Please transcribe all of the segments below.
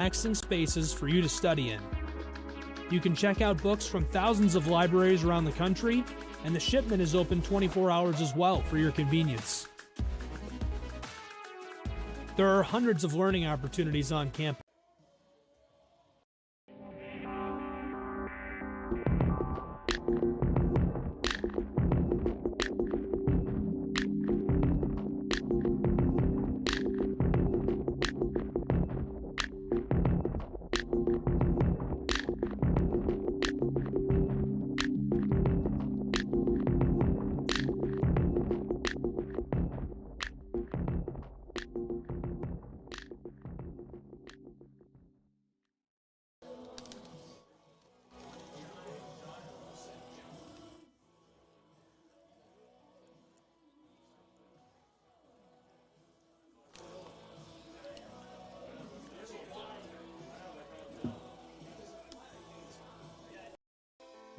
relaxing spaces for you to study in. You can check out books from thousands of libraries around the country, and the shipment is open 24 hours as well for your convenience. There are hundreds of learning opportunities on campus.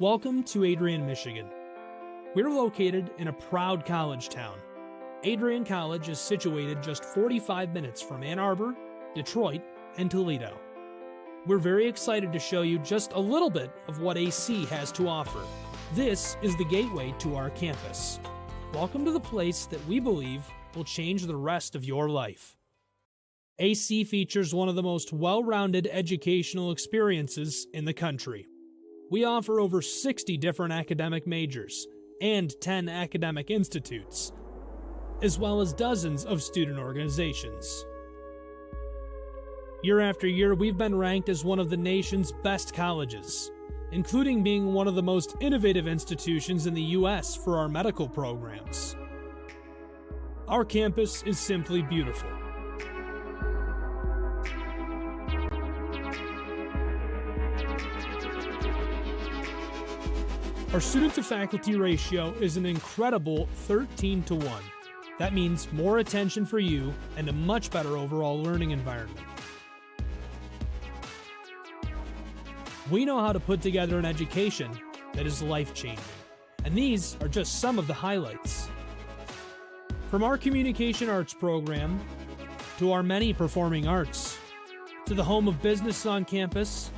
Welcome to Adrian, Michigan. We're located in a proud college town. Adrian College is situated just 45 minutes from Ann Arbor, Detroit, and Toledo. We're very excited to show you just a little bit of what AC has to offer. This is the gateway to our campus. Welcome to the place that we believe will change the rest of your life. AC features one of the most well-rounded educational experiences in the country. We offer over 60 different academic majors and 10 academic institutes, as well as dozens of student organizations. Year after year, we've been ranked as one of the nation's best colleges, including being one of the most innovative institutions in the U.S. for our medical programs. Our campus is simply beautiful. Our student-to-faculty ratio is an incredible 13-to-1. That means more attention for you and a much better overall learning environment. We know how to put together an education that is life-changing, and these are just some of the highlights. From our communication arts program, to our many performing arts, to the home of business on campus,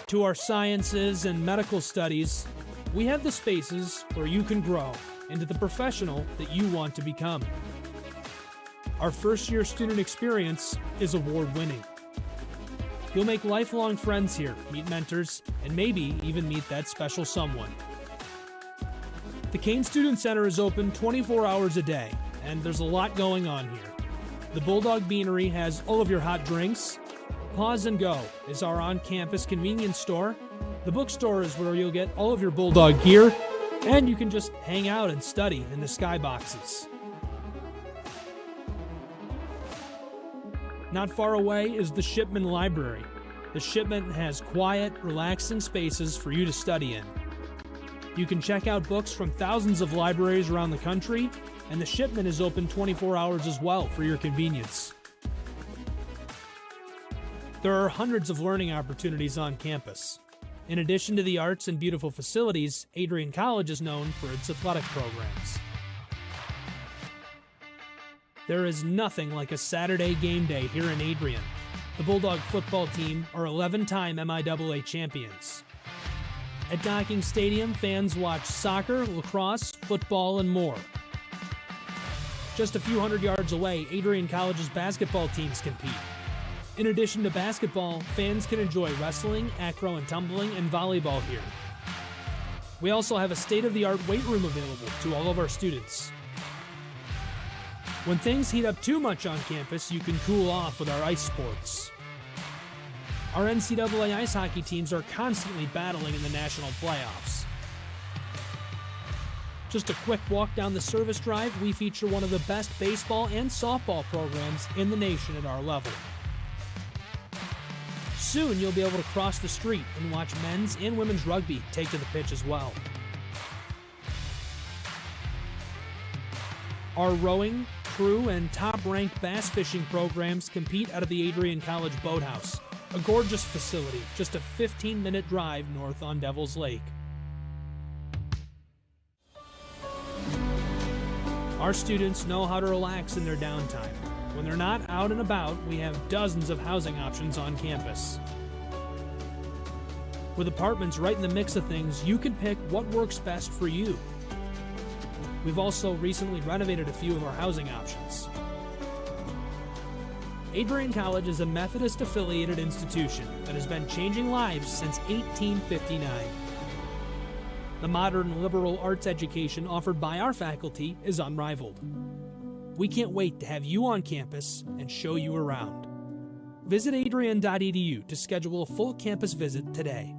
to our sciences and medical studies, we have the spaces where you can grow into the professional that you want to become. Our first-year student experience is award-winning. You'll make lifelong friends here, meet mentors, and maybe even meet that special someone. The Kane Student Center is open 24 hours a day, and there's a lot going on here. The Bulldog Beanery has all of your hot drinks. Pause and Go is our on-campus convenience store. The bookstore is where you'll get all of your Bulldog gear, and you can just hang out and study in the skyboxes. Not far away is the Shipman Library. The Shipman has quiet, relaxing spaces for you to study in. You can check out books from thousands of libraries around the country, and the Shipman is open 24 hours as well for your convenience. There are hundreds of learning opportunities on campus. In addition to the arts and beautiful facilities, Adrian College is known for its athletic programs. There is nothing like a Saturday game day here in Adrian. The Bulldog football team are 11-time MIAA champions. At Docking Stadium, fans watch soccer, lacrosse, football, and more. Just a few hundred yards away, Adrian College's basketball teams compete. In addition to basketball, fans can enjoy wrestling, acro and tumbling, and volleyball here. We also have a state-of-the-art weight room available to all of our students. When things heat up too much on campus, you can cool off with our ice sports. Our NCAA ice hockey teams are constantly battling in the national playoffs. Just a quick walk down the service drive, we feature one of the best baseball and softball programs in the nation at our level. Soon you'll be able to cross the street and watch men's and women's rugby take to the pitch as well. Our rowing, crew, and top-ranked bass fishing programs compete out of the Adrian College Boathouse, a gorgeous facility just a 15-minute drive north on Devil's Lake. Our students know how to relax in their downtime. When they're not out and about, we have dozens of housing options on campus. With apartments right in the mix of things, you can pick what works best for you. We've also recently renovated a few of our housing options. Adrian College is a Methodist-affiliated institution that has been changing lives since 1859. The modern liberal arts education offered by our faculty is unrivaled. We can't wait to have you on campus and show you around. Visit adrian.edu to schedule a full campus visit today.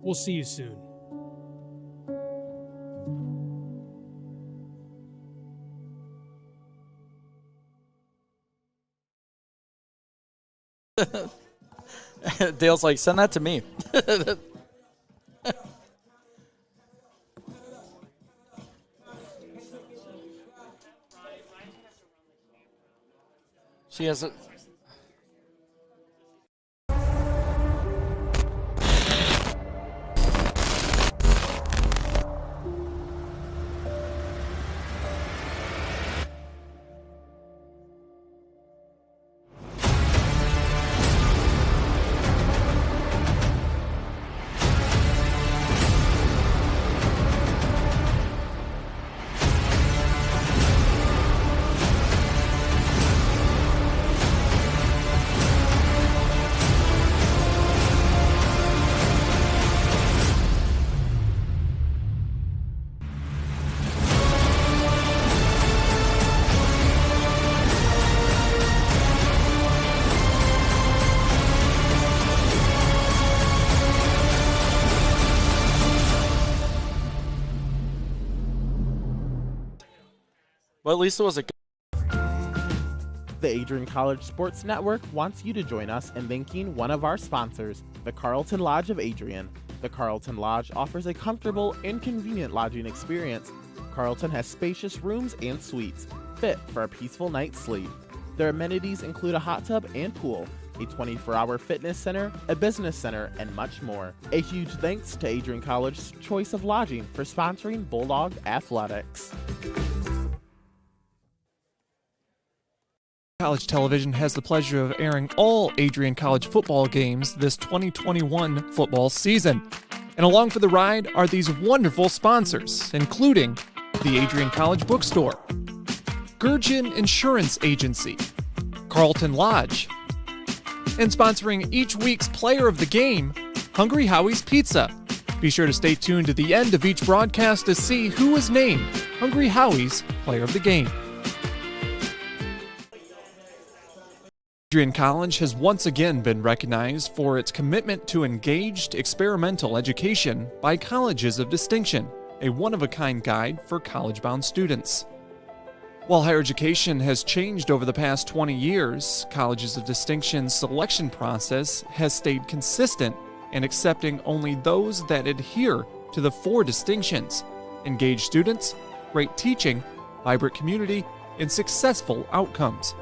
We'll see you soon. Dale's like, send that to me. She has a... Well, at least it was a... The Adrian College Sports Network wants you to join us in thanking one of our sponsors, the Carlton Lodge of Adrian. The Carlton Lodge offers a comfortable and convenient lodging experience. Carlton has spacious rooms and suites, fit for a peaceful night's sleep. Their amenities include a hot tub and pool, a 24-hour fitness center, a business center, and much more. A huge thanks to Adrian College's choice of lodging for sponsoring Bulldog Athletics. College Television has the pleasure of airing all Adrian College football games this 2021 football season. And along for the ride are these wonderful sponsors, including the Adrian College Bookstore, Gurgin Insurance Agency, Carlton Lodge, and sponsoring each week's player of the game, Hungry Howie's Pizza. Be sure to stay tuned to the end of each broadcast to see who is named Hungry Howie's Player of the Game. Adrian College has once again been recognized for its commitment to engaged experimental education by Colleges of Distinction, a one-of-a-kind guide for college-bound students. While higher education has changed over the past 20 years, Colleges of Distinction's selection process has stayed consistent in accepting only those that adhere to the 4 distinctions: engaged students, great teaching, vibrant community, and successful outcomes.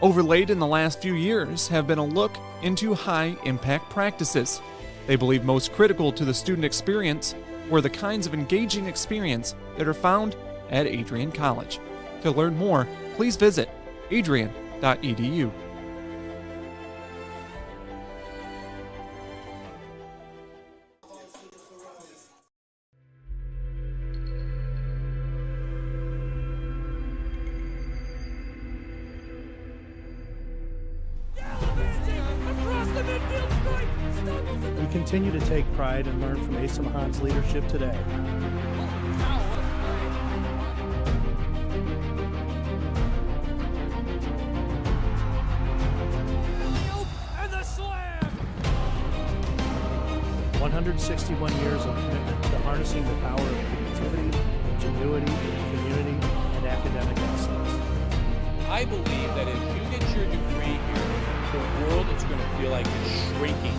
Overlaid in the last few years have been a look into high-impact practices. They believe most critical to the student experience were the kinds of engaging experience that are found at Adrian College. To learn more, please visit adrian.edu. We continue to take pride and learn from Asa Mahan's leadership today. And the slam! 161 years of commitment to harnessing the power of creativity, ingenuity, community, and academic excellence. I believe that if you get your degree here, the world is going to feel like it's shrinking.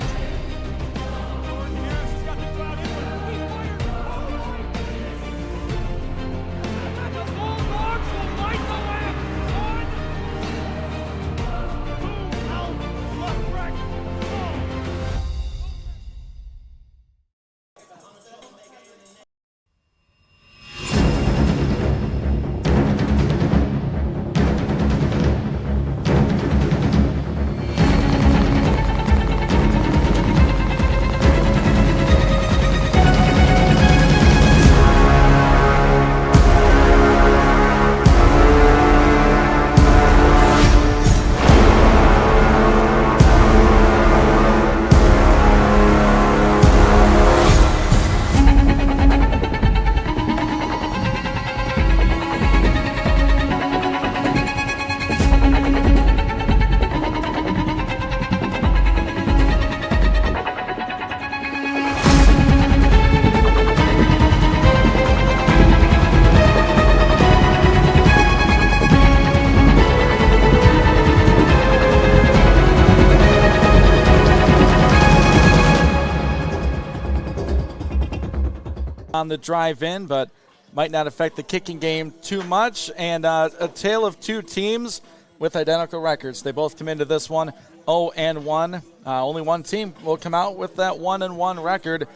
on the drive in, but might not affect the kicking game too much. And a tale of two teams with identical records. They both come into this one 0-1. Only one team will come out with that 1-1 record.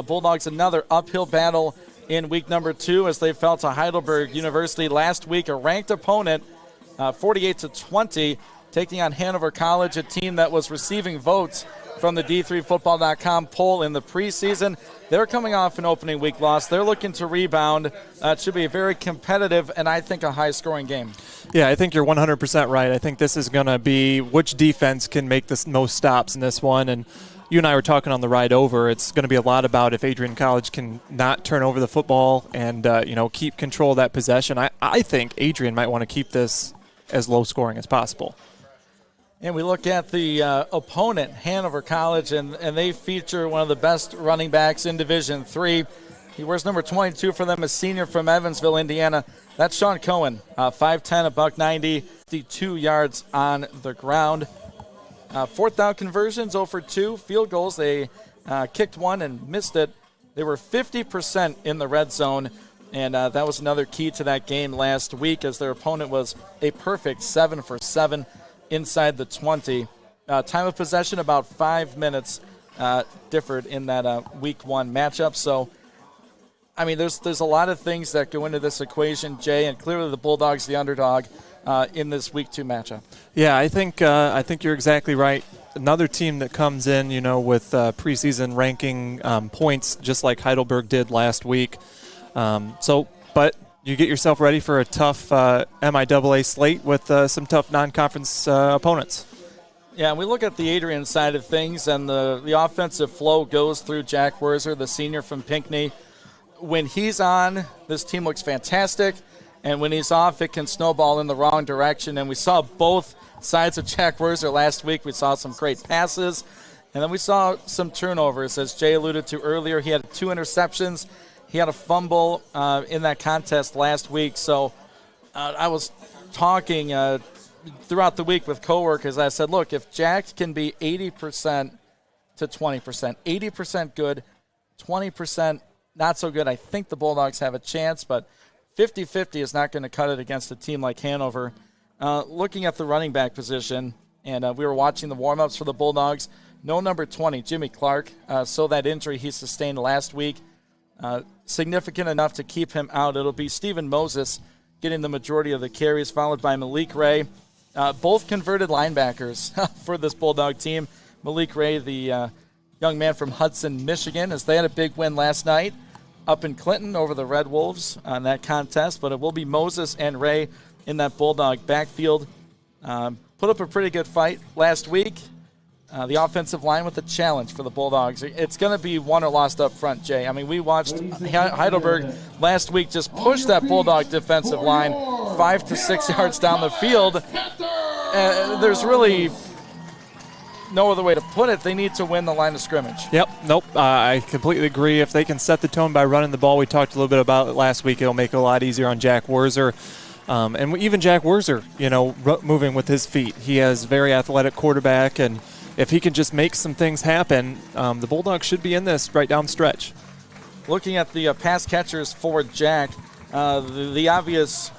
Bulldogs another uphill battle in week number 2 as they fell to Heidelberg University last week, a ranked opponent, 48-20, taking on Hanover College, a team that was receiving votes from the D3Football.com poll in the preseason. They're coming off an opening week loss. They're looking to rebound. It should be a very competitive and I think a high-scoring game. Yeah, I think you're 100% right. I think this is going to be which defense can make the most stops in this one. And you and I were talking on the ride over. It's going to be a lot about if Adrian College can not turn over the football and keep control of that possession. I think Adrian might want to keep this as low-scoring as possible. And we look at the opponent, Hanover College, and they feature one of the best running backs in Division III. He wears number 22 for them, a senior from Evansville, Indiana. That's Sean Cohen, 5'10", $190, 52 yards on the ground. Fourth down conversions, 0 for 2. Field goals, they kicked one and missed it. They were 50% in the red zone, and that was another key to that game last week as their opponent was a perfect 7 for 7 inside the 20. Time of possession, about 5 minutes, differed in that week 1 matchup. So, I mean, there's a lot of things that go into this equation, Jay, and clearly the Bulldogs, the underdog, in this week 2 matchup. Yeah, I think you're exactly right. Another team that comes in, with preseason ranking points, just like Heidelberg did last week. But you get yourself ready for a tough MIAA slate with some tough non-conference opponents. Yeah, we look at the Adrian side of things, and the offensive flow goes through Jack Werzer, the senior from Pinckney. When he's on, this team looks fantastic, and when he's off, it can snowball in the wrong direction. And we saw both sides of Jack Werzer last week. We saw some great passes, and then we saw some turnovers. As Jay alluded to earlier, he had 2 interceptions. He had a fumble in that contest last week. So I was talking throughout the week with coworkers. I said, look, if Jack can be 80% to 20%, 80% good, 20% not so good, I think the Bulldogs have a chance, but 50-50 is not going to cut it against a team like Hanover. Looking at the running back position, and we were watching the warm-ups for the Bulldogs, no number 20, Jimmy Clark, so that injury he sustained last week, significant enough to keep him out. It'll be Stephen Moses getting the majority of the carries, followed by Malik Ray. Both converted linebackers for this Bulldog team. Malik Ray, the young man from Hudson, Michigan, as they had a big win last night up in Clinton over the Red Wolves on that contest. But it will be Moses and Ray in that Bulldog backfield. Put up a pretty good fight last week. The offensive line with a challenge for the Bulldogs. It's going to be won or lost up front, Jay. I mean, we watched Heidelberg last week just push that Bulldog defensive line 5 to 6 yards down the field. There's really no other way to put it. They need to win the line of scrimmage. Yep, nope. I completely agree. If they can set the tone by running the ball, we talked a little bit about it last week, it'll make it a lot easier on Jack Werzer. And even Jack Werzer, moving with his feet. He has very athletic quarterback, and if he can just make some things happen, the Bulldogs should be in this right down the stretch. Looking at the pass catchers for Jack, the obvious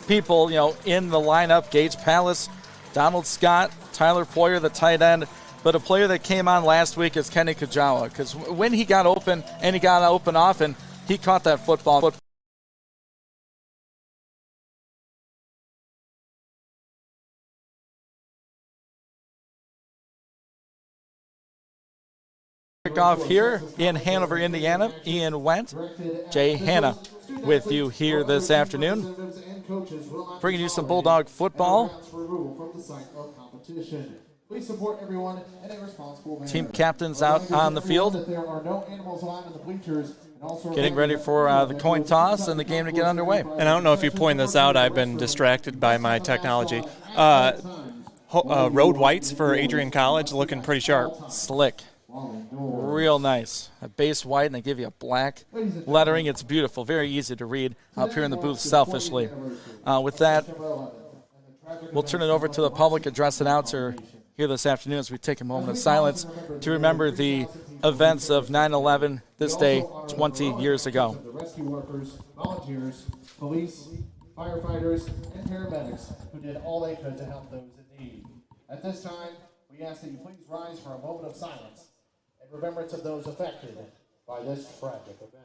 people, in the lineup, Gage Pallas, Donald Scott, Tyler Poyer, the tight end, but a player that came on last week is Kenny Kajawa, because when he got open, and he got open often, he caught that football. Kickoff here in Hanover, Indiana. Ian Wendt, Jay Hanna with you here this afternoon, bringing you some Bulldog football. Team captains out on the field, getting ready for the coin toss and the game to get underway. And I don't know if you point this out, I've been distracted by my technology. Road whites for Adrian College, looking pretty sharp. Slick. Real nice. A base white, and they give you a black lettering. It's beautiful. Very easy to read up here in the booth selfishly. With that, we'll turn it over to the public address announcer here this afternoon as we take a moment of silence to remember the events of 9/11 this day 20 years ago. The rescue workers, volunteers, police, firefighters, and paramedics who did all they could to help those in need. At this time, we ask that you please rise for a moment of silence in remembrance of those affected by this tragic event.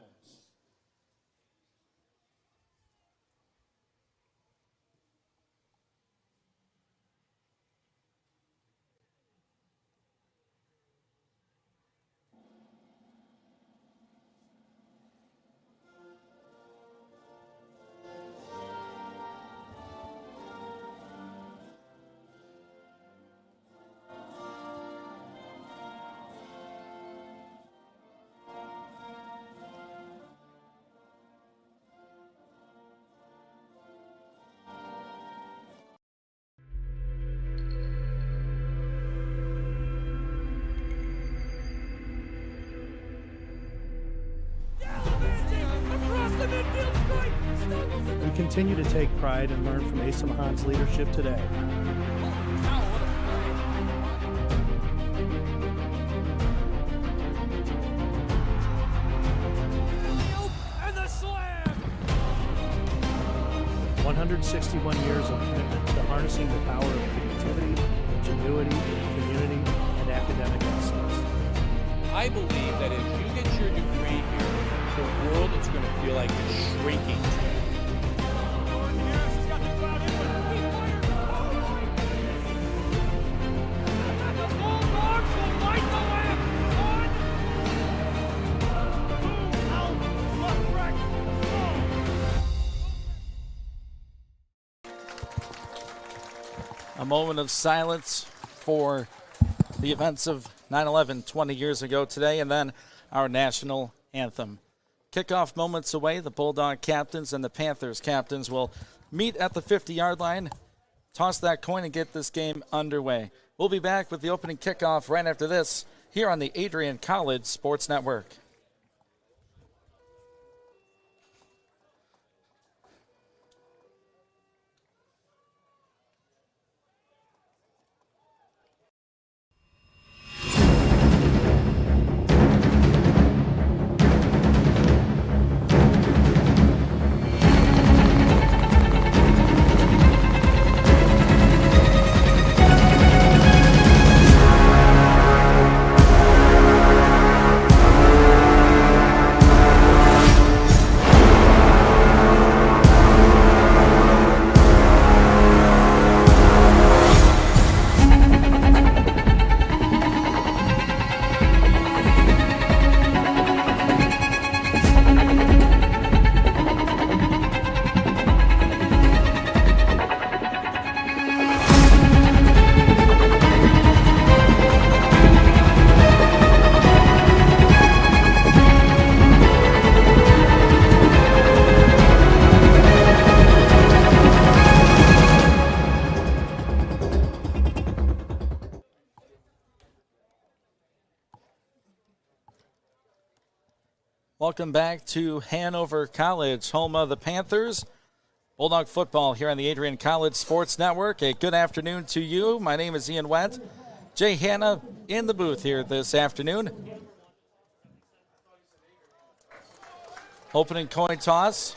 We continue to take pride and learn from Asa Mahan's leadership today. And the slam! 161 years of commitment to harnessing the power of creativity, ingenuity, community, and academic excellence. I believe that if you get your degree here, the world is going to feel like it's shrinking. The Bulldogs will light the lamp! A moment of silence for the events of 9/11 20 years ago today, and then our national anthem. Kickoff moments away. The Bulldog captains and the Panthers captains will meet at the 50-yard line, toss that coin, and get this game underway. We'll be back with the opening kickoff right after this here on the Adrian College Sports Network. Welcome back to Hanover College, home of the Panthers. Bulldog football here on the Adrian College Sports Network. A good afternoon to you. My name is Ian Went. Jay Hanna in the booth here this afternoon. Opening coin toss.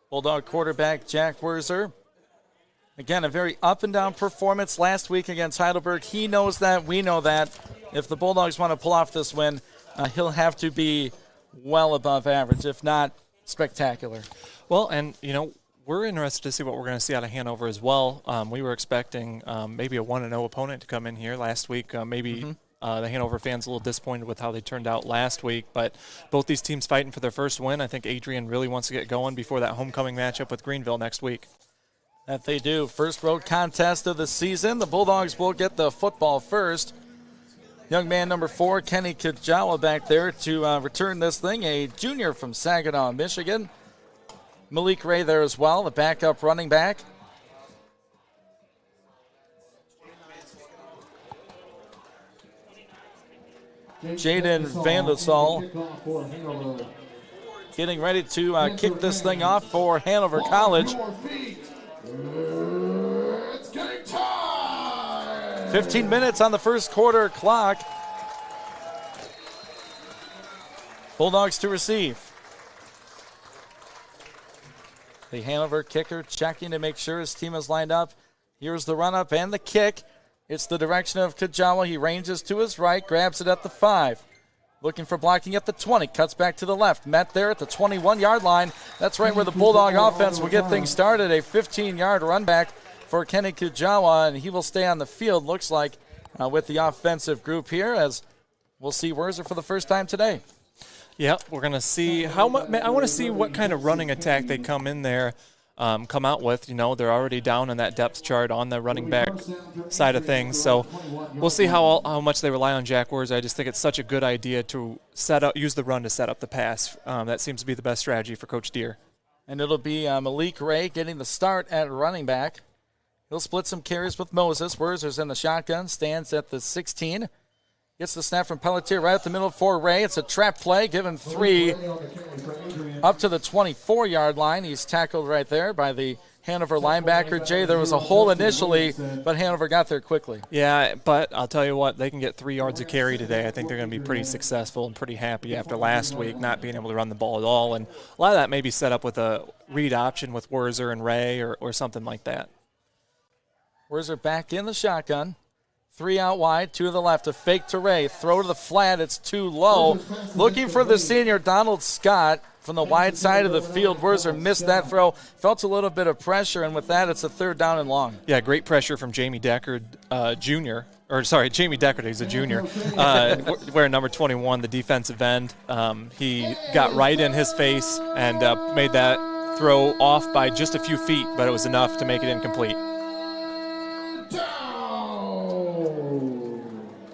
Bulldog quarterback Jack Werzer. Again, a very up-and-down performance last week against Heidelberg. He knows that. We know that. If the Bulldogs want to pull off this win, he'll have to be well above average, if not spectacular. Well, and, you know, we're interested to see what we're going to see out of Hanover as well. We were expecting maybe a 1-0 opponent to come in here last week. The Hanover fans a little disappointed with how they turned out last week, but both these teams fighting for their first win. I think Adrian really wants to get going before that homecoming matchup with Greenville next week. That they do. First road contest of the season. The Bulldogs will get the football first. Young man number 4, Kenny Kajawa, back there to return this thing. A junior from Saginaw, Michigan. Malik Ray there as well, the backup running back. Jaden Vandesal getting ready to kick this thing off for Hanover College. It's game time! 15 minutes on the first quarter clock. Bulldogs to receive. The Hanover kicker checking to make sure his team is lined up. Here's the run-up and the kick. It's the direction of Kajawa. He ranges to his right, grabs it at the 5. Looking for blocking at the 20, cuts back to the left. Met there at the 21-yard line. That's right where the Bulldog offense will get things started. A 15-yard run back for Kenny Kajawa, and he will stay on the field, looks like, with the offensive group here, as we'll see Wurzer for the first time today. Yep, we're going to see how much. I want to see what kind of running attack they come in there, come out with. You know, they're already down in that depth chart on the running back side of things. So we'll see how much they rely on Jack Wurzer. I just think it's such a good idea to use the run to set up the pass. That seems to be the best strategy for Coach Deere. And it'll be Malik Ray getting the start at running back. He'll split some carries with Moses. Wurzer's in the shotgun, stands at the 16. Gets the snap from Pelletier right up the middle for Ray. It's a trap play, given 3 up to the 24-yard line. He's tackled right there by the Hanover linebacker. Jay, there was a hole initially, but Hanover got there quickly. Yeah, but I'll tell you what, they can get 3 yards of carry today. I think they're going to be pretty successful and pretty happy after last week not being able to run the ball at all. And a lot of that may be set up with a read option with Wurzer and Ray or something like that. Wurzer back in the shotgun. 3 out wide, 2 to the left. A fake to Ray. Throw to the flat. It's too low. Looking for the senior, Donald Scott, from the wide side of the field. Wurzer missed that throw. Felt a little bit of pressure, and with that, it's a 3rd down and long. Yeah, great pressure from Jamie Deckard Jr. Jamie Deckard, he's a junior. Wearing number 21, the defensive end. He got right in his face and made that throw off by just a few feet, but it was enough to make it incomplete.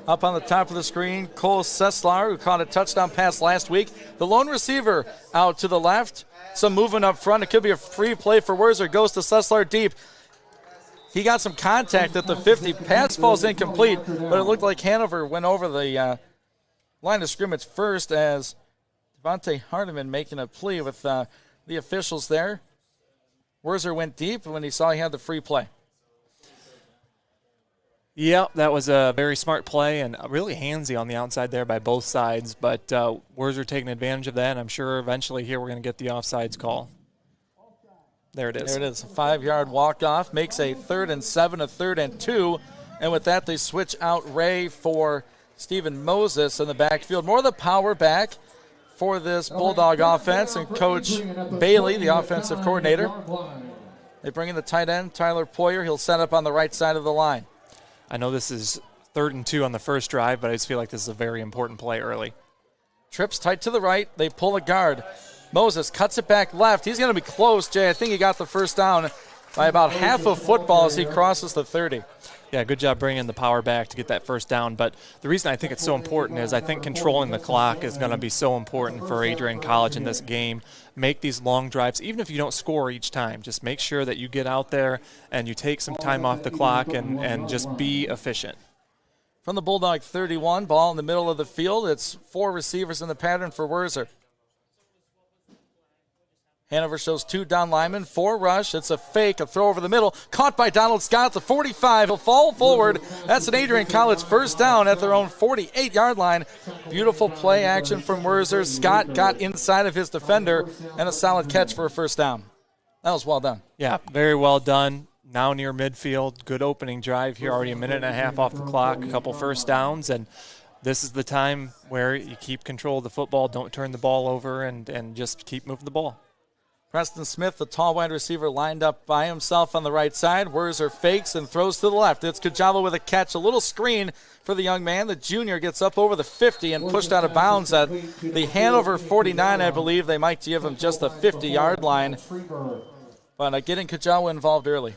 Up on the top of the screen, Cole Sesslar, who caught a touchdown pass last week. The lone receiver out to the left. Some movement up front. It could be a free play for Wurzer. Goes to Sesslar deep. He got some contact at the 50. Pass falls incomplete, but it looked like Hanover went over the line of scrimmage first as Devontae Hardiman making a plea with the officials there. Wurzer went deep when he saw he had the free play. Yeah, that was a very smart play and really handsy on the outside there by both sides. But Wurzer taking advantage of that, and I'm sure eventually here we're going to get the offsides call. There it is. There it is. A 5-yard walk-off makes a 3rd and 7, a 3rd and 2. And with that, they switch out Ray for Stephen Moses in the backfield. More of the power back for this Bulldog offense, and Coach Bailey, the offensive coordinator. They bring in the tight end, Tyler Poyer. He'll set up on the right side of the line. I know this is 3rd and 2 on the first drive, but I just feel like this is a very important play early. Trips tight to the right. They pull a guard. Moses cuts it back left. He's going to be close, Jay. I think he got the first down by about half a football as he crosses the 30. Yeah, good job bringing the power back to get that first down. But the reason I think it's so important is I think controlling the clock is going to be so important for Adrian College in this game. Make these long drives, even if you don't score each time. Just make sure that you get out there and you take some time off the clock and just be efficient. From the Bulldog 31, ball in the middle of the field. It's 4 receivers in the pattern for Wurzer. Hanover shows 2 down linemen, 4 rush. It's a fake, a throw over the middle. Caught by Donald Scott, the 45. He'll fall forward. That's an Adrian College first down at their own 48-yard line. Beautiful play action from Wurzer. Scott got inside of his defender, and a solid catch for a first down. That was well done. Yeah, very well done. Now near midfield. Good opening drive here. Already a minute and a half off the clock. A couple first downs, and this is the time where you keep control of the football. Don't turn the ball over and just keep moving the ball. Preston Smith, the tall wide receiver, lined up by himself on the right side. Wurzer fakes and throws to the left. It's Kajawa with a catch, a little screen for the young man. The junior gets up over the 50 and pushed out of bounds at the Hanover 49, I believe. They might give him just the 50-yard line. But getting Kajawa involved early.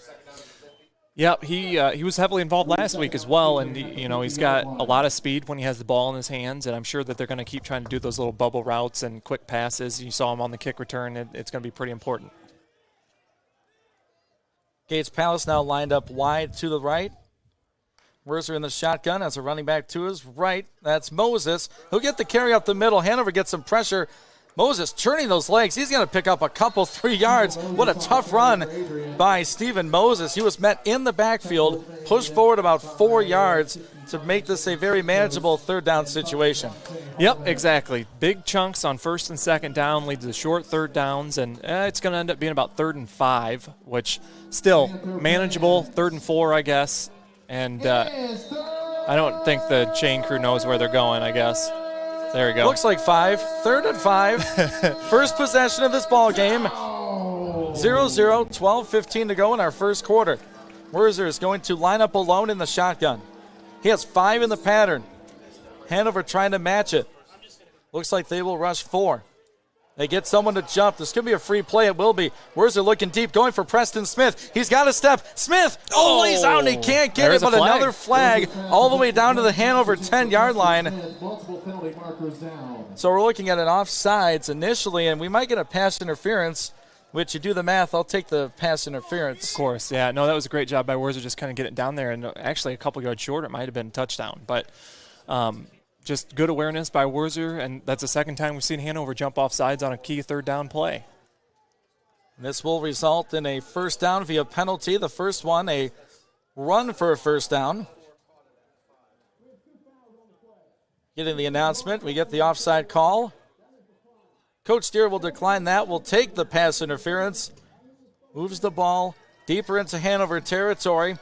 Yep, he was heavily involved last week as well, and he's got a lot of speed when he has the ball in his hands, and I'm sure that they're going to keep trying to do those little bubble routes and quick passes. You saw him on the kick return. It's going to be pretty important. Gates Palace now lined up wide to the right. Wurzer in the shotgun as a running back to his right. That's Moses. He'll get the carry up the middle. Hanover gets some pressure Moses turning those legs. He's going to pick up a couple, 3 yards. What a tough run by Stephen Moses. He was met in the backfield, pushed forward about 4 yards to make this a very manageable third down situation. Yep, exactly. Big chunks on first and second down leads to short third downs, and it's going to end up being about 3rd and 5, which still manageable. 3rd and 4, I guess. And I don't think the chain crew knows where they're going, I guess. There we go. Looks like 5. 3rd and 5. First possession of this ball game. 0-0, 12:15 to go in our first quarter. Werzer is going to line up alone in the shotgun. He has 5 in the pattern. Hanover trying to match it. Looks like they will rush 4. They get someone to jump. This could be a free play. It will be. Werzer looking deep, going for Preston Smith. He's got a step. Smith! Oh, he's out and he can't get it, but another flag all the way down to the Hanover 10-yard line. So we're looking at an offsides initially, and we might get a pass interference, which you do the math, I'll take the pass interference. Of course, yeah. No, that was a great job by Werzer, just kind of get it down there, and actually a couple yards short, it might have been a touchdown. But just good awareness by Werzer, and that's the second time we've seen Hanover jump off sides on a key third down play. This will result in a first down via penalty. The first one, a run for a first down. Getting the announcement, we get the offside call. Coach Steer will decline that. Will take the pass interference. Moves the ball deeper into Hanover territory.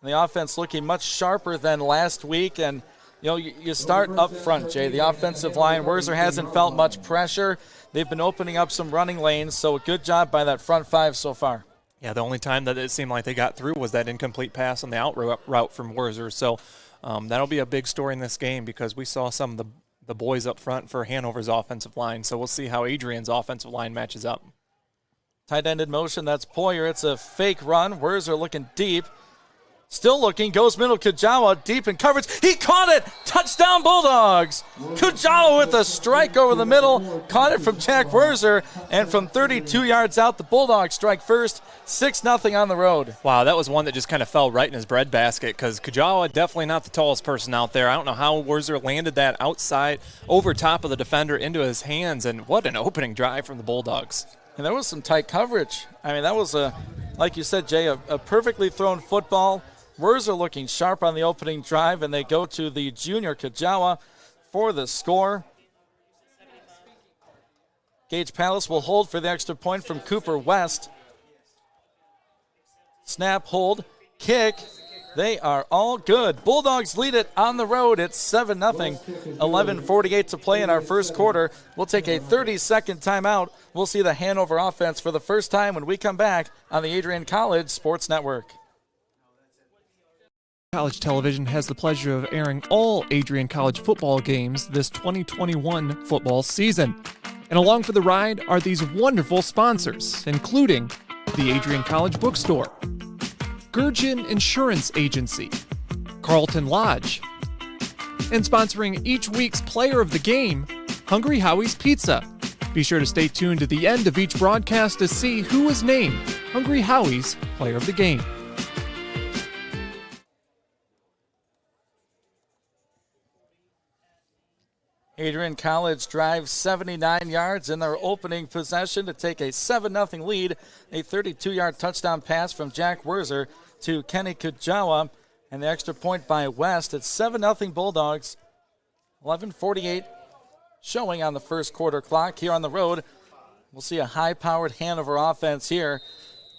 And the offense looking much sharper than last week. And, you know, you start up front, Jay. The offensive line, Werzer hasn't felt much pressure. They've been opening up some running lanes, so a good job by that front 5 so far. Yeah, the only time that it seemed like they got through was that incomplete pass on the out route from Werzer. So that'll be a big story in this game because we saw some of the boys up front for Hanover's offensive line. So we'll see how Adrian's offensive line matches up. Tight end in motion, that's Poyer. It's a fake run. Werzer looking deep. Still looking, goes middle, Kujawa deep in coverage. He caught it! Touchdown Bulldogs! Kujawa with a strike over the middle. Caught it from Jack Werzer. And from 32 yards out, the Bulldogs strike first. 6-0 on the road. Wow, that was one that just kind of fell right in his breadbasket because Kujawa, definitely not the tallest person out there. I don't know how Werzer landed that outside, over top of the defender into his hands. And what an opening drive from the Bulldogs. And there was some tight coverage. I mean, that was, like you said, Jay, a perfectly thrown football. Werzer looking sharp on the opening drive, and they go to the junior Kujawa for the score. Gage Palace will hold for the extra point from Cooper West. Snap, hold, kick. They are all good. Bulldogs lead it on the road. It's 7-0. 11:48 to play in our first quarter. We'll take a 30-second timeout. We'll see the Hanover offense for the first time when we come back on the Adrian College Sports Network. College Television has the pleasure of airing all Adrian College football games this 2021 football season. And along for the ride are these wonderful sponsors, including the Adrian College Bookstore, Gurgin Insurance Agency, Carlton Lodge, and sponsoring each week's player of the game, Hungry Howie's Pizza. Be sure to stay tuned to the end of each broadcast to see who is named Hungry Howie's player of the game. Adrian College drives 79 yards in their opening possession to take a 7-0 lead. A 32-yard touchdown pass from Jack Werzer to Kenny Kujawa. And the extra point by West. It's 7-0 Bulldogs. 11:48 showing on the first quarter clock here on the road. We'll see a high-powered Hanover offense here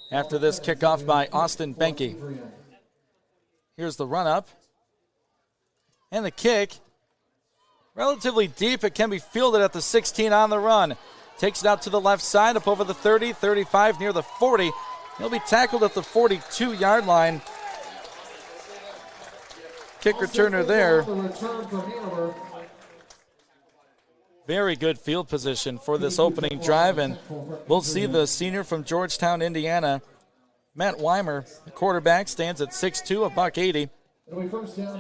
after this kickoff by Austin Benke. Here's the run-up. And the kick. Relatively deep. It can be fielded at the 16 on the run. Takes it out to the left side, up over the 30, 35, near the 40. He'll be tackled at the 42-yard line. Kick returner there. Very good field position for this opening drive, and we'll see the senior from Georgetown, Indiana, Matt Weimer, the quarterback, stands at 6'2", $180.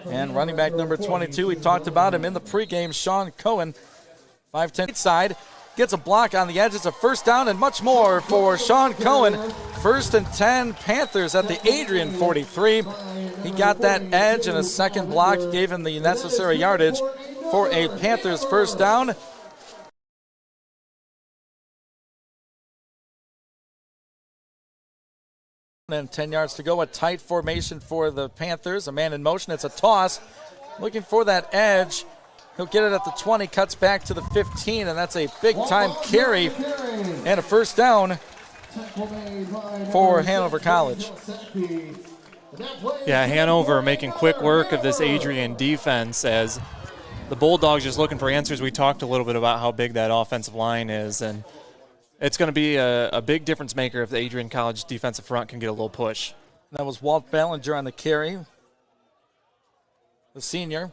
And running back number 22, we talked about him in the pregame, Sean Cohen, 5'10", side, gets a block on the edge. It's a first down and much more for Sean Cohen. 1st and 10, Panthers at the Adrian 43. He got that edge, and a second block gave him the necessary yardage for a Panthers first down. Then 10 yards to go. A tight formation for the Panthers. A man in motion. It's a toss. Looking for that edge. He'll get it at the 20, cuts back to the 15, and that's a big-time carry and a first down for Hanover College. Yeah, Hanover making quick work of this Adrian defense as the Bulldogs just looking for answers. We talked a little bit about how big that offensive line is, and it's going to be a big difference maker if the Adrian College defensive front can get a little push. That was Walt Ballinger on the carry. The senior.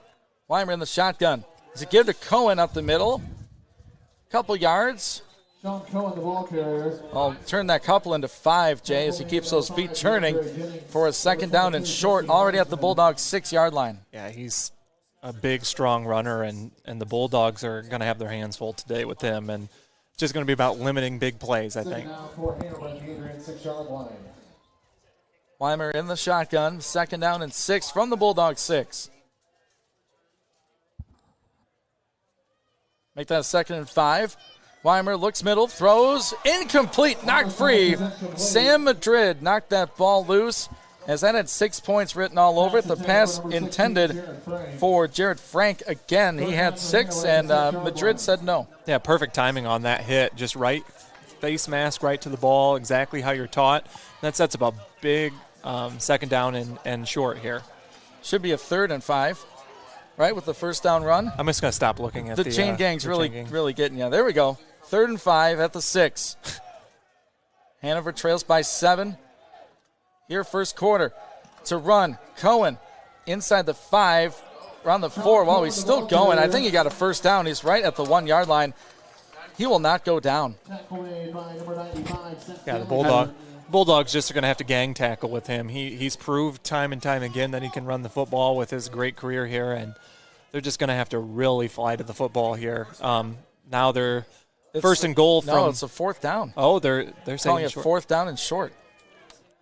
Weimer in the shotgun. Does it give to Cohen up the middle? Couple yards. Sean Cohen, the ball carrier. I'll turn that couple into 5, Jay, as he keeps those feet turning for a second down and short, already at the Bulldogs' 6-yard line. Yeah, he's a big, strong runner, and the Bulldogs are going to have their hands full today with him, and it's just going to be about limiting big plays, I think. Weimer in the shotgun, second down and 6 from the Bulldogs' 6. Make that a 2nd and 5. Weimer looks middle, throws, incomplete, knocked free. Sam Madrid knocked that ball loose, as that had 6 points written all over it. The pass intended for Jared Frank again. He had 6, and Madrid said no. Yeah, perfect timing on that hit. Just right, face mask right to the ball, exactly how you're taught. That sets up a big second down and short here. Should be a 3rd and 5. Right, with the first down run. I'm just going to stop looking at the chain gang's really getting you. There we go. 3rd and 5 at the 6. Hanover trails by 7. Here, first quarter. To run. Cohen inside the 5, around the 4. Well, he's still going. I think he got a first down. He's right at the 1-yard line. He will not go down. Yeah, the Bulldogs just are going to have to gang tackle with him. He's proved time and time again that he can run the football with his great career here, and they're just going to have to really fly to the football here. Now they're first and goal from. No, it's a 4th down. Oh, they're saying it 4th down and short.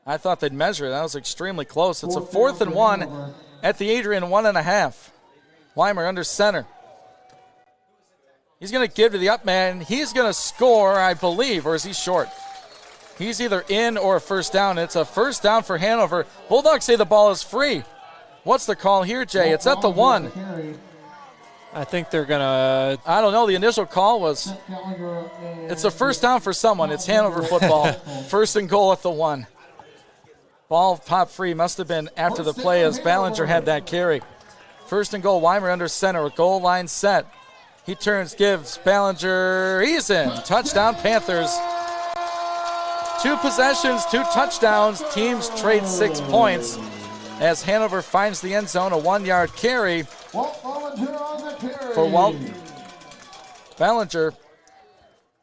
I thought they'd measure it. That was extremely close. It's a 4th and 1 at the Adrian 1.5. Weimer under center. He's going to give to the up man. He's going to score, I believe, or is he short? He's either in or a first down. It's a first down for Hanover. Bulldogs say the ball is free. What's the call here, Jay? It's at the 1. I think they're going to... I don't know. The initial call was... It's a first down for someone. It's Hanover football. First and goal at the 1. Ball popped free. Must have been after the play as Ballinger had that carry. First and goal. Weimer under center. A goal line set. He turns, gives Ballinger. He's in. Touchdown, Panthers. 2 possessions, 2 touchdowns. Teams trade 6 points as Hanover finds the end zone. A 1-yard carry for Walt Ballinger.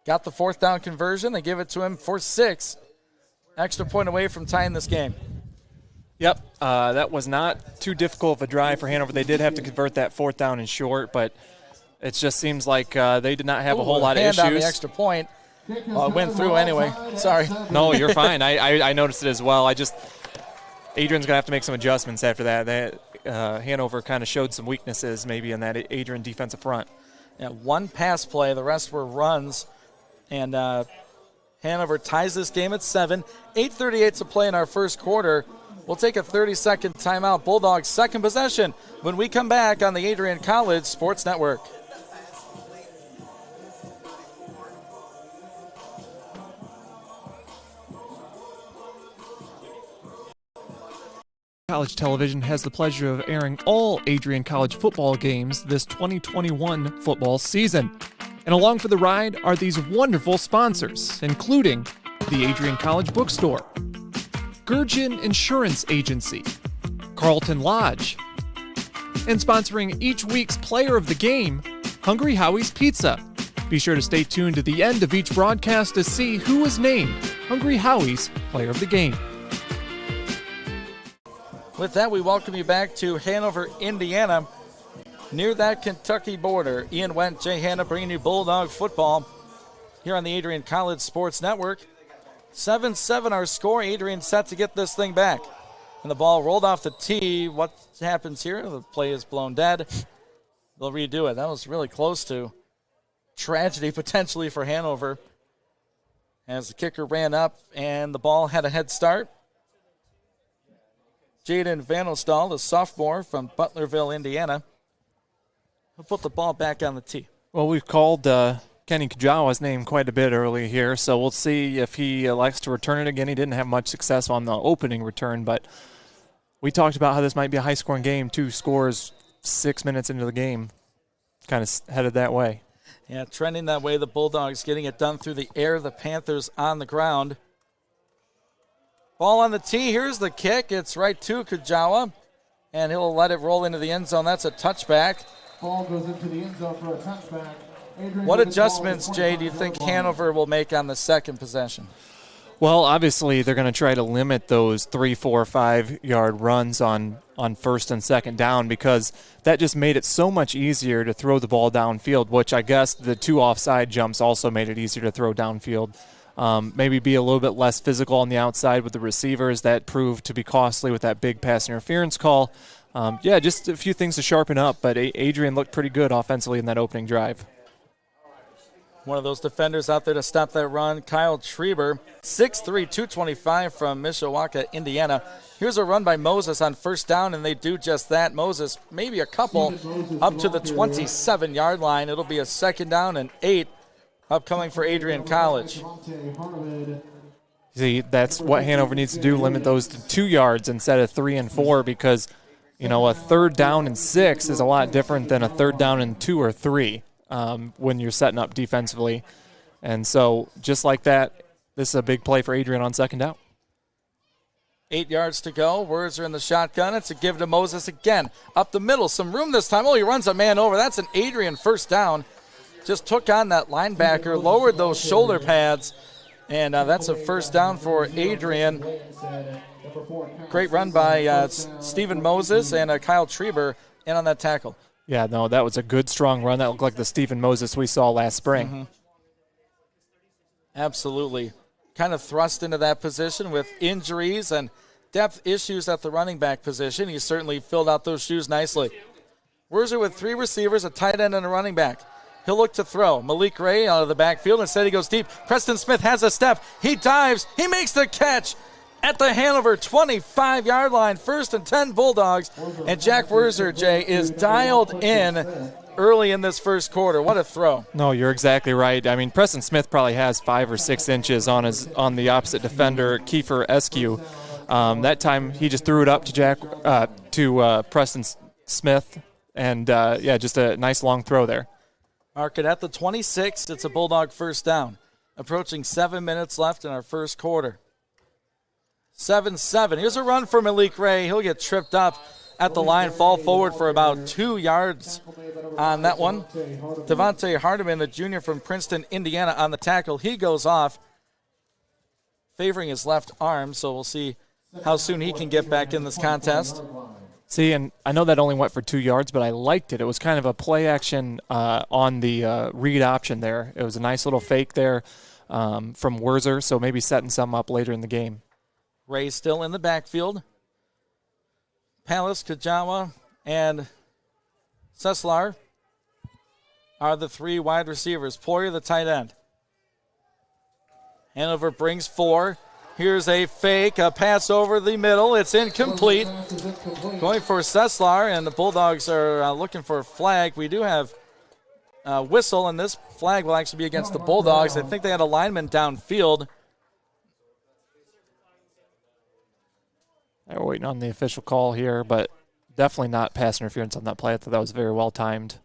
Got the 4th down conversion. They give it to him for 6. Extra point away from tying this game. Yep, that was not too difficult of a drive for Hanover. They did have to convert that 4th down and short, but it just seems like they did not have a whole lot of issues. On the extra point. Went through anyway. Sorry. No, you're fine. I noticed it as well. Adrian's going to have to make some adjustments after that. Hanover kind of showed some weaknesses maybe in that Adrian defensive front. Yeah, 1 pass play. The rest were runs. And Hanover ties this game at 7. 8:38 to play in our first quarter. We'll take a 30-second timeout. Bulldogs' second possession when we come back on the Adrian College Sports Network. College Television has the pleasure of airing all Adrian College football games this 2021 football season. And along for the ride are these wonderful sponsors, including the Adrian College Bookstore, Gurgin Insurance Agency, Carlton Lodge, and sponsoring each week's player of the game, Hungry Howie's Pizza. Be sure to stay tuned to the end of each broadcast to see who was named Hungry Howie's Player of the Game. With that, we welcome you back to Hanover, Indiana, near that Kentucky border. Ian Wendt, Jay Hanna bringing you Bulldog football here on the Adrian College Sports Network. 7-7 our score. Adrian set to get this thing back. And the ball rolled off the tee. What happens here? The play is blown dead. They'll redo it. That was really close to tragedy potentially for Hanover as the kicker ran up and the ball had a head start. Jaden Vandelstal, the sophomore from Butlerville, Indiana. He'll put the ball back on the tee. Well, we've called Kenny Kajawa's name quite a bit early here, so we'll see if he likes to return it again. He didn't have much success on the opening return, but we talked about how this might be a high-scoring game. 2 scores 6 minutes into the game. Kind of headed that way. Yeah, trending that way. The Bulldogs getting it done through the air. The Panthers on the ground. Ball on the tee. Here's the kick. It's right to Kajawa, and he'll let it roll into the end zone. That's a touchback. Ball goes into the end zone for a touchback. Adrian What with the ball adjustments, at the Jay, do you think 25-yard line. Hanover will make on the second possession? Well, obviously, they're going to try to limit those 3, 4, 5-yard runs on first and second down because that just made it so much easier to throw the ball downfield, which I guess the 2 offside jumps also made it easier to throw downfield. Maybe be a little bit less physical on the outside with the receivers. That proved to be costly with that big pass interference call. Just a few things to sharpen up, but Adrian looked pretty good offensively in that opening drive. One of those defenders out there to stop that run, Kyle Schreiber, 6'3", 225 from Mishawaka, Indiana. Here's a run by Moses on first down, and they do just that. Moses, maybe a couple, up to the 27-yard line. It'll be a second down and 8 upcoming for Adrian College. See, that's what Hanover needs to do, limit those to 2 yards instead of 3 and 4 because, a third down and 6 is a lot different than a third down and 2 or 3. When you're setting up defensively. And so just like that, this is a big play for Adrian on second down. 8 yards to go. Words are in the shotgun. It's a give to Moses again. Up the middle. Some room this time. Oh, he runs a man over. That's an Adrian first down. Just took on that linebacker, lowered those shoulder pads, and that's a first down for Adrian. Great run by Stephen Moses and Kyle Schreiber in on that tackle. Yeah, no, that was a good, strong run. That looked like the Stephen Moses we saw last spring. Mm-hmm. Absolutely. Kind of thrust into that position with injuries and depth issues at the running back position. He certainly filled out those shoes nicely. Wurzer with 3 receivers, a tight end, and a running back. He'll look to throw. Malik Ray out of the backfield. Instead, he goes deep. Preston Smith has a step. He dives. He makes the catch at the Hanover 25-yard line. 1st and 10 Bulldogs. And Jack Wurzer, Jay, is dialed in early in this first quarter. What a throw. No, you're exactly right. I mean, Preston Smith probably has 5 or 6 inches on the opposite defender, Kiefer Eskew. That time he just threw it up to Preston Smith, and just a nice long throw there. Mark it at the 26. It's a Bulldog first down. Approaching 7 minutes left in our first quarter. 7-7. Here's a run for Malik Ray. He'll get tripped up at the line, fall forward for about 2 yards on that one. Devontae Hardiman, the junior from Princeton, Indiana, on the tackle. He goes off, favoring his left arm, so we'll see how soon he can get back in this contest. See, and I know that only went for 2 yards, but I liked it. It was kind of a play action on the read option there. It was a nice little fake there from Wurzer, so maybe setting something up later in the game. Ray still in the backfield. Palace, Kajawa, and Seslar are the 3 wide receivers. Poirier, the tight end. Hanover brings 4. Here's a fake, a pass over the middle. It's incomplete. Going for Seslar, and the Bulldogs are looking for a flag. We do have a whistle, and this flag will actually be against the Bulldogs. I think they had a lineman downfield. We're waiting on the official call here, but definitely not pass interference on that play. I thought that was very well timed.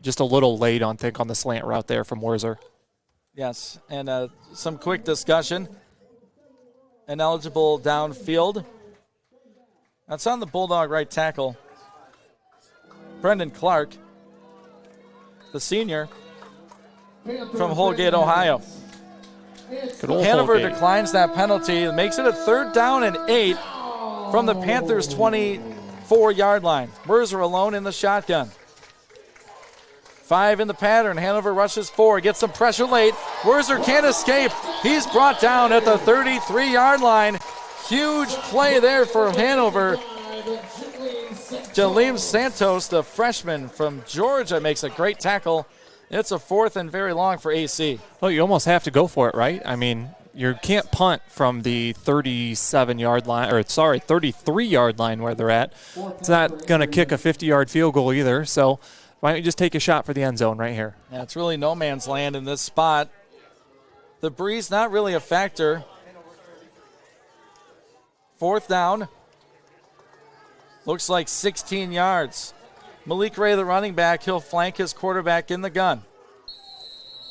Just a little late on the slant route there from Wurzer. Yes, and some quick discussion. Ineligible downfield. That's on the Bulldog right tackle. Brendan Clark, the senior from Holgate, Ohio. Good old Hanover Holgate. declines that penalty. It makes it a 3rd down and 8 from the Panthers' 24-yard line. Wurzer alone in the shotgun. 5 in the pattern. Hanover rushes 4. Gets some pressure late. Wurzer can't escape. He's brought down at the 33-yard line. Huge play there for Hanover. Jaleem Santos, the freshman from Georgia, makes a great tackle. It's a 4th and very long for AC. Well, you almost have to go for it, right? I mean, you can't punt from the 33-yard line where they're at. It's not going to kick a 50-yard field goal either, so why don't you just take a shot for the end zone right here? Yeah, it's really no man's land in this spot. The breeze not really a factor. 4th down. Looks like 16 yards. Malik Ray, the running back, he'll flank his quarterback in the gun.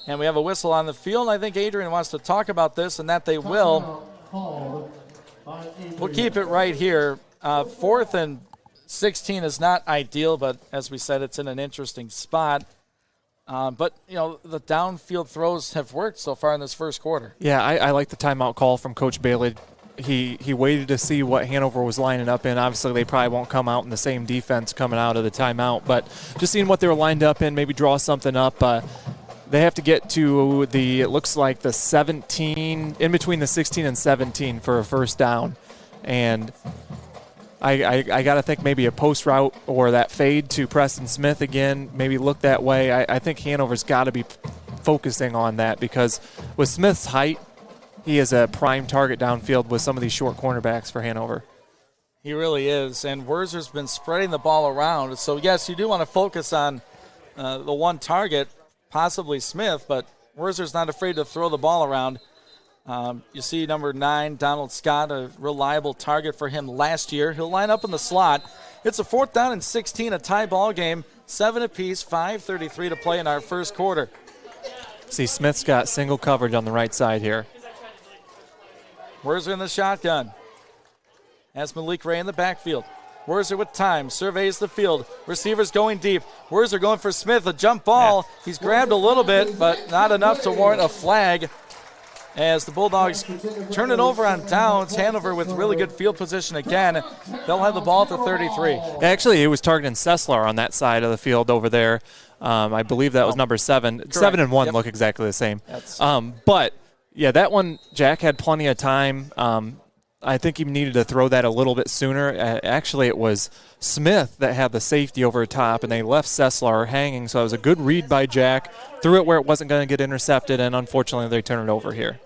And we have a whistle on the field. I think Adrian wants to talk about this, and that they will. We'll keep it right here. 4th and 16 is not ideal, but as we said, it's in an interesting spot. But, the downfield throws have worked so far in this first quarter. Yeah, I like the timeout call from Coach Bailey. He waited to see what Hanover was lining up in. Obviously, they probably won't come out in the same defense coming out of the timeout, but just seeing what they were lined up in, maybe draw something up. They have to get to it looks like the 17, in between the 16 and 17 for a first down. And I got to think maybe a post route or that fade to Preston Smith again, maybe look that way. I think Hanover's got to be focusing on that because with Smith's height, he is a prime target downfield with some of these short cornerbacks for Hanover. He really is, and Wurzer's been spreading the ball around. So, yes, you do want to focus on the one target, possibly Smith, but Wurzer's not afraid to throw the ball around. You see number 9, Donald Scott, a reliable target for him last year. He'll line up in the slot. It's a 4th down and 16, a tie ball game, 7 apiece, 5:33 to play in our first quarter. See, Smith's got single coverage on the right side here. Wurzer in the shotgun. Has Malik Ray in the backfield. Wurzer with time, surveys the field. Receivers going deep. Wurzer going for Smith, a jump ball. Yeah. He's grabbed a little bit, but not enough to warrant a flag. As the Bulldogs turn it over on downs, Hanover with really good field position again. They'll have the ball at the 33. Actually, he was targeting Sessler on that side of the field over there. I believe that was number 7. Correct. 7 and 1 look exactly the same. But, yeah, that one, Jack had plenty of time. I think he needed to throw that a little bit sooner. Actually, it was Smith that had the safety over top, and they left Sessler hanging. So it was a good read by Jack. Threw it where it wasn't going to get intercepted, and unfortunately they turn it over here.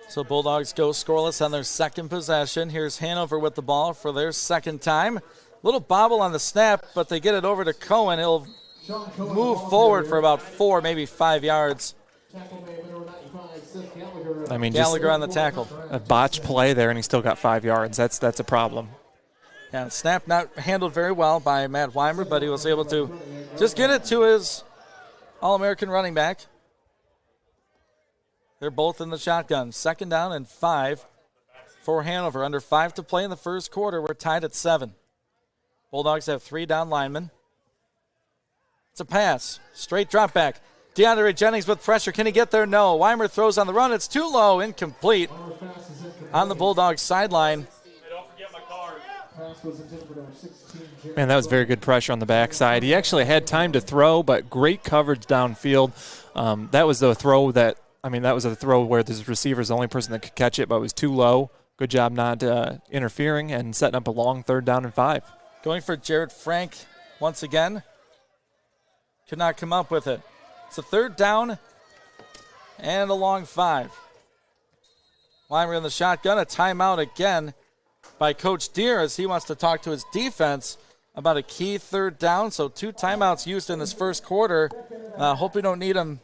So Bulldogs go scoreless on their second possession. Here's Hanover with the ball for their second time. Little bobble on the snap, but they get it over to Cohen. He'll move forward for about 4, maybe 5 yards. I mean, Gallagher on the tackle. A botched play there, and he still got 5 yards. That's a problem. Yeah, snap not handled very well by Matt Weimer, but he was able to just get it to his All-American running back. They're both in the shotgun. 2nd down and 5 for Hanover. Under 5 to play in the first quarter. We're tied at 7. Bulldogs have 3 down linemen. It's a pass. Straight drop back. DeAndre Jennings with pressure. Can he get there? No. Weimer throws on the run. It's too low. Incomplete on the Bulldogs sideline. Man, that was very good pressure on the backside. He actually had time to throw, but great coverage downfield. That was the throw where the receiver's the only person that could catch it, but it was too low. Good job not interfering and setting up a long 3rd down and 5. Going for Jared Frank once again. Could not come up with it. It's a 3rd down and a long 5. Weimer in the shotgun. A timeout again by Coach Deere as he wants to talk to his defense about a key 3rd down. So 2 timeouts used in this first quarter. Hope we don't need them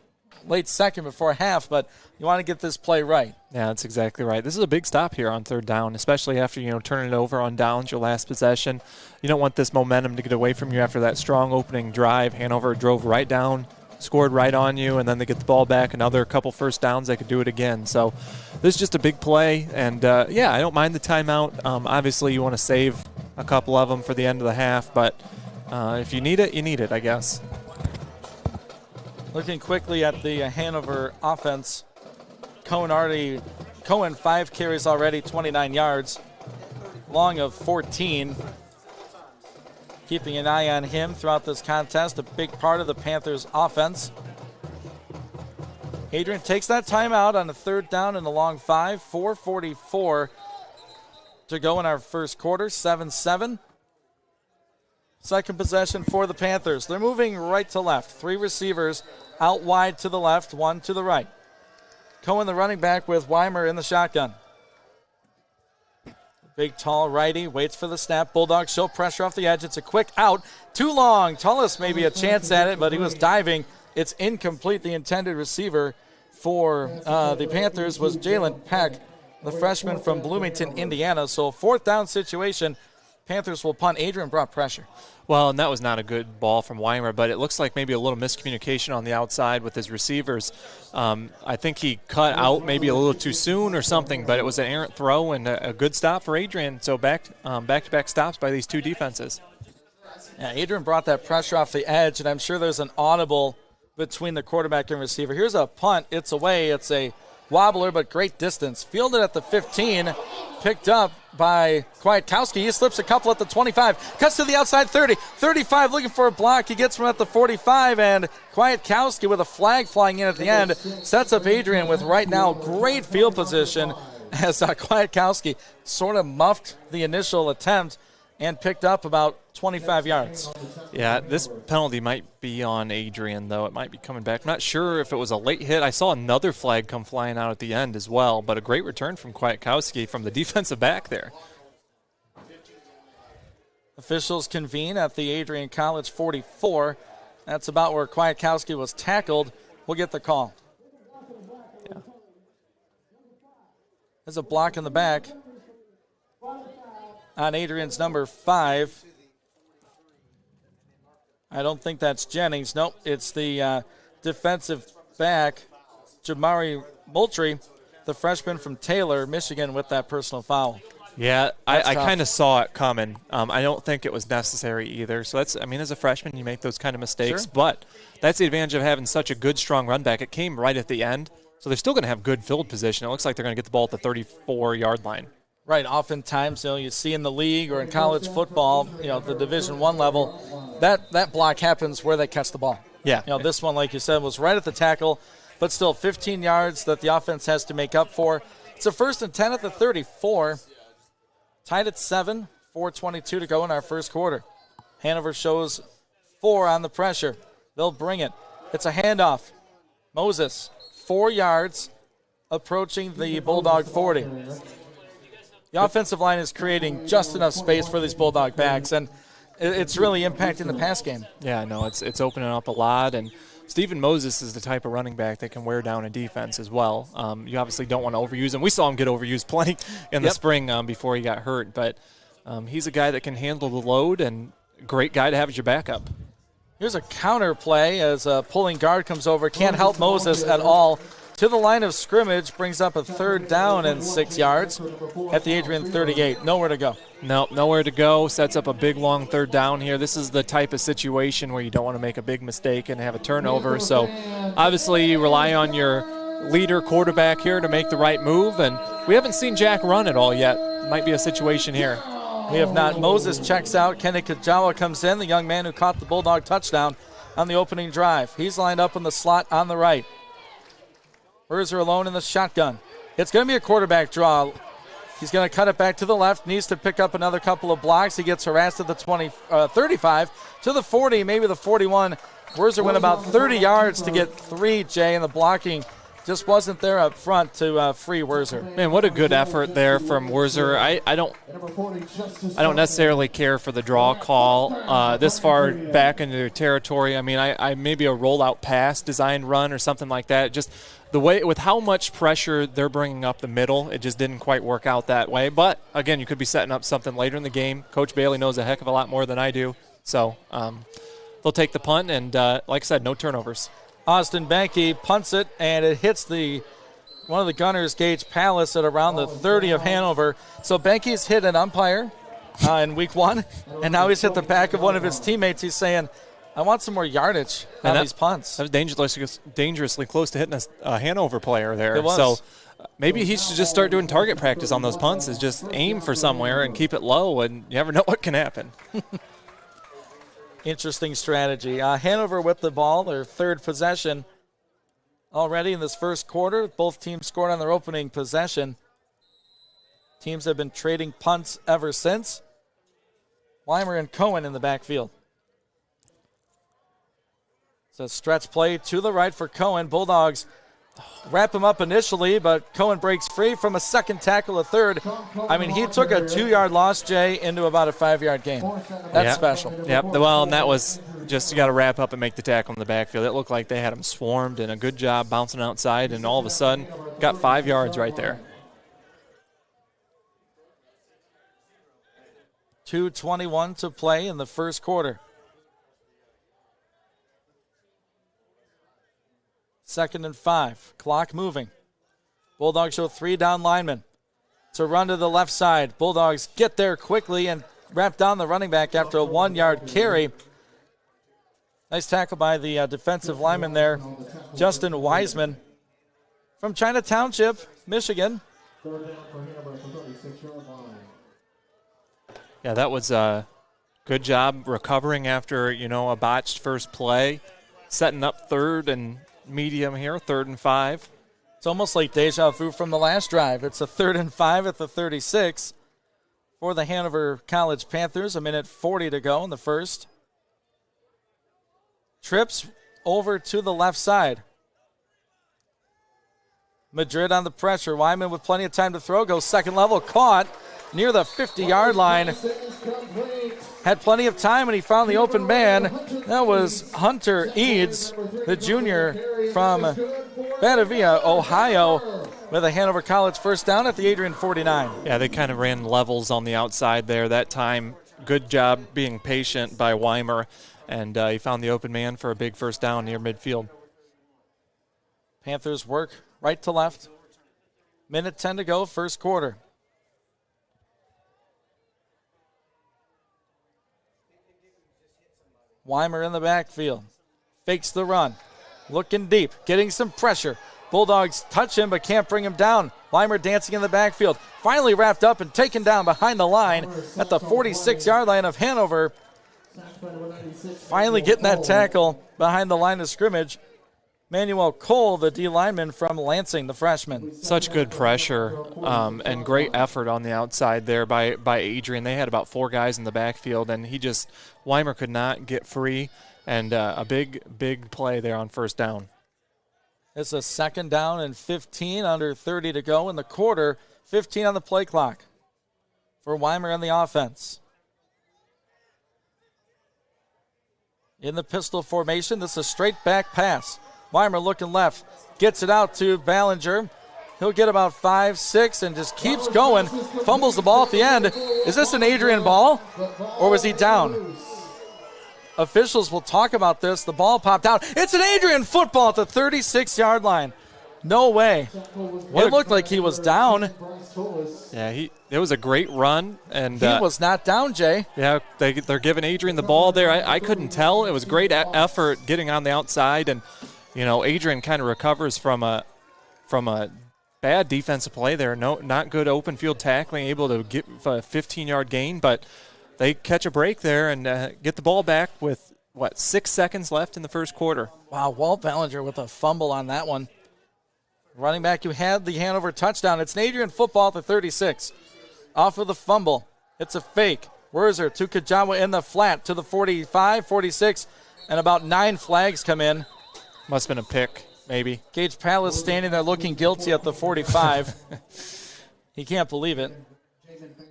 late second before half, but you want to get this play right. Yeah, that's exactly right. This is a big stop here on 3rd down, especially after, turning it over on downs, your last possession. You don't want this momentum to get away from you after that strong opening drive. Hanover drove right down, scored right on you, and then they get the ball back. Another couple first downs, they could do it again. So this is just a big play, and, I don't mind the timeout. Obviously, you want to save a couple of them for the end of the half, but if you need it, you need it, I guess. Looking quickly at the Hanover offense, Cohen 5 carries already, 29 yards, long of 14. Keeping an eye on him throughout this contest, a big part of the Panthers' offense. Adrian takes that timeout on a 3rd down and a long 5, 4:44 to go in our first quarter, 7-7. Second possession for the Panthers. They're moving right to left. 3 receivers out wide to the left, 1 to the right. Cohen, the running back, with Weimer in the shotgun. Big, tall righty, waits for the snap. Bulldogs show pressure off the edge. It's a quick out. Too long. Tullis maybe a chance at it, but he was diving. It's incomplete. The intended receiver for the Panthers was Jalen Peck, the freshman from Bloomington, Indiana. So 4th down situation. Panthers will punt. Adrian brought pressure. Well, and that was not a good ball from Weimer, but it looks like maybe a little miscommunication on the outside with his receivers. I think he cut out maybe a little too soon or something, but it was an errant throw and a good stop for Adrian. So back-to-back stops by these two defenses. Yeah, Adrian brought that pressure off the edge, and I'm sure there's an audible between the quarterback and receiver. Here's a punt. It's away. It's a wobbler, but great distance. Fielded at the 15, picked up by Kwiatkowski. He slips a couple at the 25, cuts to the outside 30, 35, looking for a block. He gets one at the 45, and Kwiatkowski with a flag flying in at the end sets up Adrian with right now great field position as Kwiatkowski sort of muffed the initial attempt and picked up about 25 yards. Yeah, this penalty might be on Adrian, though. It might be coming back. I'm not sure if it was a late hit. I saw another flag come flying out at the end as well, but a great return from Kwiatkowski from the defensive back there. Officials convene at the Adrian College 44. That's about where Kwiatkowski was tackled. We'll get the call. Yeah. There's a block in the back on Adrian's number 5. I don't think that's Jennings. Nope, it's the defensive back, Jamari Moultrie, the freshman from Taylor, Michigan, with that personal foul. Yeah, I kind of saw it coming. I don't think it was necessary either. So that's, I mean, as a freshman, you make those kind of mistakes. Sure. But that's the advantage of having such a good, strong run back. It came right at the end, so they're still going to have good field position. It looks like they're going to get the ball at the 34-yard line. Right, oftentimes, you see in the league or in college football, the Division I level, that block happens where they catch the ball. Yeah. This one, like you said, was right at the tackle, but still 15 yards that the offense has to make up for. It's a 1st and 10 at the 34. Tied at 7, 4:22 to go in our first quarter. Hanover shows 4 on the pressure. They'll bring it. It's a handoff. Moses, 4 yards, approaching the Bulldog 40. The offensive line is creating just enough space for these Bulldog backs, and it's really impacting the pass game. Yeah, no, it's opening up a lot, and Stephen Moses is the type of running back that can wear down a defense as well. You obviously don't want to overuse him. We saw him get overused plenty in the spring before he got hurt, but he's a guy that can handle the load and great guy to have as your backup. Here's a counter play as a pulling guard comes over. Can't help Moses at all. To the line of scrimmage, brings up a 3rd down and 6 yards at the Adrian 38. Nowhere to go. No, nowhere to go. Sets up a big, long 3rd down here. This is the type of situation where you don't want to make a big mistake and have a turnover. So obviously you rely on your leader quarterback here to make the right move. And we haven't seen Jack run at all yet. Might be a situation here. We have not. Moses checks out. Kenny Kajawa comes in, the young man who caught the Bulldog touchdown on the opening drive. He's lined up in the slot on the right. Merzer alone in the shotgun. It's going to be a quarterback draw. He's going to cut it back to the left. Needs to pick up another couple of blocks. He gets harassed at the 35 to the 40, maybe the 41. Merzer went about 30 yards to get 3, Jay, and the blocking just wasn't there up front to free Werzer. Man, what a good effort there from Werzer. I don't necessarily care for the draw call this far back into their territory. I mean, I maybe a rollout pass designed run or something like that. Just the way with how much pressure they're bringing up the middle, it just didn't quite work out that way. But again, you could be setting up something later in the game. Coach Bailey knows a heck of a lot more than I do, so they'll take the punt. And like I said, no turnovers. Austin Benke punts it, and it hits one of the gunners, Gage Palace, at around the 30 of Hanover. So Benke's hit an umpire in week 1, and now he's hit the back of one of his teammates. He's saying, I want some more yardage on these punts. That was dangerously close to hitting a Hanover player there. It was. So maybe he should just start doing target practice on those punts, is just aim for somewhere and keep it low, and you never know what can happen. Interesting strategy. Hanover with the ball, their 3rd possession already in this first quarter. Both teams scored on their opening possession. Teams have been trading punts ever since. Weimer and Cohen in the backfield. It's a stretch play to the right for Cohen. Bulldogs wrap him up initially, but Cohen breaks free from a second tackle, a third. I mean, he took a 2-yard loss, Jay, into about a 5-yard gain. That's special. Yep. Well, and that was just, you got to wrap up and make the tackle in the backfield. It looked like they had him swarmed, and a good job bouncing outside, and all of a sudden got 5 yards right there. 2:21 to play in the first quarter. 2nd and 5. Clock moving. Bulldogs show 3 down linemen to run to the left side. Bulldogs get there quickly and wrap down the running back after a 1-yard carry. Nice tackle by the defensive lineman there, Justin Wiseman from China Township, Michigan. Yeah, that was a good job recovering after, a botched first play. Setting up 3rd and medium here, 3rd and 5. It's almost like deja vu from the last drive. It's a 3rd and 5 at the 36 for the Hanover College Panthers. 1:40 to go in the first. Trips over to the left side. Madrid on the pressure. Wyman with plenty of time to throw. Goes second level. Caught near the 50-yard line. Had plenty of time, and he found the open man. That was Hunter Eads, the junior from Batavia, Ohio, with a Hanover College first down at the Adrian 49. Yeah, they kind of ran levels on the outside there that time. Good job being patient by Weimer, and he found the open man for a big first down near midfield. Panthers work right to left. 1:10 to go, first quarter. Weimer in the backfield. Fakes the run. Looking deep. Getting some pressure. Bulldogs touch him but can't bring him down. Weimer dancing in the backfield. Finally wrapped up and taken down behind the line at the 46-yard line of Hanover. Finally getting that tackle behind the line of scrimmage. Manuel Cole, the D lineman from Lansing, the freshman. Such good pressure and great effort on the outside there by Adrian. They had about 4 guys in the backfield, and Weimer could not get free, and a big play there on first down. It's a 2nd down and 15, under 30 to go in the quarter. 15 on the play clock for Weimer and the offense. In the pistol formation, this is a straight back pass. Weimer looking left, gets it out to Ballinger. He'll get about 5, 6, and just keeps going. Fumbles the ball at the end. Is this an Adrian ball, or was he down? Officials will talk about this. The ball popped out. It's an Adrian football at the 36-yard line. No way. It looked like he was down. Yeah, it was a great run, and he was not down, Jay. Yeah, they're giving Adrian the ball there. I couldn't tell. It was great effort getting on the outside, and Adrian kind of recovers from a bad defensive play there. Not good open field tackling, able to get a 15-yard gain, but they catch a break there and get the ball back with 6 seconds left in the first quarter. Wow, Walt Ballinger with a fumble on that one. Running back who had the Hanover touchdown. It's an Adrian football at the 36. Off of the fumble. It's a fake. Werzer to Kajawa in the flat to the 45, 46, and about 9 flags come in. Must have been a pick, maybe. Gage Pallas standing there looking guilty at the 45. He can't believe it.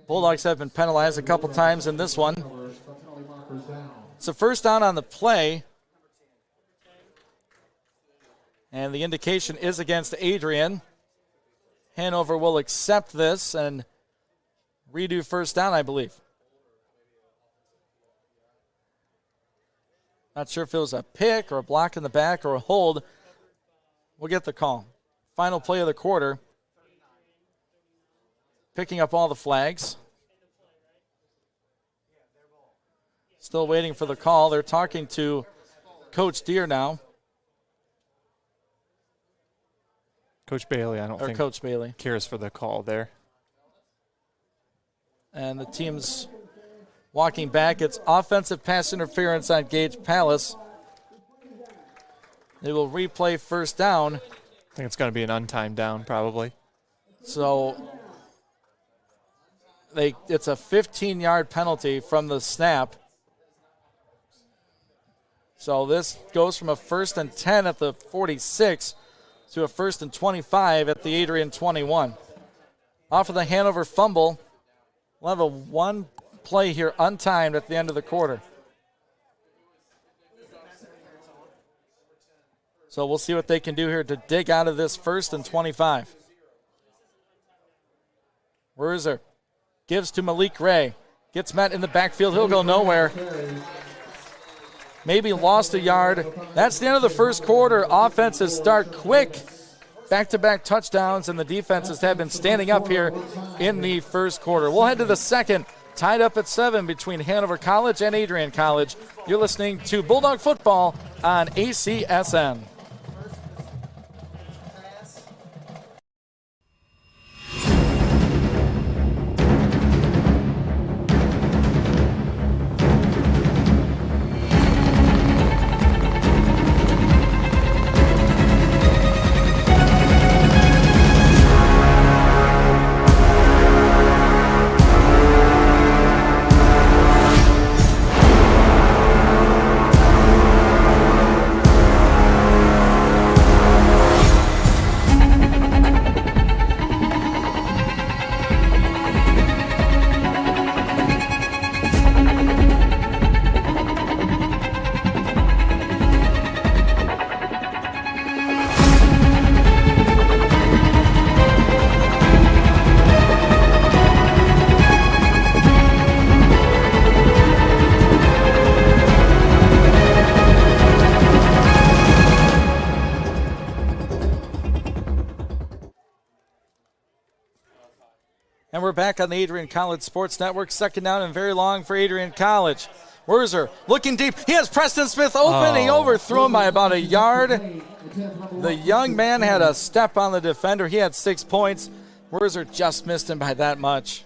Bulldogs have been penalized a couple times in this one. It's a first down on the play. And the indication is against Adrian. Hanover will accept this and redo first down, I believe. Not sure if it was a pick or a block in the back or a hold. We'll get the call. Final play of the quarter. Picking up all the flags. Still waiting for the call. They're talking to Coach Deere now. Coach Bailey, I don't think Coach Bailey cares for the call there. And the team's walking back. It's offensive pass interference on Gage Pallas. They will replay first down. I think it's going to be an untimed down, probably. So it's a 15-yard penalty from the snap. So this goes from a 1st and 10 at the 46. to a 1st and 25 at the Adrian 21. Off of the Hanover fumble, we'll have a one play here untimed at the end of the quarter. So we'll see what they can do here to dig out of this 1st and 25. Werzer gives to Malik Ray. Gets met in the backfield. He'll go nowhere. Maybe lost a yard. That's the end of the first quarter. Offenses start quick. Back-to-back touchdowns, and the defenses have been standing up here in the first quarter. We'll head to the second, tied up at 7 between Hanover College and Adrian College. You're listening to Bulldog Football on ACSN. And we're back on the Adrian College Sports Network. Second down and very long for Adrian College. Werzer looking deep. He has Preston Smith open. He overthrew him by about a yard. The young man had a step on the defender. He had 6 points. Werzer just missed him by that much.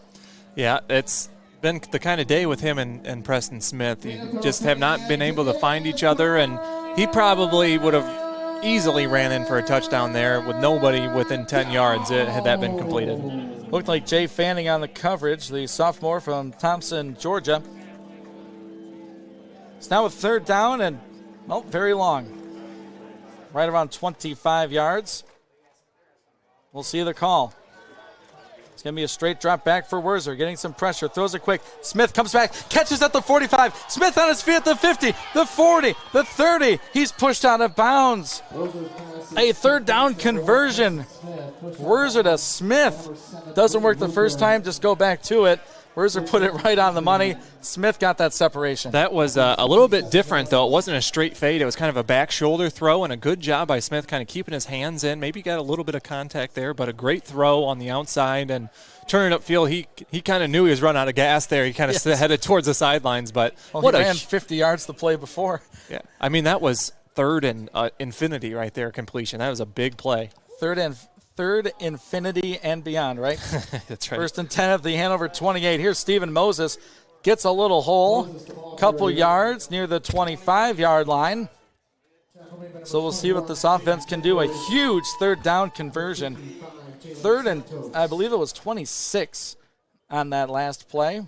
Yeah, it's been the kind of day with him and Preston Smith. You just have not been able to find each other, and he probably would have easily ran in for a touchdown there with nobody within 10 yards had that been completed. Looked like Jay Fanning on the coverage, the sophomore from Thompson, Georgia. It's now a third down and not very long. Right around 25 yards. We'll see the call. It's going to be a straight drop back for Werzer, getting some pressure, throws it quick. Smith comes back, catches at the 45. Smith on his feet at the 50, the 40, the 30. He's pushed out of bounds. A third down conversion. Werzer to Smith. Doesn't work the first time, just go back to it. Werzer put it right on the money. Smith got that separation. That was a little bit different, though. It wasn't a straight fade. It was kind of a back shoulder throw, and a good job by Smith kind of keeping his hands in. Maybe got a little bit of contact there, but a great throw on the outside and turning upfield. He kind of knew he was running out of gas there. He kind of headed towards the sidelines, but he ran 50 yards the play before. Yeah, I mean, that was third and infinity right there, completion. That was a big play. Third infinity and beyond, right? That's right. 1st and 10 at the Hanover 28. Here's Stephen Moses. Gets a little hole, couple yards near the 25-yard line. So we'll see what this offense can do. A huge third down conversion. Third and, I believe it was 26 on that last play.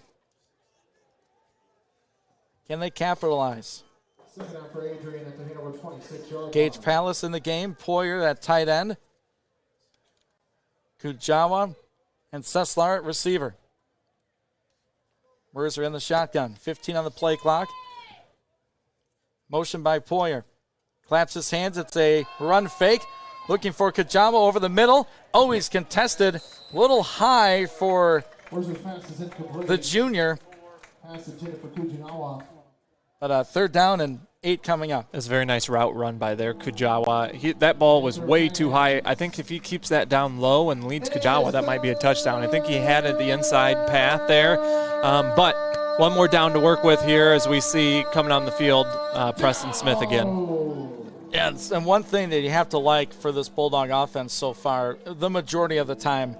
Can they capitalize? Gage Palace in the game. Poyer at tight end. Kujawa and Seslar at receiver. Werzer in the shotgun. 15 on the play clock. Motion by Poyer. Claps his hands. It's a run fake. Looking for Kujawa over the middle. Always contested. A little high for the junior. But a third down and 8 coming up. That's a very nice route run by there, Kujawa. That ball was way too high. I think if he keeps that down low and leads Kujawa, that might be a touchdown. I think he had it the inside path there. But one more down to work with here as we see coming on the field, Preston Smith again. Yeah, and one thing that you have to like for this Bulldog offense so far, the majority of the time,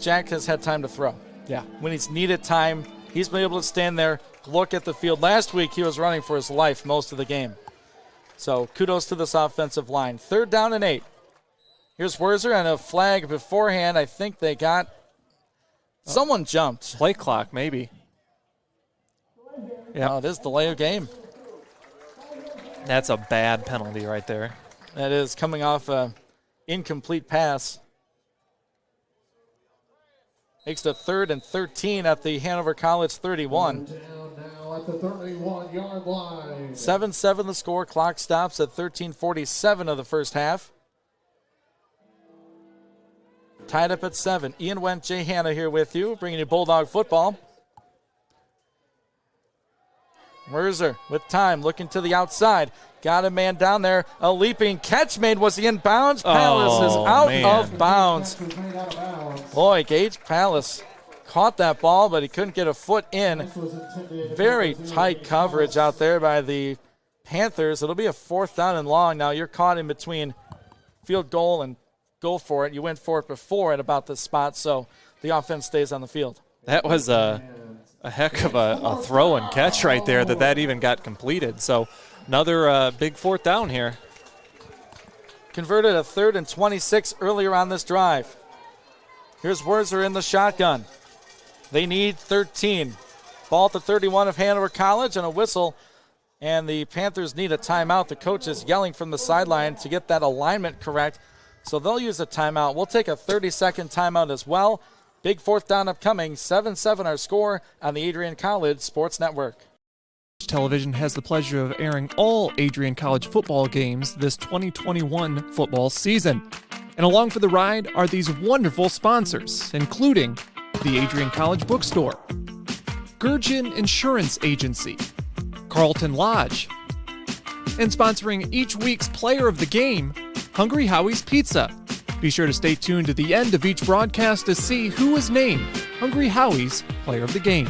Jack has had time to throw. Yeah. When he's needed time, he's been able to stand there, look at the field. Last week, he was running for his life most of the game. So kudos to this offensive line. Third down and 8. Here's Werzer and a flag beforehand. I think they got someone jumped. Play clock, maybe. Yeah, it is delay of game. That's a bad penalty right there. That is coming off a incomplete pass. Makes it 3rd and 13 at the Hanover College 31. Down now at the 31-yard line. 7-7 the score. Clock stops at 13:47 of the first half. Tied up at 7. Ian Wendt, Jay Hanna here with you, bringing you Bulldog football. Merzer with time, looking to the outside. Got a man down there. A leaping catch made. Was he in bounds? Palace is out of bounds. Boy, Gage Palace caught that ball, but he couldn't get a foot in. Very tight coverage out there by the Panthers. It'll be a 4th down and long. Now you're caught in between field goal and go for it. You went for it before at about this spot, so the offense stays on the field. That was a heck of a throw and catch right there that even got completed. So another big 4th down here. Converted a 3rd and 26 earlier on this drive. Here's Werzer in the shotgun. They need 13. Ball at the 31 of Hanover College and a whistle. And the Panthers need a timeout. The coach is yelling from the sideline to get that alignment correct. So they'll use a timeout. We'll take a 30-second timeout as well. Big 4th down upcoming. 7-7 our score on the Adrian College Sports Network. Television has the pleasure of airing all Adrian College football games this 2021 football season. And along for the ride are these wonderful sponsors, including the Adrian College Bookstore, Gurgin Insurance Agency, Carlton Lodge, and sponsoring each week's player of the game, Hungry Howie's Pizza. Be sure to stay tuned to the end of each broadcast to see who is named Hungry Howie's Player of the Game.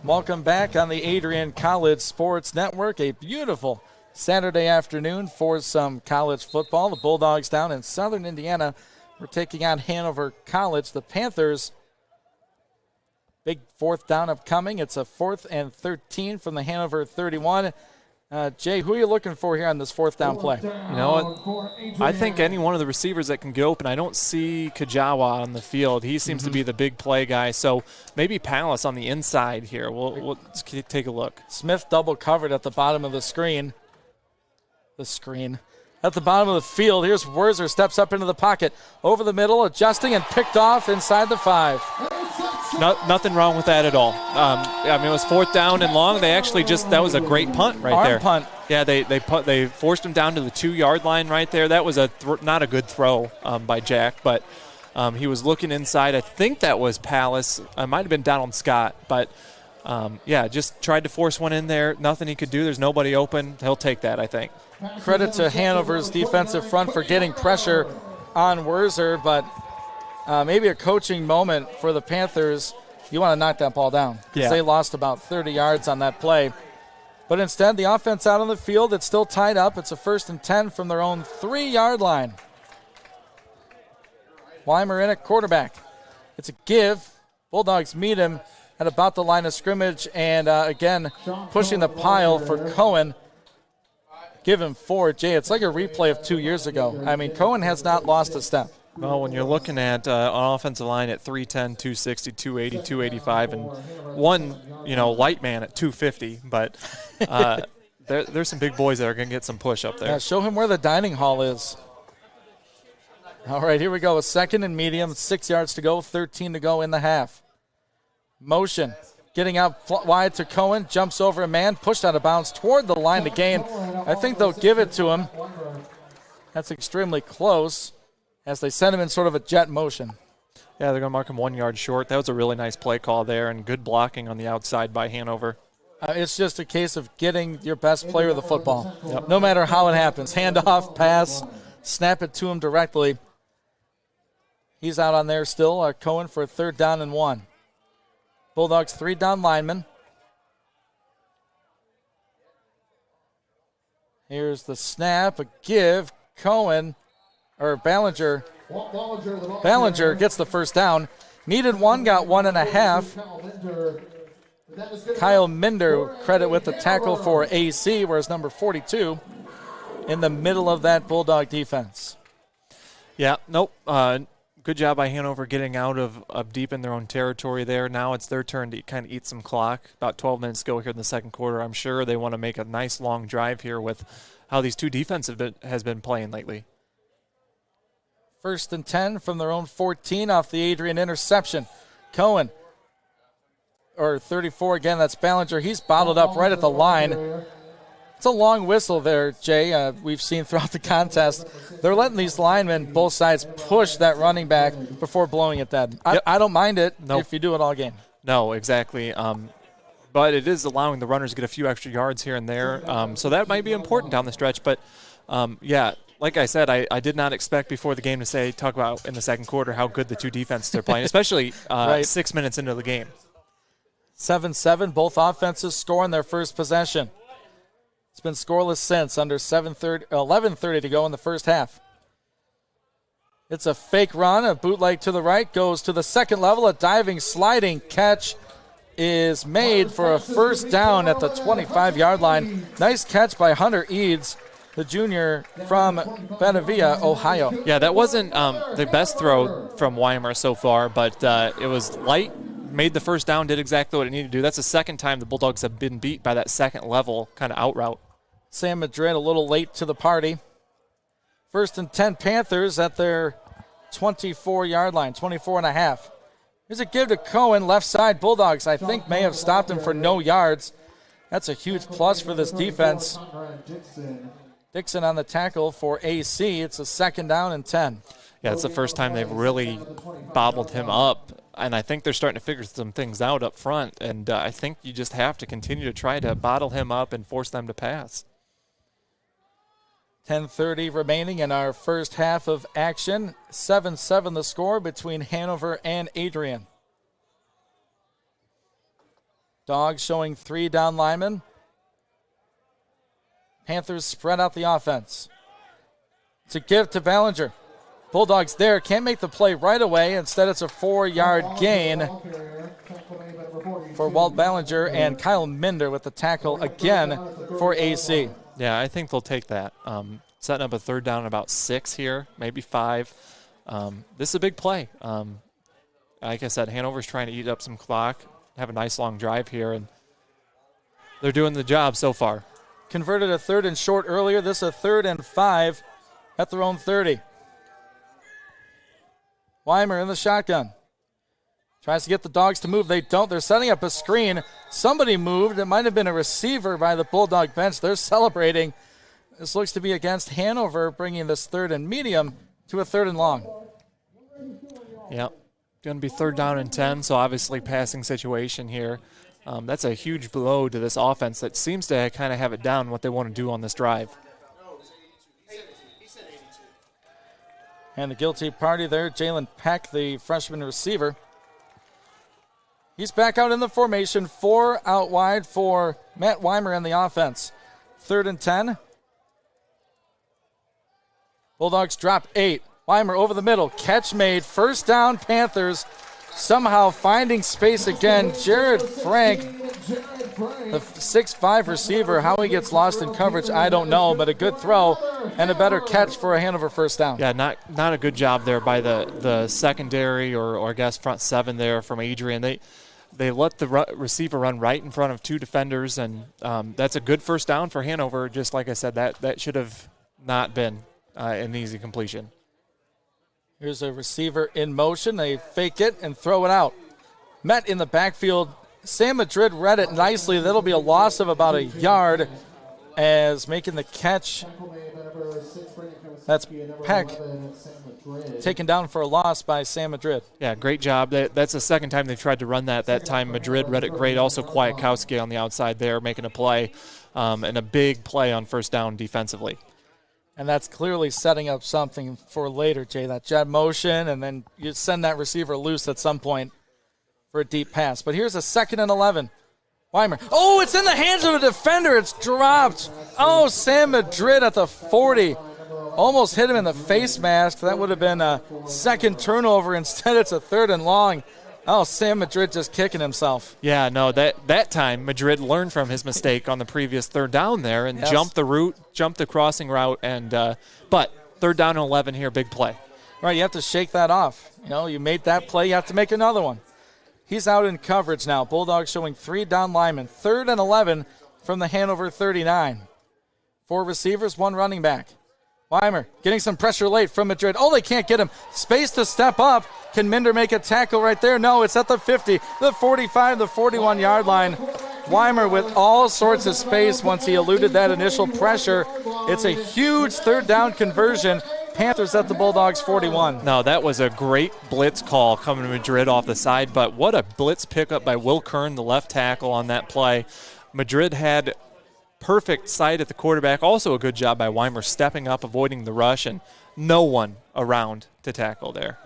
Welcome back on the Adrian College Sports Network. A beautiful Saturday afternoon for some college football. The Bulldogs down in Southern Indiana. We're taking on Hanover College. The Panthers, big 4th down upcoming. It's a 4th and 13 from the Hanover 31. Jay, who are you looking for here on this 4th down play? You know, I think any one of the receivers that can get open. I don't see Kajawa on the field. He seems to be the big play guy. So maybe Palace on the inside here. We'll take a look. Smith double covered at the bottom of the screen. At the bottom of the field, here's Werzer, steps up into the pocket, over the middle, adjusting and picked off inside the 5. Nothing wrong with that at all. I mean, it was 4th down and long. They actually that was a great punt right there. Arm punt. Yeah, they forced him down to the 2-yard line right there. That was not a good throw by Jack, but he was looking inside. I think that was Palace. It might have been Donald Scott, but just tried to force one in there. Nothing he could do. There's nobody open. He'll take that, I think. Credit to Hanover's defensive front for getting pressure on Werzer, but maybe a coaching moment for the Panthers. You want to knock that ball down because they lost about 30 yards on that play. But instead, the offense out on the field, it's still tied up. It's a 1st and 10 from their own 3-yard line. Weimer in at quarterback. It's a give. Bulldogs meet him at about the line of scrimmage, and again, pushing the pile for Cohen. Give him 4. Jay, it's like a replay of 2 years ago. I mean, Cohen has not lost a step. Well, when you're looking at an offensive line at 310, 260, 280, 285, and one, light man at 250, but there's some big boys that are going to get some push up there. Yeah, show him where the dining hall is. All right, here we go. A 2nd and medium, 6 yards to go, 13 to go in the half. Motion. Getting out wide to Cohen, jumps over a man, pushed out of bounds toward the line to gain. I think they'll give it to him. That's extremely close as they send him in sort of a jet motion. Yeah, they're going to mark him 1 yard short. That was a really nice play call there and good blocking on the outside by Hanover. It's just a case of getting your best player of the football. Yep. No matter how it happens. Handoff, pass, snap it to him directly. He's out on there still. Cohen for a 3rd down and 1. Bulldogs 3 down linemen. Here's the snap, a give. Cohen, or Ballinger gets the 1st down. Needed 1, got 1.5. Kyle Minder, credit with the tackle for AC, whereas number 42 in the middle of that Bulldog defense. Yeah, nope. good job by Hanover getting out of deep in their own territory there. Now it's their turn to kind of eat some clock. About 12 minutes to go here in the second quarter. I'm sure they want to make a nice long drive here with how these two defenses has been playing lately. 1st and 10 from their own 14 off the Adrian interception. Cohen, or 34 again, that's Ballinger. He's bottled up right at the line. It's a long whistle there, Jay. We've seen throughout the contest. They're letting these linemen, both sides, push that running back before blowing it dead. I don't mind it if you do it all game. No, exactly. But it is allowing the runners to get a few extra yards here and there. So that might be important down the stretch. But, yeah, like I said, I did not expect before the game to talk about in the second quarter how good the two defenses are playing, especially 6 minutes into the game. 7-7, both offenses scoring their first possession. It's been scoreless since, under 11:30 to go in the first half. It's a fake run, a bootleg to the right, goes to the second level. A diving, sliding catch is made for a first down at the 25-yard line. Nice catch by Hunter Eads, the junior from Benavia, Ohio. Yeah, that wasn't the best throw from Weimer so far, but it was light. Made the first down, did exactly what it needed to do. That's the second time the Bulldogs have been beat by that second level kind of out route. Sam Madrid a little late to the party. 1st and 10 Panthers at their 24-yard line, 24 and a half. Here's a give to Cohen, left side. Bulldogs, I think, may have stopped him for no yards. That's a huge plus for this defense. Dixon on the tackle for AC. It's a 2nd down and 10. Yeah, it's the first time they've really bobbled him up, and I think they're starting to figure some things out up front, and I think you just have to continue to try to bottle him up and force them to pass. 10:30 remaining in our first half of action. 7-7 the score between Hanover and Adrian. Dogs showing 3 down linemen. Panthers spread out the offense. It's a give to Ballinger. Bulldogs there, can't make the play right away. Instead, it's a 4-yard gain for Walt Ballinger, and Kyle Minder with the tackle again for AC. Yeah, I think they'll take that. Setting up a 3rd down about 6 here, maybe 5. This is a big play. Like I said, Hanover's trying to eat up some clock, have a nice long drive here, and they're doing the job so far. Converted a 3rd and short earlier. This is a 3rd and 5 at their own 30. Weimer in the shotgun. Tries to get the Dogs to move. They don't. They're setting up a screen. Somebody moved. It might have been a receiver by the Bulldog bench. They're celebrating. This looks to be against Hanover, bringing this 3rd and medium to a 3rd and long. Yep. Going to be 3rd down and 10, so obviously passing situation here. That's a huge blow to this offense that seems to kind of have it down what they want to do on this drive. And the guilty party there, Jalen Peck, the freshman receiver. He's back out in the formation. 4 out wide for Matt Weimer in the offense. 3rd and 10. Bulldogs drop 8. Weimer over the middle. Catch made. First down, Panthers. Somehow finding space again. Jared Frank, the 6'5 receiver. How he gets lost in coverage, I don't know, but a good throw and a better catch for a Hanover first down. Yeah, not a good job there by the secondary or I guess front 7 there from Adrian. They let the receiver run right in front of 2 defenders, and that's a good first down for Hanover. Just like I said, that should have not been an easy completion. Here's a receiver in motion. They fake it and throw it out. Met in the backfield. Sam Madrid read it nicely. That'll be a loss of about a yard as making the catch. That's Peck taken down for a loss by Sam Madrid. Yeah, great job. That's the second time they've tried to run that. That time Madrid read it great. Also Kwiatkowski on the outside there making a play and a big play on first down defensively. And that's clearly setting up something for later, Jay. That jet motion, and then you send that receiver loose at some point for a deep pass. But here's a 2nd and 11. Weimer. Oh, it's in the hands of a defender. It's dropped. Oh, Sam Madrid at the 40. Almost hit him in the face mask. That would have been a second turnover. Instead, it's a 3rd and long. Oh, Sam Madrid just kicking himself. Yeah, no, that time Madrid learned from his mistake on the previous 3rd down there and jumped the crossing route. And but 3rd down and 11 here, big play. Right, you have to shake that off. You know, you made that play, you have to make another one. He's out in coverage now. Bulldogs showing 3 down linemen. 3rd and 11 from the Hanover 39. 4 receivers, 1 running back. Weimer getting some pressure late from Madrid. Oh, they can't get him. Space to step up. Can Minder make a tackle right there? No, it's at the 50, the 45, the 41-yard line. Weimer with all sorts of space once he eluded that initial pressure. It's a huge 3rd down conversion. Panthers at the Bulldogs 41. No, that was a great blitz call coming to Madrid off the side, but what a blitz pickup by Will Kern, the left tackle on that play. Madrid had perfect sight at the quarterback. Also a good job by Weimer stepping up, avoiding the rush, and no one around to tackle there.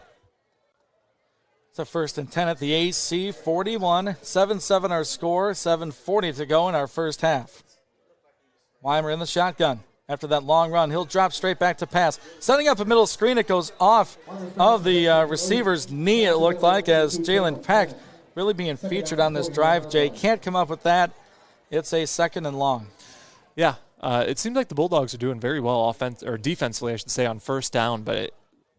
It's a 1st and 10 at the AC 41. 7-7 our score, 7:40 to go in our first half. Weimer in the shotgun. After that long run, he'll drop straight back to pass. Setting up a middle screen, it goes off of the receiver's knee, it looked like, as Jalen Peck really being featured on this drive. Jay can't come up with that. It's a 2nd and long. Yeah, it seems like the Bulldogs are doing very well defensively, I should say, on 1st down, but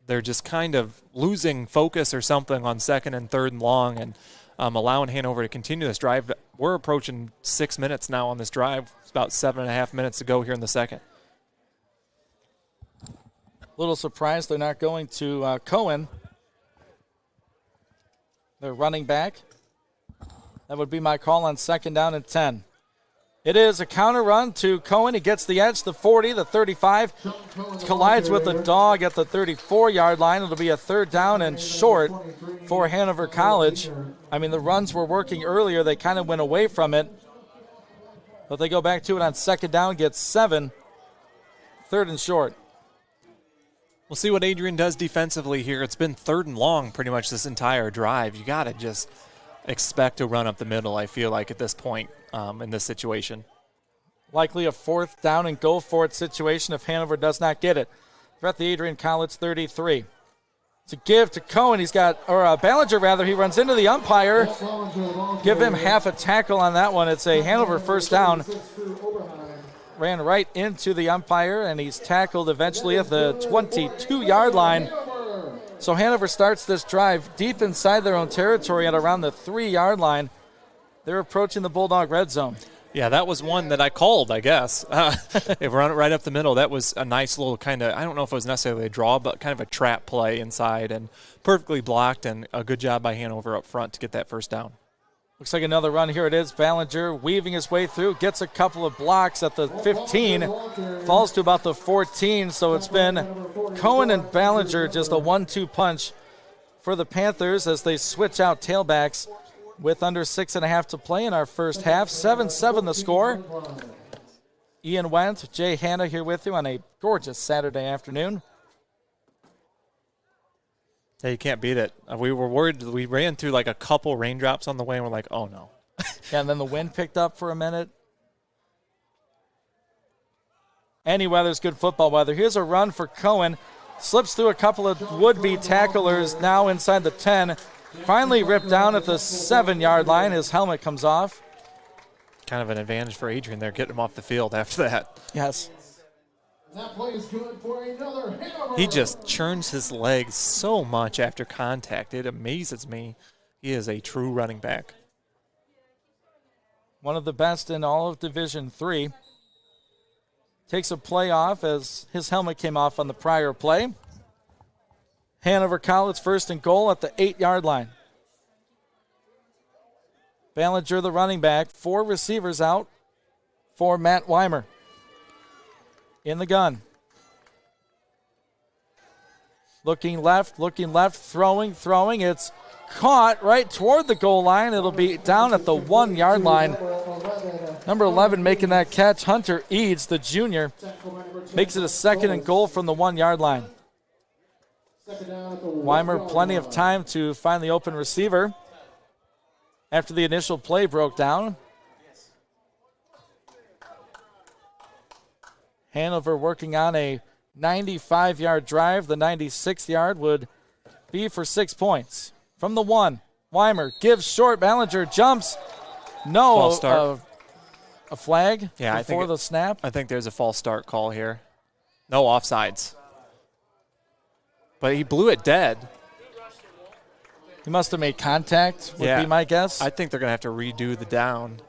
they're just kind of losing focus or something on 2nd and 3rd and long, and allowing Hanover to continue this drive. We're approaching 6 minutes now on this drive. It's about 7.5 minutes to go here in the second. Little surprised they're not going to Cohen. They're running back. That would be my call on 2nd down and 10. It is a counter run to Cohen. He gets the edge, the 40, the 35. Collides with the dog at the 34-yard line. It'll be a 3rd down and short for Hanover College. I mean, the runs were working earlier. They kind of went away from it. But they go back to it on 2nd down, get 7. 3rd and short. We'll see what Adrian does defensively here. It's been 3rd and long pretty much this entire drive. You got to just expect to run up the middle, I feel like, at this point in this situation. Likely a 4th down and go for it situation if Hanover does not get it. They're at the Adrian College 33. To give to Cohen, Ballinger rather, he runs into the umpire. Give him half a tackle on that one. It's a Hanover 1st down. Ran right into the umpire, and he's tackled eventually at the 22-yard line. So Hanover starts this drive deep inside their own territory at around the 3-yard line. They're approaching the Bulldog red zone. Yeah, that was one that I called, I guess. If we run it right up the middle, that was a nice little kind of, I don't know if it was necessarily a draw, but kind of a trap play inside, and perfectly blocked, and a good job by Hanover up front to get that 1st down. Looks like another run. Here it is. Ballinger weaving his way through, gets a couple of blocks at the 15, falls to about the 14. So it's been Cohen and Ballinger, just a 1-2 punch for the Panthers as they switch out tailbacks with under 6.5 to play in our first half. 7-7 the score. Ian Wendt, Jay Hanna here with you on a gorgeous Saturday afternoon. Yeah, you can't beat it. We were worried. We ran through like a couple raindrops on the way, and we're like, oh, no. Yeah, and then the wind picked up for a minute. Any weather's good football weather. Here's a run for Cohen. Slips through a couple of would-be tacklers now inside the 10. Finally ripped down at the 7-yard line. His helmet comes off. Kind of an advantage for Adrian there, getting him off the field after that. Yes. That play is good for another Hanover. He just churns his legs so much after contact. It amazes me. He is a true running back. One of the best in all of Division III. Takes a play off as his helmet came off on the prior play. Hanover College 1st and goal at the 8-yard line. Ballinger, the running back, 4 receivers out for Matt Weimer. In the gun. Looking left, throwing. It's caught right toward the goal line. It'll be down at the 1-yard line. Number 11 making that catch, Hunter Eads, the junior, makes it a 2nd and goal from the 1-yard line. Weimer, plenty of time to find the open receiver after the initial play broke down. Hanover working on a 95-yard drive. The 96th yard would be for 6 points. From the 1, Weimer gives short. Ballinger jumps. No. False start. A flag before the snap. I think there's a false start call here. No offsides. but he blew it dead. He must have made contact, would be my guess. I think they're going to have to redo the down.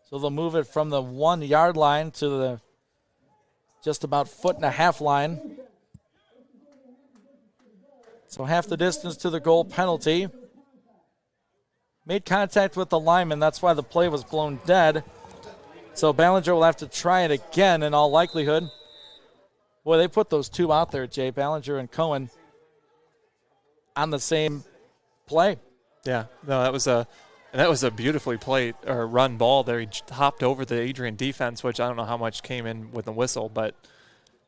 So they'll move it from the 1 yard line to the just about 1.5 foot line. So half the distance to the goal penalty. Made contact with the lineman. That's why the play was blown dead. So Ballinger will have to try it again in all likelihood. Boy, they put those two out there, Jay, Ballinger and Cohen, on the same play. Yeah, no, that was a beautifully played or run ball there. He hopped over the Adrian defense, which I don't know how much came in with the whistle, but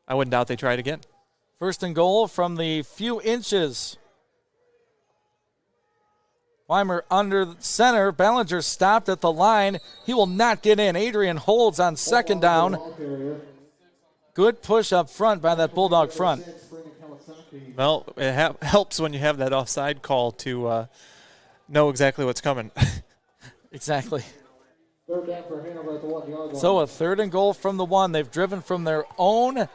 I wouldn't doubt they try it again. First and goal from the few inches. Weimer under center. Ballinger stopped at the line. He will not get in. Adrian holds on second down. Good push up front by that Bulldog front. Well, it helps when you have that offside call to know exactly what's coming. Exactly. So a third and goal from the 1. They've driven from their own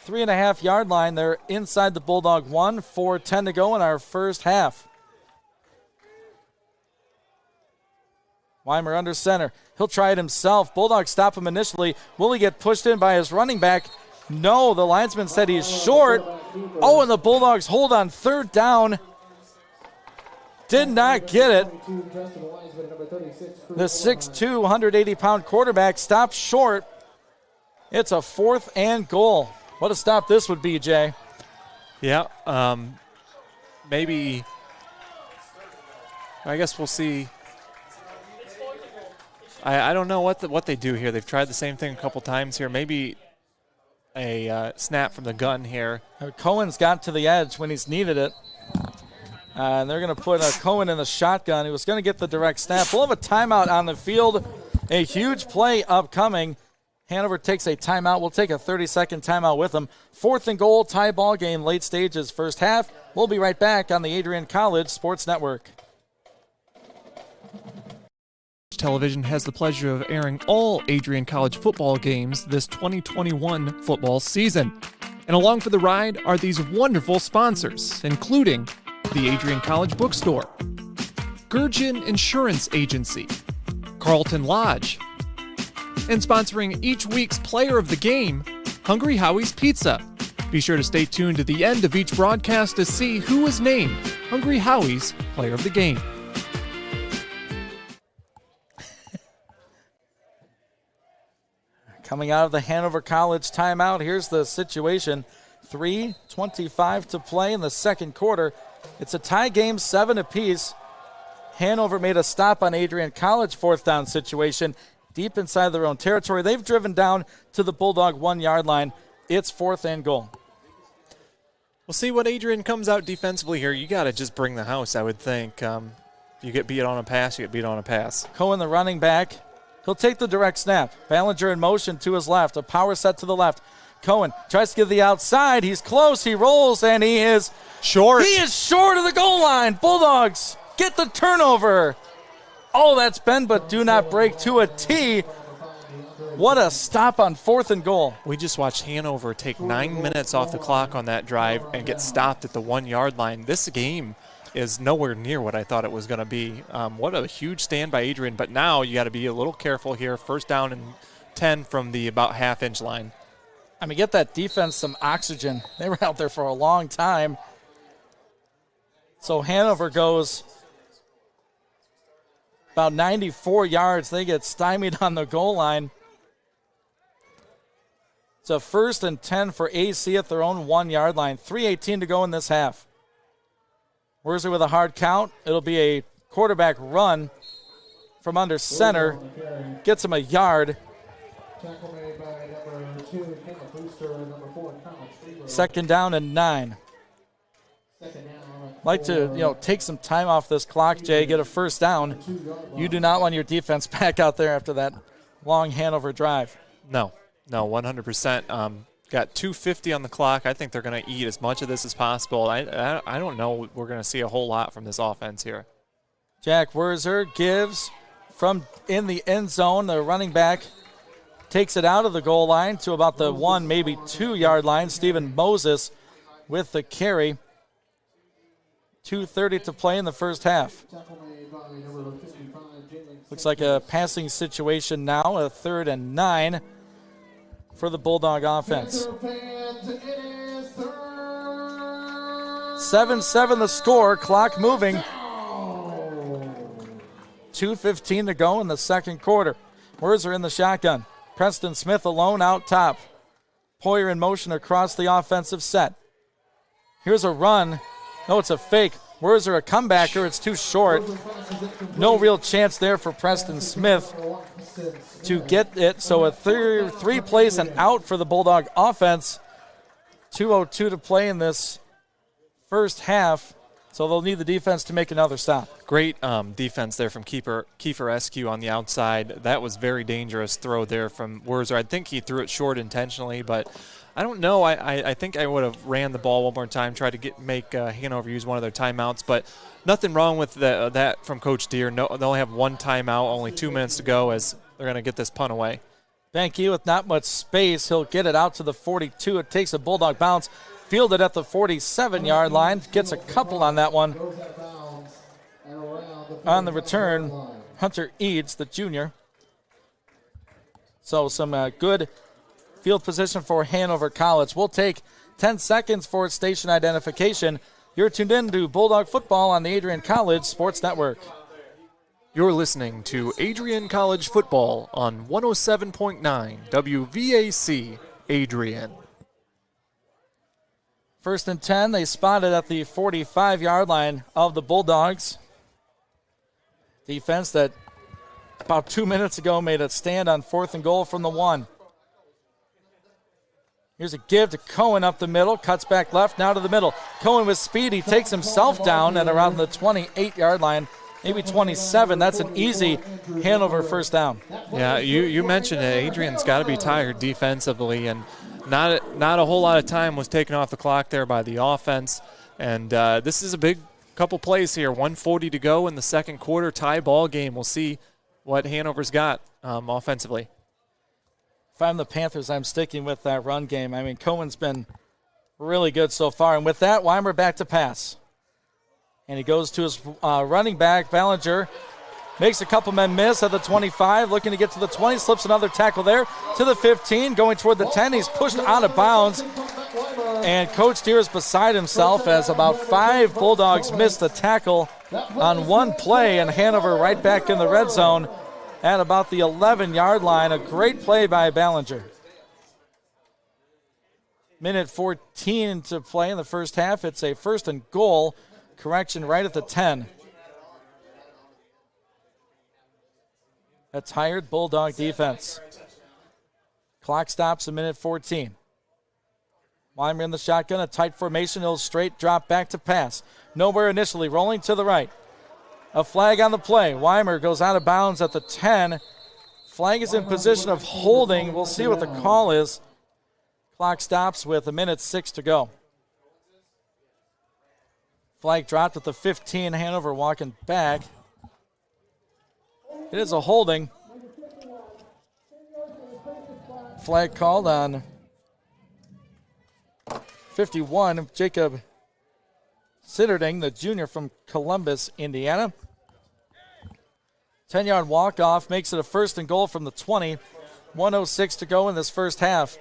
3.5 yard line. They're inside the Bulldog 1. 4:10 to go in our first half. Weimer under center. He'll try it himself. Bulldogs stop him initially. Will he get pushed in by his running back? No, the linesman said he's short. Oh, and the Bulldogs hold on third down. Did not get it. The 6'2", 180-pound quarterback stopped short. It's a 4th and goal. What a stop this would be, Jay. Yeah, maybe. I guess we'll see. I don't know what they do here. They've tried the same thing a couple times here. Maybe a snap from the gun here. Cohen's got to the edge when he's needed it. And they're going to put Cohen in the shotgun. He was going to get the direct snap. We'll have a timeout on the field. A huge play upcoming. Hanover takes a timeout. We'll take a 30-second timeout with them. 4th and goal, tie ball game, late stages, first half. We'll be right back on the Adrian College Sports Network. Television has the pleasure of airing all Adrian College football games this 2021 football season. And along for the ride are these wonderful sponsors, including the Adrian College Bookstore, Gurgin Insurance Agency, Carlton Lodge, and sponsoring each week's player of the game, Hungry Howie's Pizza. Be sure to stay tuned to the end of each broadcast to see who was named Hungry Howie's player of the game. Coming out of the Hanover College timeout, here's the situation. 3:25 to play in the second quarter. It's a tie game, 7 apiece. Hanover made a stop on Adrian College 4th down situation deep inside their own territory. They've driven down to the Bulldog 1 yard line. It's 4th and goal. We'll see what Adrian comes out defensively here. You got to just bring the house, I would think. You get beat on a pass, you get beat on a pass. Cohen, the running back. He'll take the direct snap. Ballinger in motion to his left. A power set to the left. Cohen tries to give the outside. He's close. He rolls, and he is short. He is short of the goal line. Bulldogs get the turnover. Oh, that's bend, but do not break to a T. What a stop on 4th and goal. We just watched Hanover take 9 minutes off the clock on that drive and get stopped at the 1 yard line. This game is nowhere near what I thought it was going to be. What a huge stand by Adrian, but now you got to be a little careful here. First down and 10 from the about half-inch line. I mean, get that defense some oxygen. They were out there for a long time. So Hanover goes about 94 yards. They get stymied on the goal line. It's a 1st and 10 for AC at their own 1 yard line. 3:18 to go in this half. Worsley with a hard count. It'll be a quarterback run from under center. Gets him a yard. Second down and 9. Like to, take some time off this clock, Jay, get a first down. You do not want your defense back out there after that long Hanover drive. No, 100%. Got 2:50 on the clock. I think they're going to eat as much of this as possible. I don't know we're going to see a whole lot from this offense here. Jack Werzer gives from in the end zone. The running back takes it out of the goal line to about the 1, maybe 2 yard line. Stephen Moses with the carry. 2:30 to play in the first half. Looks like a passing situation now, a 3rd and 9 for the Bulldog offense. 7-7 the score, clock moving. 2:15 to go in the second quarter. Werzer in the shotgun. Preston Smith alone out top. Poyer in motion across the offensive set. Here's a run. No, it's a fake. Werzer a comebacker. It's too short. No real chance there for Preston Smith to get it. So a three plays and out for the Bulldog offense. 2:02 to play in this first half. So they'll need the defense to make another stop. Great defense there from Kiefer Eskew on the outside. That was very dangerous throw there from Werzer. I think he threw it short intentionally, but I don't know. I think I would have ran the ball one more time, tried to make Hanover use one of their timeouts, but nothing wrong with that from Coach Deere. No, they only have one timeout, only 2 minutes to go as they're going to get this punt away. Banky with not much space. He'll get it out to the 42. It takes a Bulldog bounce. Fielded at the 47-yard line. Gets a couple on that one. On the return, Hunter Eads, the junior. So some good field position for Hanover College. We'll take 10 seconds for station identification. You're tuned in to Bulldog Football on the Adrian College Sports Network. You're listening to Adrian College Football on 107.9 WVAC Adrian. 1st and 10, they spotted at the 45-yard line of the Bulldogs. Defense that about 2 minutes ago made a stand on 4th and goal from the 1. Here's a give to Cohen up the middle, cuts back left, now to the middle. Cohen with speed, he takes himself down at around the 28-yard line, maybe 27. That's an easy Hanover first down. Yeah, you mentioned it. Adrian's got to be tired defensively, and not a whole lot of time was taken off the clock there by the offense. And this is a big couple plays here. 1:40 to go in the second quarter, tie ball game. We'll see what Hanover's got offensively. If I'm the Panthers, I'm sticking with that run game. I mean, Cohen's been really good so far. And with that, Weimer back to pass. And he goes to his running back, Ballinger. Makes a couple men miss at the 25, looking to get to the 20, slips another tackle there to the 15, going toward the 10. He's pushed out of bounds, and Coach Deere is beside himself as about 5 Bulldogs missed a tackle on one play, and Hanover right back in the red zone at about the 11-yard line. A great play by Ballinger. Minute 14 to play in the first half. It's a 1st and goal. Correction right at the 10. A tired Bulldog defense. Clock stops at minute 14. Weimer in the shotgun, a tight formation. He'll straight drop back to pass. Nowhere initially, rolling to the right. A flag on the play. Weimer goes out of bounds at the 10. Flag is in position of holding. We'll see what the call is. Clock stops with 1:06 to go. Flag dropped at the 15. Hanover walking back. It is a holding. Flag called on 51, Jacob Sitterding, the junior from Columbus, Indiana. 10-yard walk-off makes it a 1st and goal from the 20. 1:06 to go in this first half.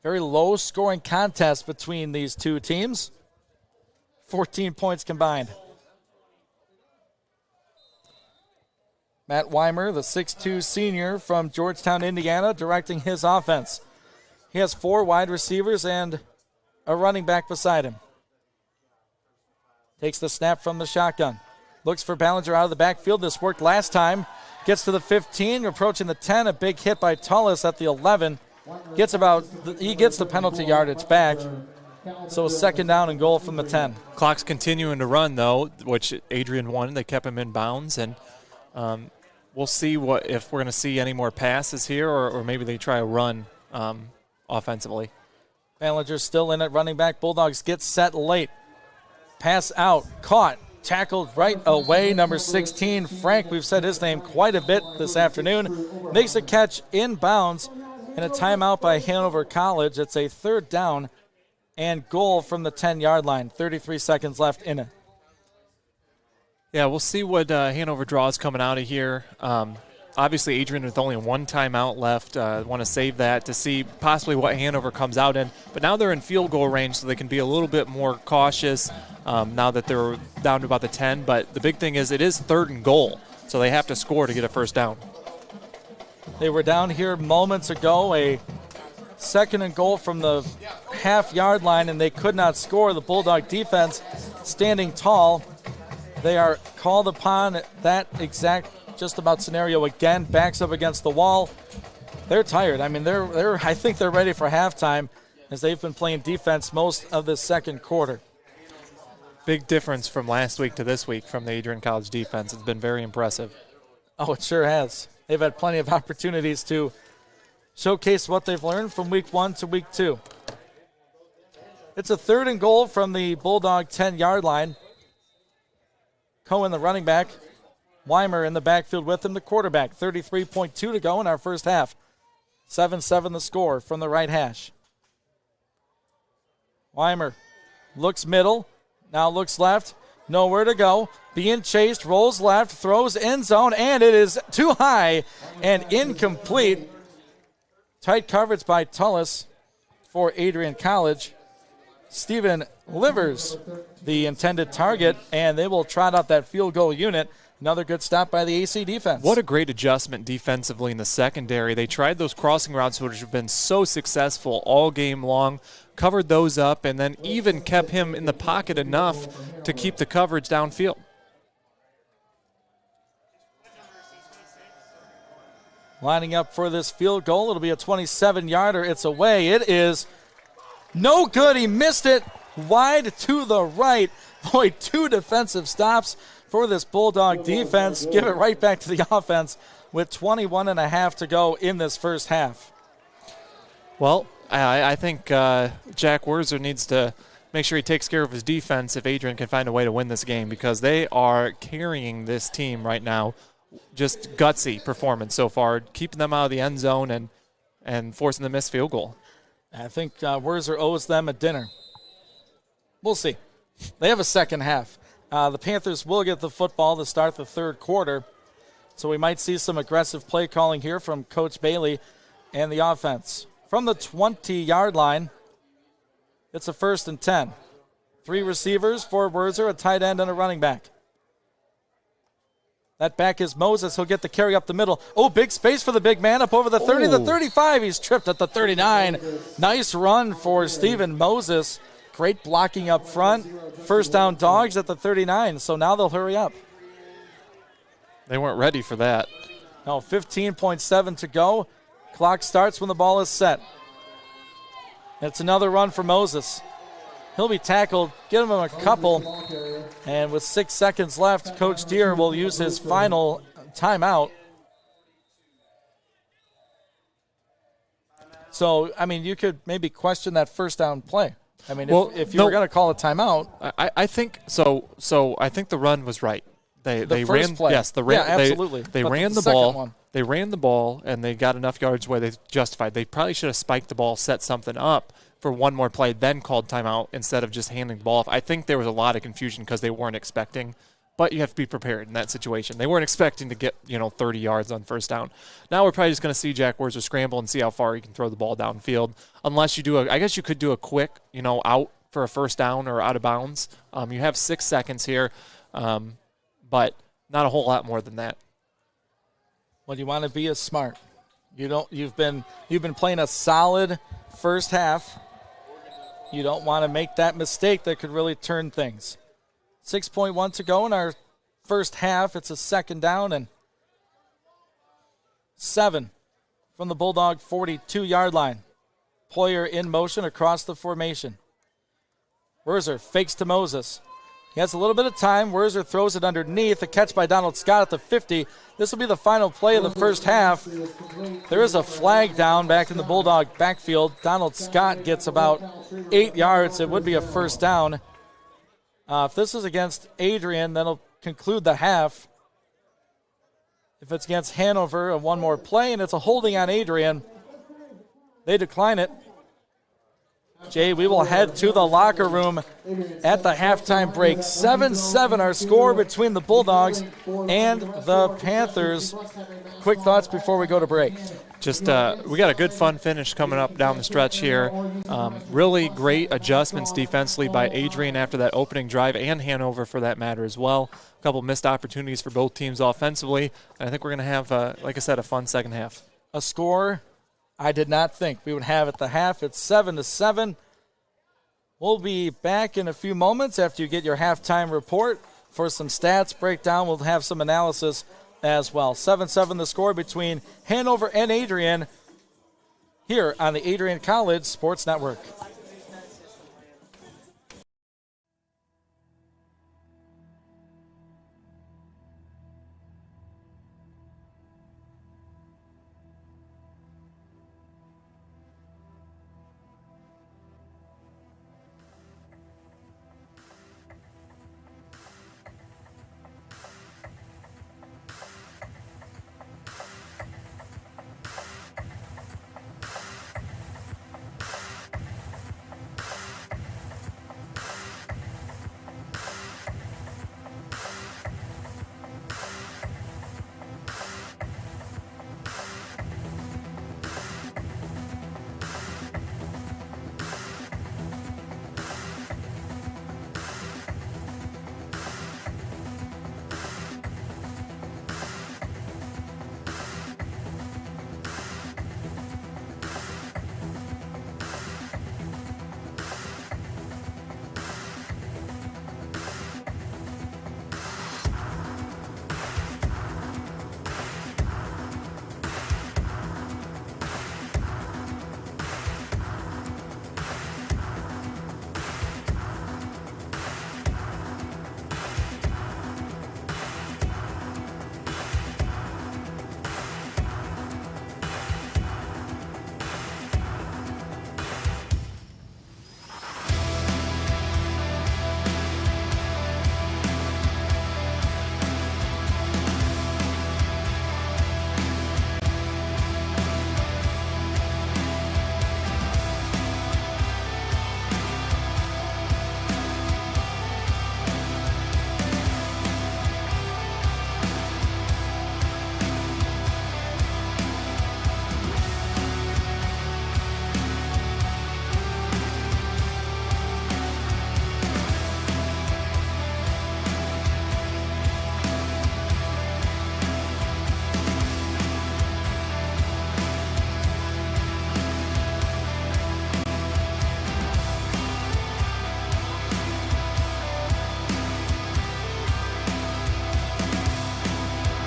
Very low-scoring contest between these two teams. 14 points combined. Matt Weimer, the 6'2 senior from Georgetown, Indiana, directing his offense. He has 4 wide receivers and a running back beside him. Takes the snap from the shotgun. Looks for Ballinger out of the backfield. This worked last time. Gets to the 15, approaching the 10. A big hit by Tullis at the 11. He gets the penalty yardage back. So a 2nd down and goal from the 10. Clock's continuing to run, though, which Adrian won. They kept him in bounds, and we'll see if we're going to see any more passes here, or maybe they try a run offensively. Ballinger's still in at running back. Bulldogs get set late. Pass out, caught, tackled right away. Number 16, Frank, we've said his name quite a bit this afternoon, makes a catch in bounds, and a timeout by Hanover College. It's a 3rd down and goal from the 10-yard line. 33 seconds left in it. Yeah, we'll see what Hanover draws coming out of here. Obviously, Adrian with only one timeout left. Want to save that to see possibly what Hanover comes out in. But now they're in field goal range, so they can be a little bit more cautious now that they're down to about the 10. But the big thing is it is 3rd and goal, so they have to score to get a first down. They were down here moments ago, a 2nd and goal from the half-yard line, and they could not score. The Bulldog defense standing tall. They are called upon that exact just about scenario again, backs up against the wall. They're tired. I mean, I think they're ready for halftime as they've been playing defense most of the second quarter. Big difference from last week to this week from the Adrian College defense. It's been very impressive. Oh, it sure has. They've had plenty of opportunities to showcase what they've learned from week 1 to week 2. It's a 3rd and goal from the Bulldog 10-yard line. Cohen, the running back. Weimer in the backfield with him, the quarterback. 33.2 to go in our first half. 7-7 the score from the right hash. Weimer looks middle, now looks left, nowhere to go. Being chased, rolls left, throws end zone, and it is too high and incomplete. Tight coverage by Tullis for Adrian College. Stephen Livers, the intended target, and they will trot out that field goal unit. Another good stop by the AC defense. What a great adjustment defensively in the secondary. They tried those crossing routes, which have been so successful all game long, covered those up, and then even kept him in the pocket enough to keep the coverage downfield. Lining up for this field goal. It'll be a 27-yarder. It's away. It is no good. He missed it wide to the right. Boy, 2 defensive stops for this Bulldog defense. Give it right back to the offense with 21.5 to go in this first half. Well, I think Jack Werzer needs to make sure he takes care of his defense if Adrian can find a way to win this game, because they are carrying this team right now. Just gutsy performance so far, keeping them out of the end zone and forcing them to miss field goal. I think Werzer owes them a dinner. We'll see. They have a second half. The Panthers will get the football to start the third quarter, so we might see some aggressive play calling here from Coach Bailey and the offense. From the 20-yard line, it's a 1st and 10. 3 receivers for Werzer, a tight end and a running back. That back is Moses. He'll get the carry up the middle. Oh, big space for the big man up over the 30, the 35. He's tripped at the 39. Nice run for Stephen Moses. Great blocking up front. First down Dogs at the 39, so now they'll hurry up. They weren't ready for that. No, 15.7 to go. Clock starts when the ball is set. It's another run for Moses. He'll be tackled. Give him a couple. And with 6 seconds left, Coach Deere will use his final timeout. So, I mean, you could maybe question that first down play. I mean, if you were going to call a timeout. I think so. So I think the run was right. They ran. Play. Yes, absolutely. They ran the ball. They ran the ball, and they got enough yards where they justified. They probably should have spiked the ball, set something up for one more play, then called timeout instead of just handing the ball off. I think there was a lot of confusion because they weren't expecting. But you have to be prepared in that situation. They weren't expecting to get 30 yards on first down. Now we're probably just going to see Jack Werzer scramble and see how far he can throw the ball downfield. Unless you do I guess you could do a quick, out for a first down or out of bounds. You have 6 seconds here, but not a whole lot more than that. Well, you want to be as smart. You've been playing a solid first half. You don't want to make that mistake that could really turn things. 6.1 to go in our first half. It's a second down and 7 from the Bulldog 42-yard line. Poyer in motion across the formation. Werzer fakes to Moses. He has a little bit of time. Werzer throws it underneath. A catch by Donald Scott at the 50. This will be the final play of the first half. There is a flag down back in the Bulldog backfield. Donald Scott gets about 8 yards. It would be a first down. If this is against Adrian, then it'll conclude the half. If it's against Hanover, one more play, and it's a holding on Adrian. They decline it. Jay, we will head to the locker room at the halftime break. 7-7 our score between the Bulldogs and the Panthers. Quick thoughts before we go to break. Just we got a good fun finish coming up down the stretch here. Really great adjustments defensively by Adrian after that opening drive, and Hanover for that matter as well. A couple missed opportunities for both teams offensively. And I think we're going to have, like I said, a fun second half. A score I did not think we would have at the half. It's 7-7. We'll be back in a few moments after you get your halftime report for some stats breakdown. We'll have some analysis as well. 7-7 the score between Hanover and Adrian here on the Adrian College Sports Network.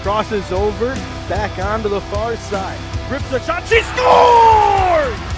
Crosses over, back onto the far side. Rips a shot, she scores!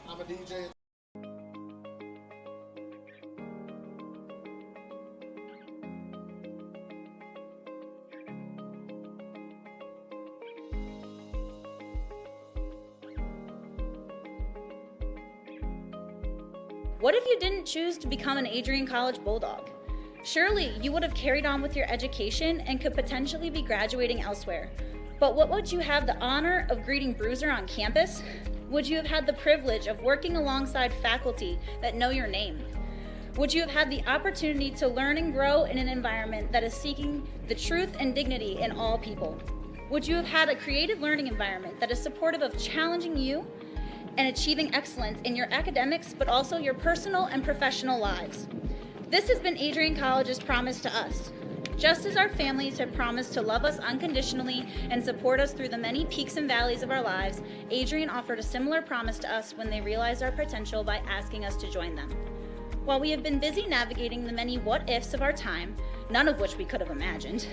I'm a DJ. What if you didn't choose to become an Adrian College Bulldog? Surely you would have carried on with your education and could potentially be graduating elsewhere. But what would you have the honor of greeting Bruiser on campus? Would you have had the privilege of working alongside faculty that know your name? Would you have had the opportunity to learn and grow in an environment that is seeking the truth and dignity in all people? Would you have had a creative learning environment that is supportive of challenging you and achieving excellence in your academics, but also your personal and professional lives? This has been Adrian College's promise to us. Just as our families have promised to love us unconditionally and support us through the many peaks and valleys of our lives, Adrian offered a similar promise to us when they realized our potential by asking us to join them. While we have been busy navigating the many what-ifs of our time, none of which we could have imagined,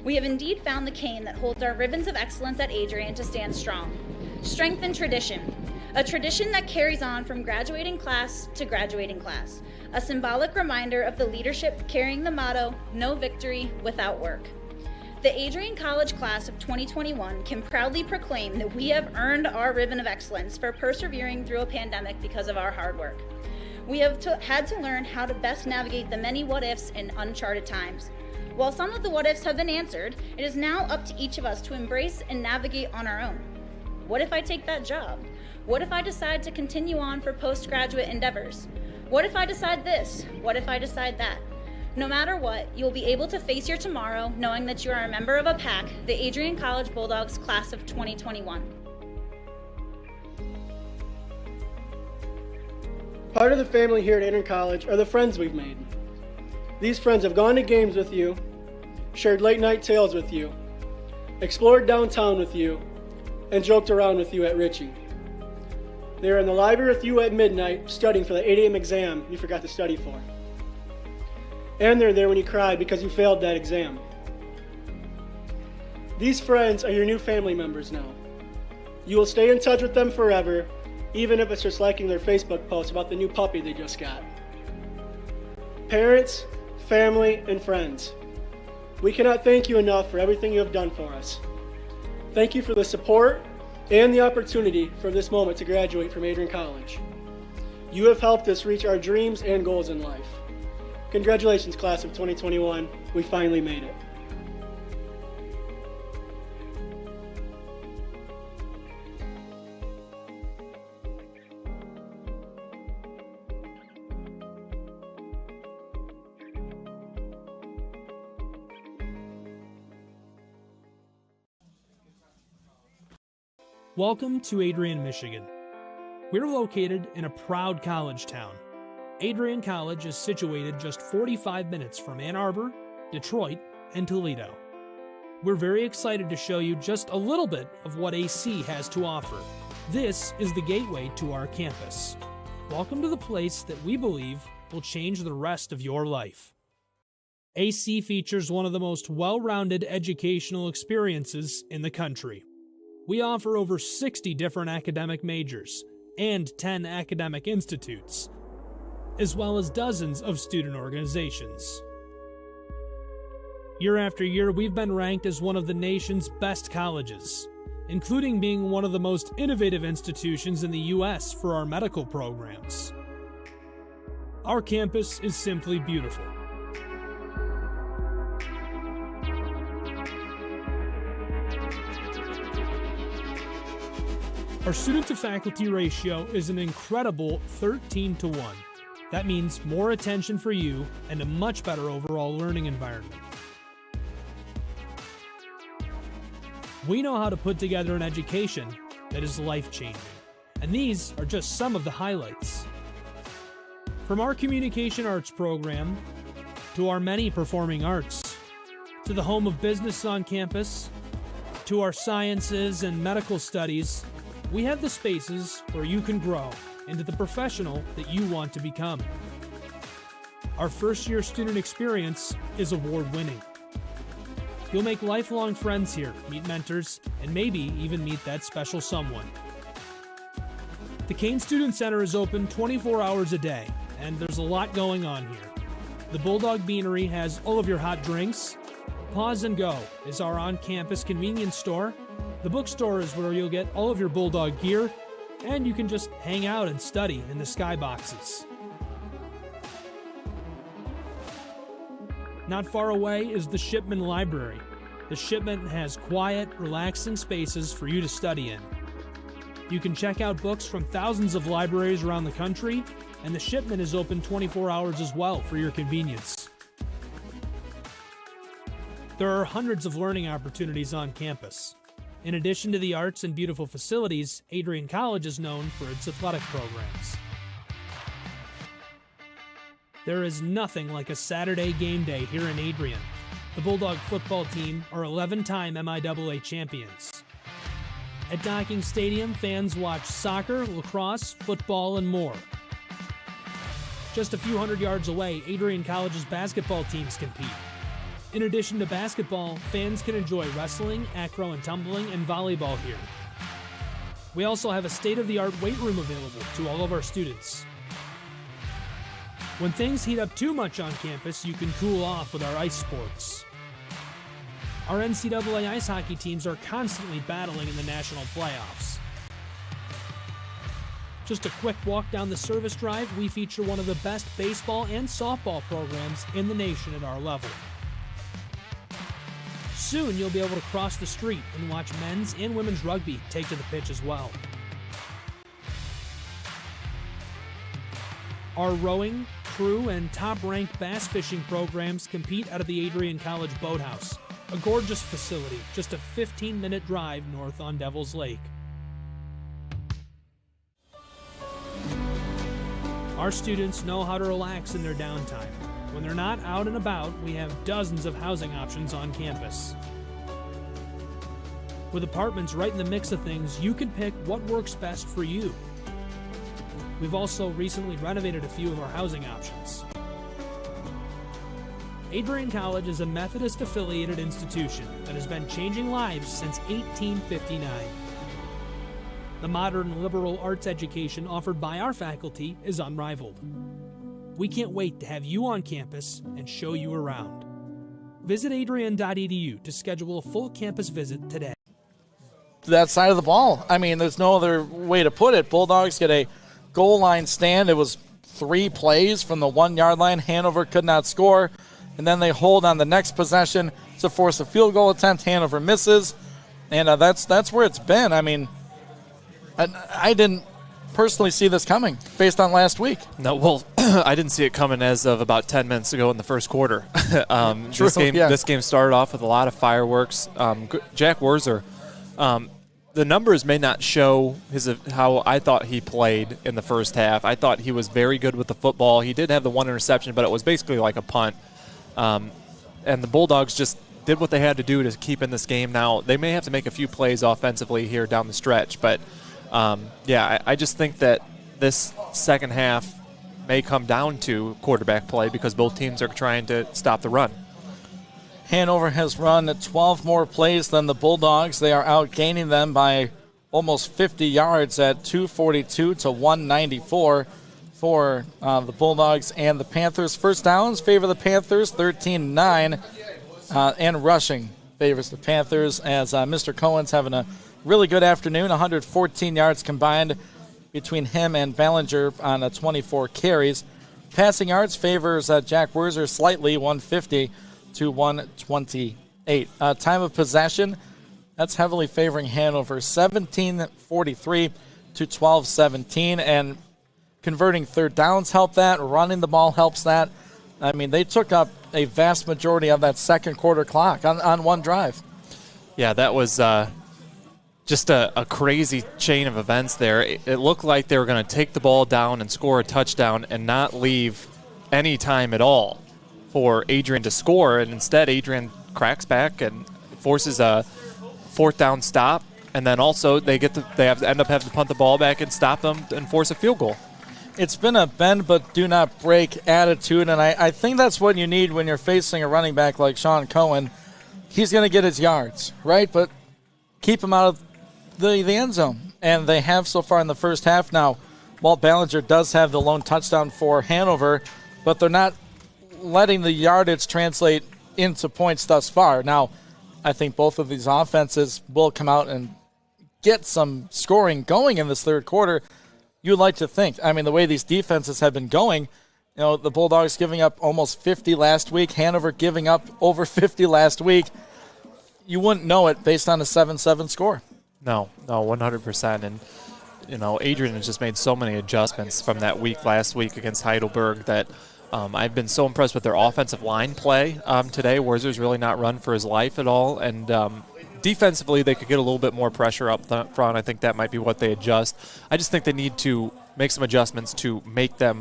we have indeed found the cane that holds our ribbons of excellence at Adrian to stand strong. Strength and tradition. A tradition that carries on from graduating class to graduating class. A symbolic reminder of the leadership carrying the motto, no victory without work. The Adrian College class of 2021 can proudly proclaim that we have earned our ribbon of excellence for persevering through a pandemic because of our hard work. We have had to learn how to best navigate the many what-ifs in uncharted times. While some of the what-ifs have been answered, it is now up to each of us to embrace and navigate on our own. What if I take that job? What if I decide to continue on for postgraduate endeavors? What if I decide this? What if I decide that? No matter what, you'll be able to face your tomorrow knowing that you are a member of a pack, the Adrian College Bulldogs class of 2021. Part of the family here at Adrian College are the friends we've made. These friends have gone to games with you, shared late night tales with you, explored downtown with you, and joked around with you at Ritchie. They are in the library with you at midnight studying for the 8 a.m. exam you forgot to study for. And they're there when you cried because you failed that exam. These friends are your new family members now. You will stay in touch with them forever, even if it's just liking their Facebook post about the new puppy they just got. Parents, family, and friends, we cannot thank you enough for everything you have done for us. Thank you for the support and the opportunity for this moment to graduate from Adrian College. You have helped us reach our dreams and goals in life. Congratulations, class of 2021. We finally made it. Welcome to Adrian, Michigan. We're located in a proud college town. Adrian College is situated just 45 minutes from Ann Arbor, Detroit, and Toledo. We're very excited to show you just a little bit of what AC has to offer. This is the gateway to our campus. Welcome to the place that we believe will change the rest of your life. AC features one of the most well-rounded educational experiences in the country. We offer over 60 different academic majors and 10 academic institutes, as well as dozens of student organizations. Year after year, we've been ranked as one of the nation's best colleges, including being one of the most innovative institutions in the U.S. for our medical programs. Our campus is simply beautiful. Our student-to-faculty ratio is an incredible 13-to-1. That means more attention for you and a much better overall learning environment. We know how to put together an education that is life-changing, and these are just some of the highlights. From our communication arts program, to our many performing arts, to the home of business on campus, to our sciences and medical studies, we have the spaces where you can grow into the professional that you want to become. Our first-year student experience is award-winning. You'll make lifelong friends here, meet mentors, and maybe even meet that special someone. The Kane Student Center is open 24 hours a day, and there's a lot going on here. The Bulldog Beanery has all of your hot drinks. Pause and Go is our on-campus convenience store. The bookstore is where you'll get all of your Bulldog gear, and you can just hang out and study in the skyboxes. not far away is the Shipman Library. The Shipman has quiet, relaxing spaces for you to study in. You can check out books from thousands of libraries around the country, and the Shipman is open 24 hours as well for your convenience. There are hundreds of learning opportunities on campus. In addition to the arts and beautiful facilities, Adrian College is known for its athletic programs. There is nothing like a Saturday game day here in Adrian. The Bulldog football team are 11-time MIAA champions. At Docking Stadium, fans watch soccer, lacrosse, football, and more. Just a few hundred yards away, Adrian College's basketball teams compete. In addition to basketball, fans can enjoy wrestling, acro and tumbling, and volleyball here. We also have a state-of-the-art weight room available to all of our students. When things heat up too much on campus, you can cool off with our ice sports. Our NCAA ice hockey teams are constantly battling in the national playoffs. Just a quick walk down the service drive, we feature one of the best baseball and softball programs in the nation at our level. Soon you'll be able to cross the street and watch men's and women's rugby take to the pitch as well. Our rowing, crew, and top-ranked bass fishing programs compete out of the Adrian College Boathouse, a gorgeous facility just a 15-minute drive north on Devil's Lake. Our students know how to relax in their downtime. When they're not out and about, we have dozens of housing options on campus. With apartments right in the mix of things, you can pick what works best for you. We've also recently renovated a few of our housing options. Adrian College is a Methodist-affiliated institution that has been changing lives since 1859. The modern liberal arts education offered by our faculty is unrivaled. We can't wait to have you on campus and show you around. Visit adrian.edu to schedule a full campus visit today. That side of the ball, I mean, there's no other way to put it. Bulldogs get a goal line stand. It was 3 plays from the 1-yard line. Hanover could not score, and then they hold on the next possession to force a field goal attempt. Hanover misses, and that's where it's been. I mean, I didn't personally see this coming based on last week. No, well, I didn't see it coming as of about 10 minutes ago in the first quarter. This game started off with a lot of fireworks. Jack Werzer, the numbers may not show how I thought he played in the first half. I thought he was very good with the football. He did have the 1 interception, but it was basically like a punt. And the Bulldogs just did what they had to do to keep in this game. Now, they may have to make a few plays offensively here down the stretch, but I just think that this second half may come down to quarterback play because both teams are trying to stop the run. Hanover has run 12 more plays than the Bulldogs. They are outgaining them by almost 50 yards at 242 to 194 for the Bulldogs and the Panthers. First downs favor the Panthers, 13-9, and rushing favors the Panthers as Mr. Cohen's having a really good afternoon, 114 yards combined between him and Ballinger on 24 carries. Passing yards favors Jack Werzer slightly, 150 to 128. Time of possession, that's heavily favoring Hanover, 17:43 to 12:17, and converting third downs help that. Running the ball helps that. I mean, they took up a vast majority of that second quarter clock on one drive. Yeah, that was just a crazy chain of events there. It looked like they were going to take the ball down and score a touchdown and not leave any time at all for Adrian to score, and instead Adrian cracks back and forces a 4th down stop, and then also they end up having to punt the ball back and stop them and force a field goal. It's been a bend but do not break attitude, and I think that's what you need when you're facing a running back like Sean Cohen. He's going to get his yards, right? But keep him out of the end zone, and they have so far in the first half. Now, Walt Ballinger does have the lone touchdown for Hanover, but they're not letting the yardage translate into points thus far. Now, I think both of these offenses will come out and get some scoring going in this third quarter. You'd like to think. I mean, the way these defenses have been going, You know, the Bulldogs giving up almost 50 last week, Hanover giving up over 50 last week. You wouldn't know it based on a 7-7 score. No, 100%. And, you know, Adrian has just made so many adjustments from that week last week against Heidelberg that I've been so impressed with their offensive line play today. Wurzer's really not run for his life at all. And defensively, they could get a little bit more pressure up front. I think that might be what they adjust. I just think they need to make some adjustments to make their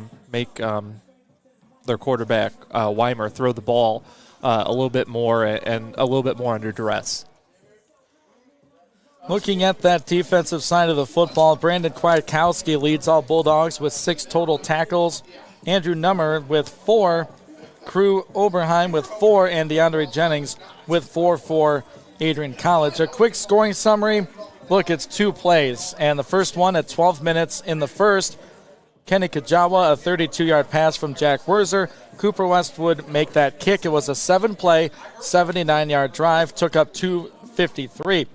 quarterback, Weimer, throw the ball a little bit more and a little bit more under duress. Looking at that defensive side of the football, Brandon Kwiatkowski leads all Bulldogs with 6 total tackles. Andrew Nummer with 4. Crew Oberheim with 4. And DeAndre Jennings with 4 for Adrian College. A quick scoring summary. Look, it's 2 plays. And the first one at 12 minutes in the first. Kenny Kajawa, a 32-yard pass from Jack Wurzer. Cooper Westwood make that kick. It was a 7-play, 79-yard drive. Took up 2:53.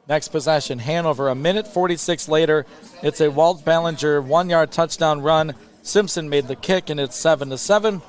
Next possession, Hanover. A minute 46 later, it's a Walt Ballinger 1-yard touchdown run. Simpson made the kick, and it's 7-7.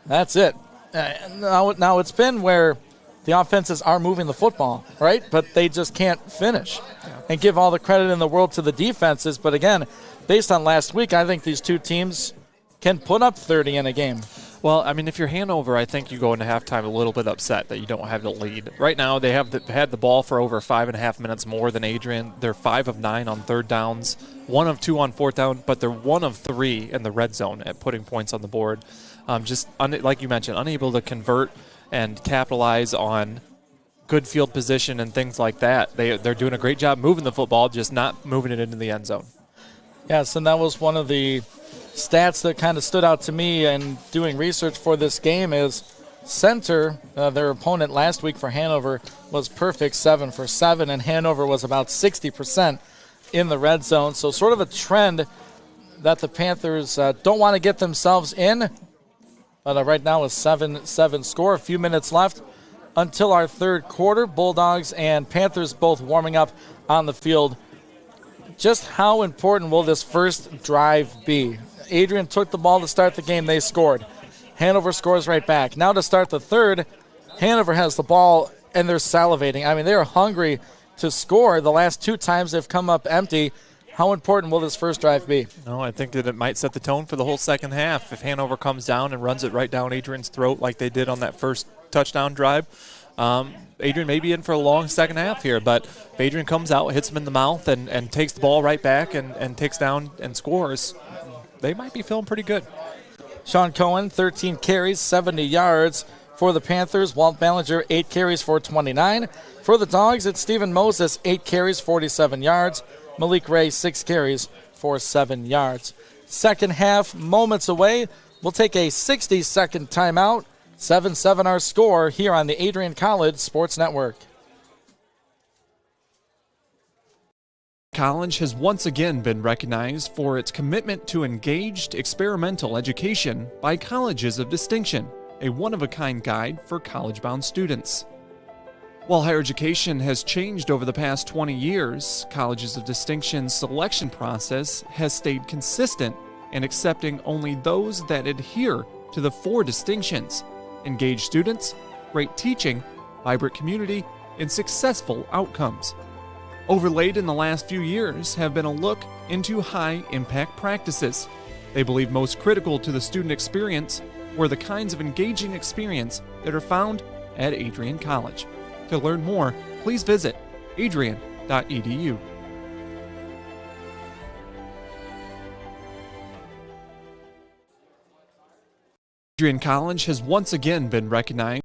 That's it. Now it's been where the offenses are moving the football, right? But they just can't finish. And give all the credit in the world to the defenses. But again, based on last week, I think these two teams can put up 30 in a game. Well, I mean, if you're Hanover, I think you go into halftime a little bit upset that you don't have the lead. Right now, they have had the ball for over 5.5 minutes more than Adrian. They're 5 of 9 on third downs, 1 of 2 on fourth down, but they're 1 of 3 in the red zone at putting points on the board. Like you mentioned, unable to convert and capitalize on good field position and things like that. They're doing a great job moving the football, just not moving it into the end zone. Yes, and that was one of the stats that kind of stood out to me in doing research for this game is center, their opponent last week for Hanover, was perfect, 7 for 7, and Hanover was about 60% in the red zone. So sort of a trend that the Panthers don't want to get themselves in. But right now a 7-7 score, a few minutes left until our third quarter. Bulldogs and Panthers both warming up on the field. Just how important will this first drive be? Adrian took the ball to start the game. They scored. Hanover scores right back. Now to start the third, Hanover has the ball, and they're salivating. I mean, they are hungry to score. The last 2 times they've come up empty. How important will this first drive be? No, I think that it might set the tone for the whole second half. If Hanover comes down and runs it right down Adrian's throat like they did on that first touchdown drive, Adrian may be in for a long second half here, but if Adrian comes out, hits him in the mouth, and takes the ball right back and takes down and scores, they might be feeling pretty good. Sean Cohen, 13 carries, 70 yards for the Panthers. Walt Ballinger, 8 carries for 29. For the Dogs, it's Stephen Moses, 8 carries, 47 yards. Malik Ray, 6 carries for 7 yards. Second half, moments away. We'll take a 60-second timeout. 7-7 our score here on the Adrian College Sports Network. College has once again been recognized for its commitment to engaged experimental education by Colleges of Distinction, a one-of-a-kind guide for college-bound students. While higher education has changed over the past 20 years, Colleges of Distinction's selection process has stayed consistent in accepting only those that adhere to the 4 distinctions: engaged students, great teaching, vibrant community, and successful outcomes. Overlaid in the last few years have been a look into high-impact practices. They believe most critical to the student experience were the kinds of engaging experience that are found at Adrian College. To learn more, please visit adrian.edu. Adrian College has once again been recognized.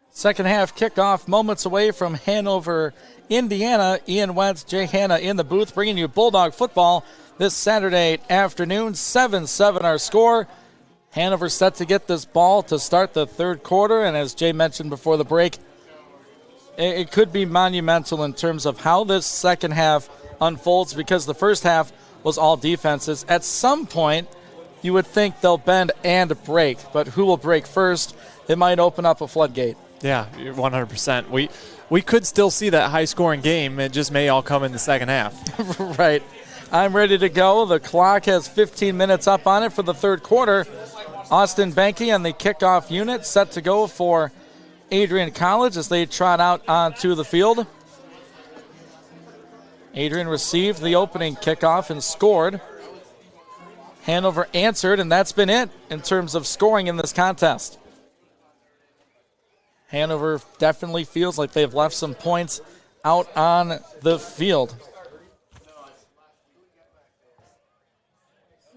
Second half kickoff, moments away from Hanover, Indiana. Ian Wentz, Jay Hanna in the booth, bringing you Bulldog football this Saturday afternoon. 7-7 our score. Hanover set to get this ball to start the third quarter, and as Jay mentioned before the break, it could be monumental in terms of how this second half unfolds, because the first half was all defenses. At some point, you would think they'll bend and break, but who will break first? It might open up a floodgate. Yeah, you're 100%. We could still see that high-scoring game. It just may all come in the second half. Right. I'm ready to go. The clock has 15 minutes up on it for the third quarter. Austin Benke and the kickoff unit set to go for Adrian College as they trot out onto the field. Adrian received the opening kickoff and scored. Hanover answered, and that's been it in terms of scoring in this contest. Hanover definitely feels like they've left some points out on the field.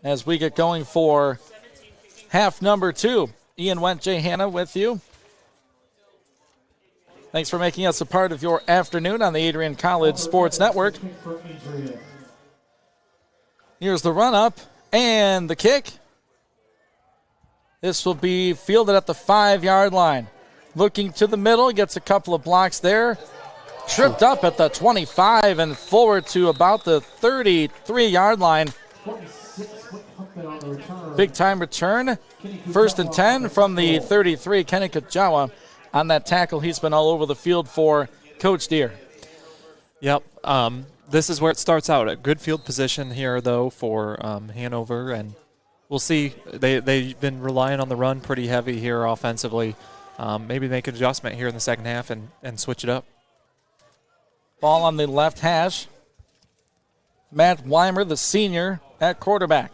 As we get going for half number 2, Ian Went, Jay Hanna with you. Thanks for making us a part of your afternoon on the Adrian College Sports Network. Here's the run-up and the kick. This will be fielded at the 5-yard line. Looking to the middle, gets a couple of blocks there. Tripped up at the 25 and forward to about the 33-yard line. Big time return. 1st and 10 from the 33. Kenny Kajawa on that tackle. He's been all over the field for Coach Deere. Yep. This is where it starts out. A good field position here, though, for Hanover. And we'll see. They've been relying on the run pretty heavy here offensively. Maybe make an adjustment here in the second half and switch it up. Ball on the left hash. Matt Weimer, the senior, at quarterback.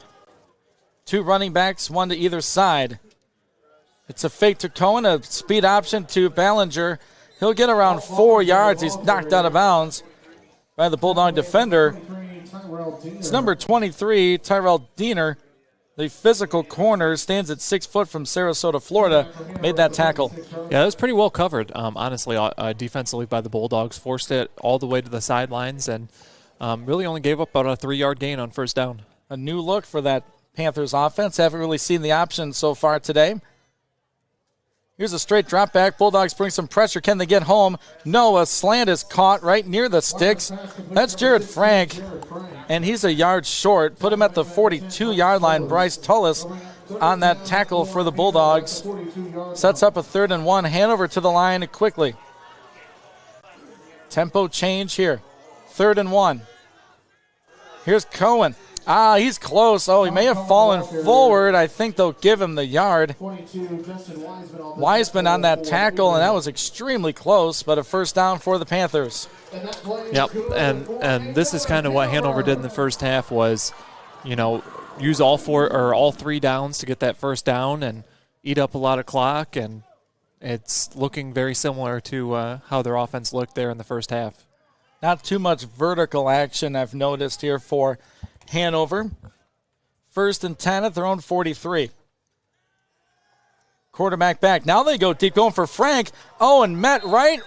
2 running backs, 1 to either side. It's a fake to Cohen, a speed option to Ballinger. He'll get around 4 yards. He's knocked out of bounds by the Bulldog defender. It's number 23, Tyrell Diener. The physical corner stands at 6 foot from Sarasota, Florida. Made that tackle. Yeah, that was pretty well covered, honestly, defensively by the Bulldogs. Forced it all the way to the sidelines and really only gave up about a 3-yard gain on first down. A new look for that Panthers offense. Haven't really seen the option so far today. Here's a straight drop back. Bulldogs bring some pressure. Can they get home? No, a slant is caught right near the sticks. That's Jared Frank, and he's a yard short. Put him at the 42-yard line. Bryce Tullis on that tackle for the Bulldogs. Sets up a 3rd and 1. Hanover to the line quickly. Tempo change here. 3rd and 1. Here's Cohen. He's close. Oh, he may have fallen forward. I think they'll give him the yard. Wiseman on that tackle, and that was extremely close, but a first down for the Panthers. Yep, and this is kind of what Hanover did in the first half was, use all 3 downs to get that first down and eat up a lot of clock, and it's looking very similar to how their offense looked there in the first half. Not too much vertical action I've noticed here for Hanover. 1st and 10 at their own 43. Quarterback back. Now they go deep, going for Frank. Oh, and met right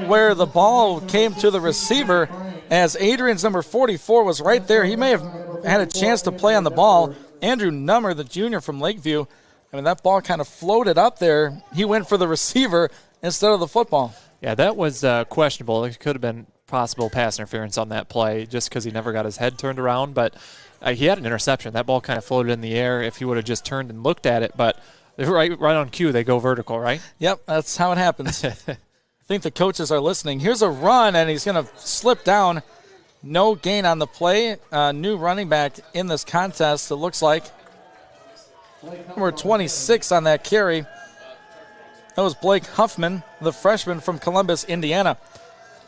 where the ball came to the receiver, as Adrian's number 44 was right there. He may have had a chance to play on the ball. Andrew Nummer, the junior from Lakeview, that ball kind of floated up there. He went for the receiver instead of the football. Yeah, that was questionable. It could have been possible pass interference on that play just because he never got his head turned around, but he had an interception. That ball kind of floated in the air if he would have just turned and looked at it, but right on cue, they go vertical, right? Yep, that's how it happens. I think the coaches are listening. Here's a run, and he's going to slip down. No gain on the play. New running back in this contest, it looks like. Number 26 on that carry. That was Blake Huffman, the freshman from Columbus, Indiana.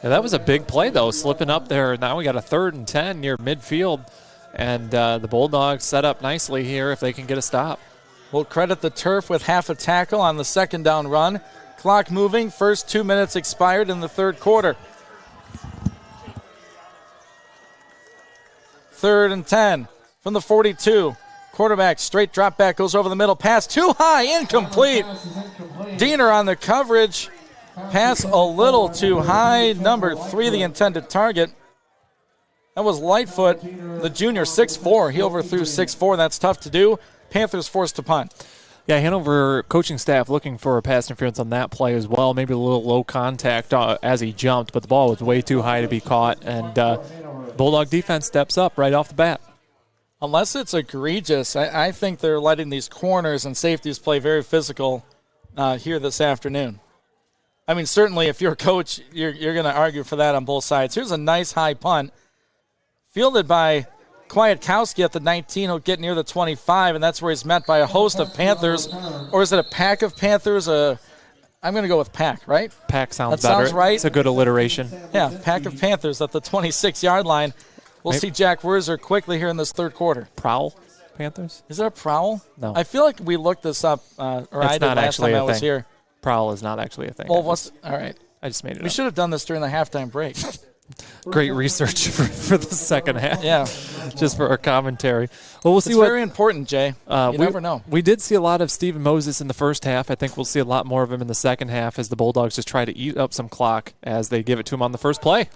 Yeah, that was a big play, though, slipping up there. Now we got a 3rd and 10 near midfield, and the Bulldogs set up nicely here if they can get a stop. We'll credit the turf with half a tackle on the 2nd down run. Clock moving. First 2 minutes expired in the 3rd quarter. 3rd and 10 from the 42. Quarterback, straight drop back, goes over the middle. Pass too high, incomplete. Diener on the coverage. Pass a little too high. Number 3, the intended target. That was Lightfoot, the junior, 6'4". He overthrew 6'4". That's tough to do. Panthers forced to punt. Yeah, Hanover coaching staff looking for a pass interference on that play as well. Maybe a little low contact as he jumped, but the ball was way too high to be caught. And Bulldog defense steps up right off the bat. Unless it's egregious, I think they're letting these corners and safeties play very physical here this afternoon. I mean, certainly if you're a coach, you're going to argue for that on both sides. Here's a nice high punt fielded by Kwiatkowski at the 19. He'll get near the 25, and that's where he's met by a host of Panthers. Or is it a pack of Panthers? I'm going to go with pack, right? Pack sounds that better. Sounds right. It's a good alliteration. Yeah, pack of Panthers at the 26-yard line. We'll see Jack Wurzer quickly here in this third quarter. Prowl Panthers? Is it a prowl? No. I feel like we looked this up, or I did last time I was here. Prowl is not actually a thing. Well, all right. I just made it up. We should have done this during the halftime break. Great research for the second half. Yeah. Just for our commentary. Well, we'll see it's what. Very important, Jay. You never know. We did see a lot of Steven Moses in the first half. I think we'll see a lot more of him in the second half as the Bulldogs just try to eat up some clock as they give it to him on the first play.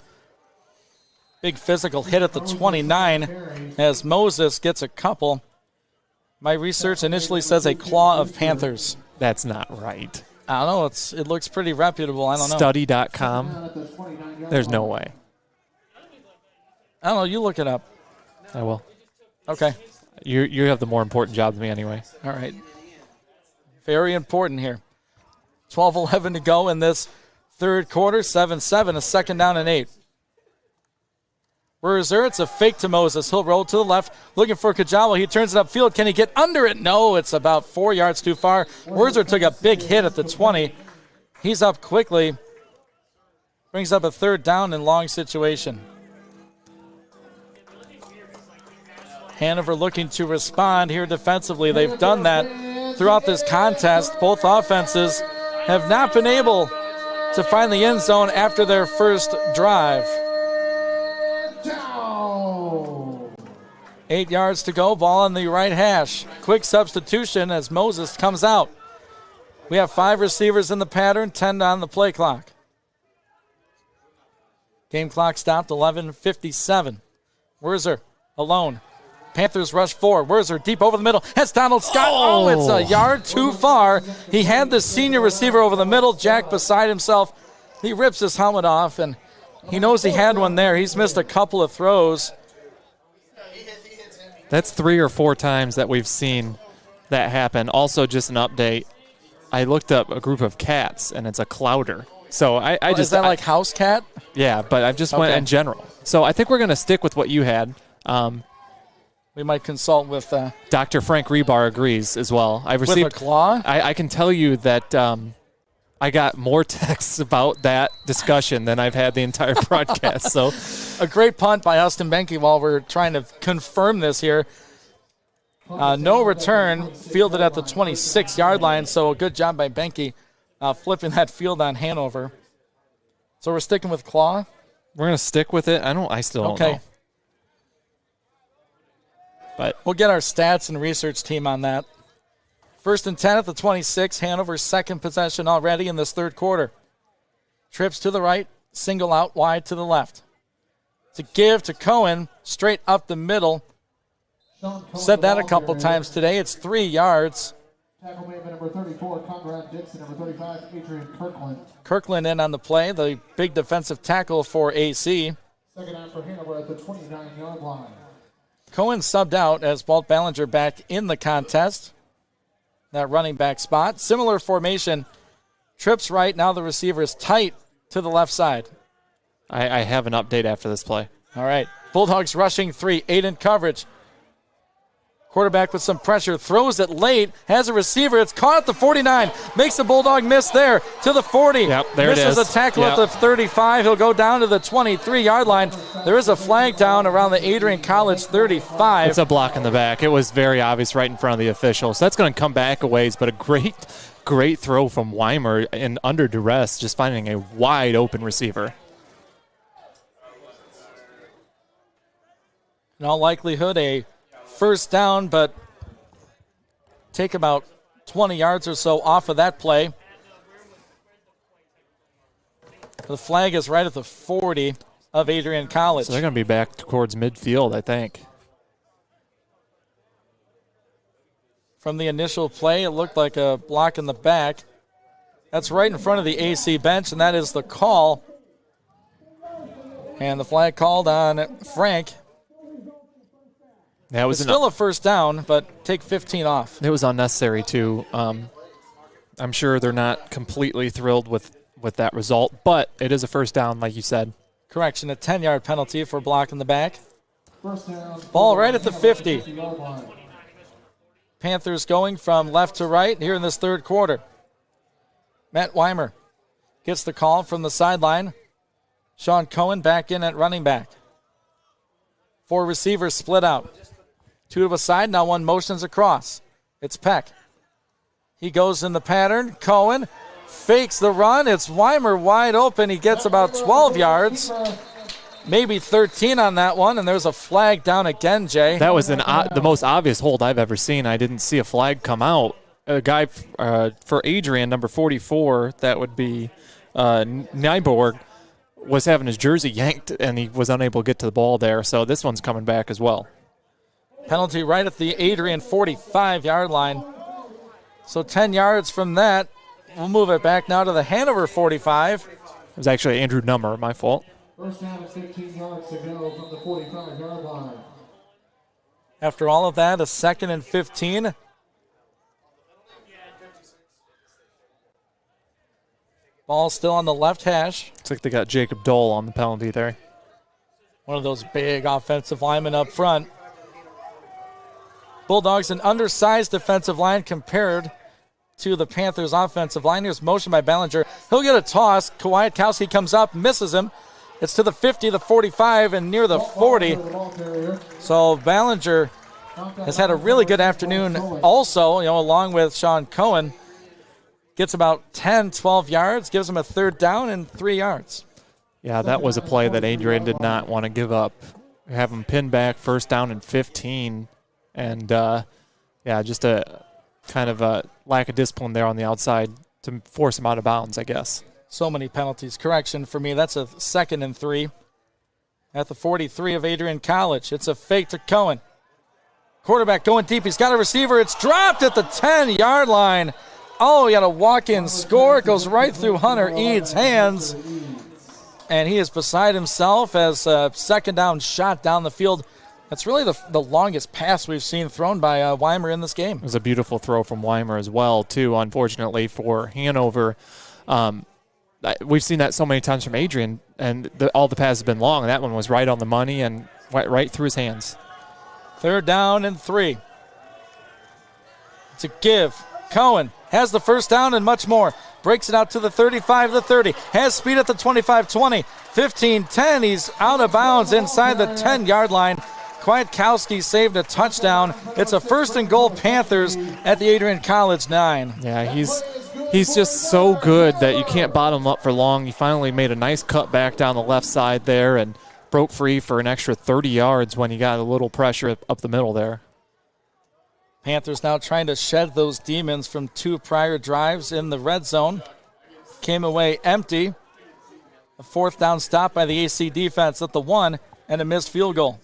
Big physical hit at the 29 as Moses gets a couple. My research initially says a claw of Panthers. That's not right. I don't know. It looks pretty reputable. I don't know. Study.com. There's no way. I don't know. You look it up. I will. Okay. You have the more important job than me anyway. All right. Very important here. 12-11 to go in this third quarter. 7-7, a second down and 8. Wurzer, it's a fake to Moses. He'll roll to the left, looking for Kajawa. He turns it upfield. Can he get under it? No, it's about 4 yards too far. Wurzer took a big hit at the 20. He's up quickly. Brings up a third down and long situation. Hanover looking to respond here defensively. They've done that throughout this contest. Both offenses have not been able to find the end zone after their first drive. 8 yards to go, ball on the right hash. Quick substitution as Moses comes out. We have 5 receivers in the pattern, 10 on the play clock. Game clock stopped, 11:57. Wurzer alone. Panthers rush 4. Wurzer deep over the middle. Has Donald Scott. Oh, it's a yard too far. He had the senior receiver over the middle. Jack beside himself. He rips his helmet off, and he knows he had one there. He's missed a couple of throws. That's 3 or 4 times that we've seen that happen. Also, just an update. I looked up a group of cats, and it's a clouder. So I just is that like house cat? Yeah, but I just went in general. So I think we're going to stick with what you had. We might consult with Dr. Frank Rebar agrees as well. I received with a claw. I can tell you that I got more texts about that discussion than I've had the entire broadcast. So, a great punt by Austin Benke while we're trying to confirm this here. No return, fielded at the 26-yard line. So a good job by Benke flipping that field on Hanover. So we're sticking with claw. We're going to stick with it. I still don't know. But we'll get our stats and research team on that. 1st and 10 at the 26. Hanover's second possession already in this third quarter. Trips to the right, single out wide to the left. To give to Cohen, straight up the middle. Said that a couple times today. It's 3 yards. Tackle made by number 34, Conrad Dixon, number 35, Adrian Kirkland. Kirkland in on the play, the big defensive tackle for AC. Second down for Hanover at the 29-yard line. Cohen subbed out as Walt Ballinger back in the contest. That running back spot. Similar formation. Trips right. Now the receiver is tight to the left side. I have an update after this play. All right. Bulldogs rushing 3. 8 in coverage. Quarterback with some pressure. Throws it late. Has a receiver. It's caught at the 49. Makes the Bulldog miss there to the 40. Yep, there it is. Misses a tackle at the 35. He'll go down to the 23-yard line. There is a flag down around the Adrian College 35. It's a block in the back. It was very obvious right in front of the official. So that's going to come back a ways, but a great throw from Weimer and under duress, just finding a wide open receiver. In all likelihood, a first down, but take about 20 yards or so off of that play. The flag is right at the 40 of Adrian College. So they're going to be back towards midfield, I think. From the initial play, it looked like a block in the back. That's right in front of the AC bench, and that is the call. And the flag called on Frank. Yeah, it was still a first down, but take 15 off. It was unnecessary, too. I'm sure they're not completely thrilled with with that result, but it is a first down, like you said. Correction, a 10-yard penalty for blocking the back. First down. Ball right at the 50. 50-yard line. Panthers going from left to right here in this third quarter. Matt Weimer gets the call from the sideline. Sean Cohen back in at running back. 4 receivers split out. 2 to a side, now 1 motions across. It's Peck. He goes in the pattern. Cohen fakes the run. It's Weimer wide open. He gets about 12 yards. Maybe 13 on that one, and there's a flag down again, Jay. That was the most obvious hold I've ever seen. I didn't see a flag come out. A guy for Adrian, number 44, that would be Nyborg, was having his jersey yanked, and he was unable to get to the ball there. So this one's coming back as well. Penalty right at the Adrian 45-yard line. So 10 yards from that. We'll move it back now to the Hanover 45. It was actually Andrew Nummer, my fault. First down and 15 yards to go from the 45-yard line. After all of that, a 2nd and 15. Ball still on the left hash. Looks like they got Jacob Dole on the penalty there. One of those big offensive linemen up front. Bulldogs, an undersized defensive line compared to the Panthers' offensive line. Here's motion by Ballinger. He'll get a toss. Kwiatkowski comes up, misses him. It's to the 50, the 45, and near the 40. So Ballinger has had a really good afternoon also, along with Sean Cohen. Gets about 10, 12 yards, gives him a 3rd down and 3 yards. Yeah, that was a play that Adrian did not want to give up. Have him pinned back, 1st down and 15. And, just a kind of a lack of discipline there on the outside to force him out of bounds, I guess. So many penalties. Correction for me, that's a 2nd and 3. At the 43 of Adrian College, it's a fake to Cohen. Quarterback going deep. He's got a receiver. It's dropped at the 10-yard line. Oh, he had a walk-in score. It goes right through Hunter Eads' hands. And he is beside himself as a 2nd down shot down the field. That's really the longest pass we've seen thrown by Weimer in this game. It was a beautiful throw from Weimer as well, too, unfortunately, for Hanover. We've seen that so many times from Adrian, and all the passes have been long. That one was right on the money and right through his hands. 3rd down and 3. It's a give. Cohen has the 1st down and much more. Breaks it out to the 35, the 30. Has speed at the 25-20. 15-10. He's out of bounds inside the 10-yard line. Kwiatkowski saved a touchdown. It's a 1st and goal Panthers at the Adrian College 9. Yeah, he's just so good that you can't bottom him up for long. He finally made a nice cut back down the left side there and broke free for an extra 30 yards when he got a little pressure up the middle there. Panthers now trying to shed those demons from 2 prior drives in the red zone. Came away empty. A 4th down stop by the AC defense at the 1 and a missed field goal.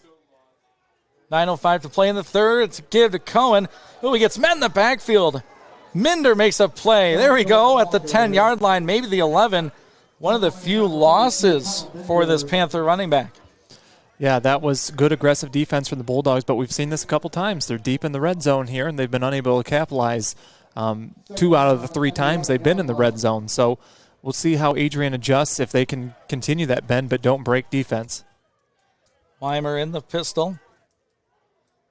9:05 to play in the 3rd. It's a give to Cohen. Oh, he gets met in the backfield. Minder makes a play. There we go at the 10-yard line, maybe the 11. One of the few losses for this Panther running back. Yeah, that was good aggressive defense from the Bulldogs, but we've seen this a couple times. They're deep in the red zone here, and they've been unable to capitalize 2 out of the 3 times they've been in the red zone. So we'll see how Adrian adjusts if they can continue that bend but don't break defense. Weimer in the pistol.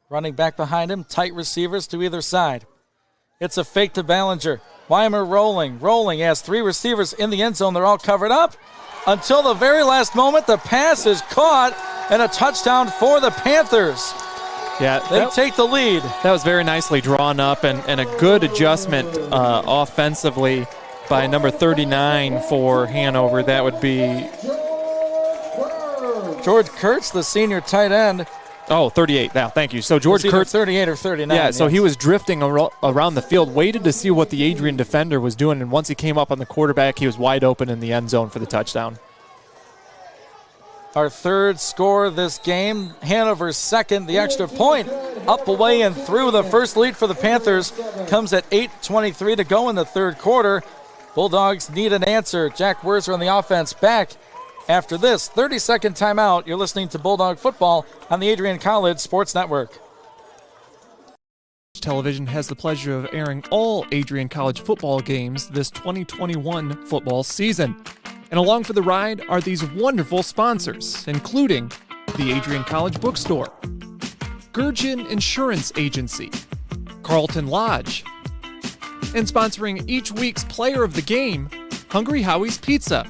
Running back behind him, tight receivers to either side. It's a fake to Ballinger. Weimer rolling. He has 3 receivers in the end zone. They're all covered up. Until the very last moment, the pass is caught and a touchdown for the Panthers. Yeah, they take the lead. That was very nicely drawn up and a good adjustment offensively by number 39 for Hanover. That would be George Kurtz, the senior tight end. Oh, 38 now. Thank you. So George Kurtz, 38 or 39. Yeah, so he was drifting around the field, waited to see what the Adrian defender was doing, and once he came up on the quarterback, he was wide open in the end zone for the touchdown. Our 3rd score of this game, Hanover's 2nd. The extra point up, away, and through. The first lead for the Panthers comes at 8:23 to go in the 3rd quarter. Bulldogs need an answer. Jack Werzer on the offense back after this 30-second timeout. You're listening to Bulldog Football on the Adrian College Sports Network. Television has the pleasure of airing all Adrian College football games this 2021 football season. And along for the ride are these wonderful sponsors, including the Adrian College Bookstore, Gurgin Insurance Agency, Carlton Lodge, and sponsoring each week's player of the game, Hungry Howie's Pizza.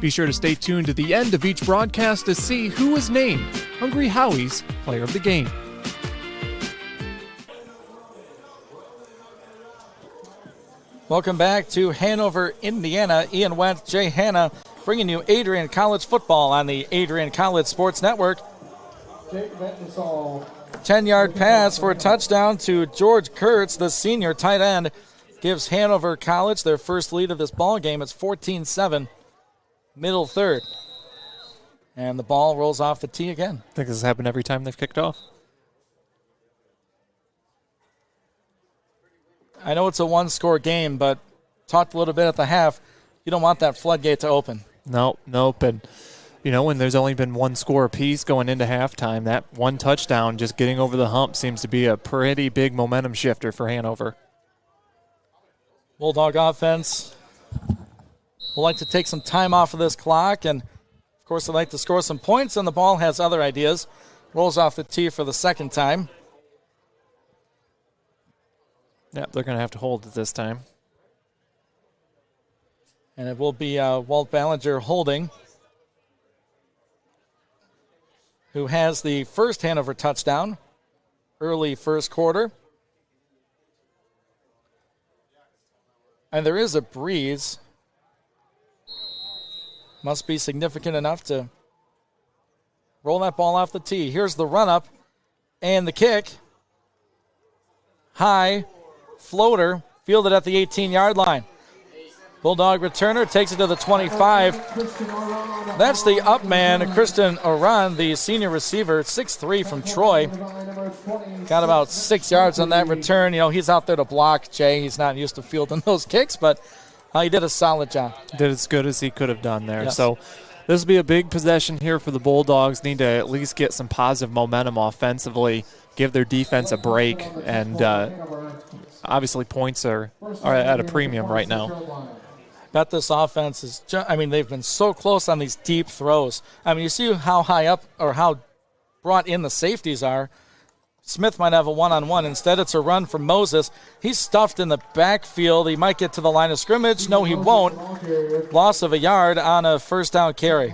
Be sure to stay tuned to the end of each broadcast to see who was named Hungry Howie's Player of the Game. Welcome back to Hanover, Indiana. Ian Wentz, Jay Hanna, bringing you Adrian College football on the Adrian College Sports Network. 10-yard pass for a touchdown to George Kurtz, the senior tight end, gives Hanover College their first lead of this ball game. It's 14-7, middle third. And the ball rolls off the tee again. I think this has happened every time they've kicked off. I know it's a one-score game, but talked a little bit at the half. You don't want that floodgate to open. Nope. And, when there's only been one score apiece going into halftime, that one touchdown just getting over the hump seems to be a pretty big momentum shifter for Hanover. Bulldog offense will like to take some time off of this clock, and, of course, they'd like to score some points, and the ball has other ideas. Rolls off the tee for the second time. Yep, they're going to have to hold it this time. And it will be Walt Ballinger holding, who has the first Hanover touchdown, early first quarter. And there is a breeze. Must be significant enough to roll that ball off the tee. Here's the run-up and the kick. High floater, fielded at the 18-yard line. Bulldog returner takes it to the 25. That's the up man, Kristen Oran, the senior receiver, 6'3" from Troy. Got about 6 yards on that return. He's out there to block, Jay. He's not used to fielding those kicks, but he did a solid job. Did as good as he could have done there. Yes. So this will be a big possession here for the Bulldogs. Need to at least get some positive momentum offensively, give their defense a break, and obviously points are at a premium right now. Bet this offense is they've been so close on these deep throws. You see how high up or how brought in the safeties are. Smith might have a one-on-one. Instead, it's a run from Moses. He's stuffed in the backfield. He might get to the line of scrimmage. No, he won't. Loss of a yard on a first down carry.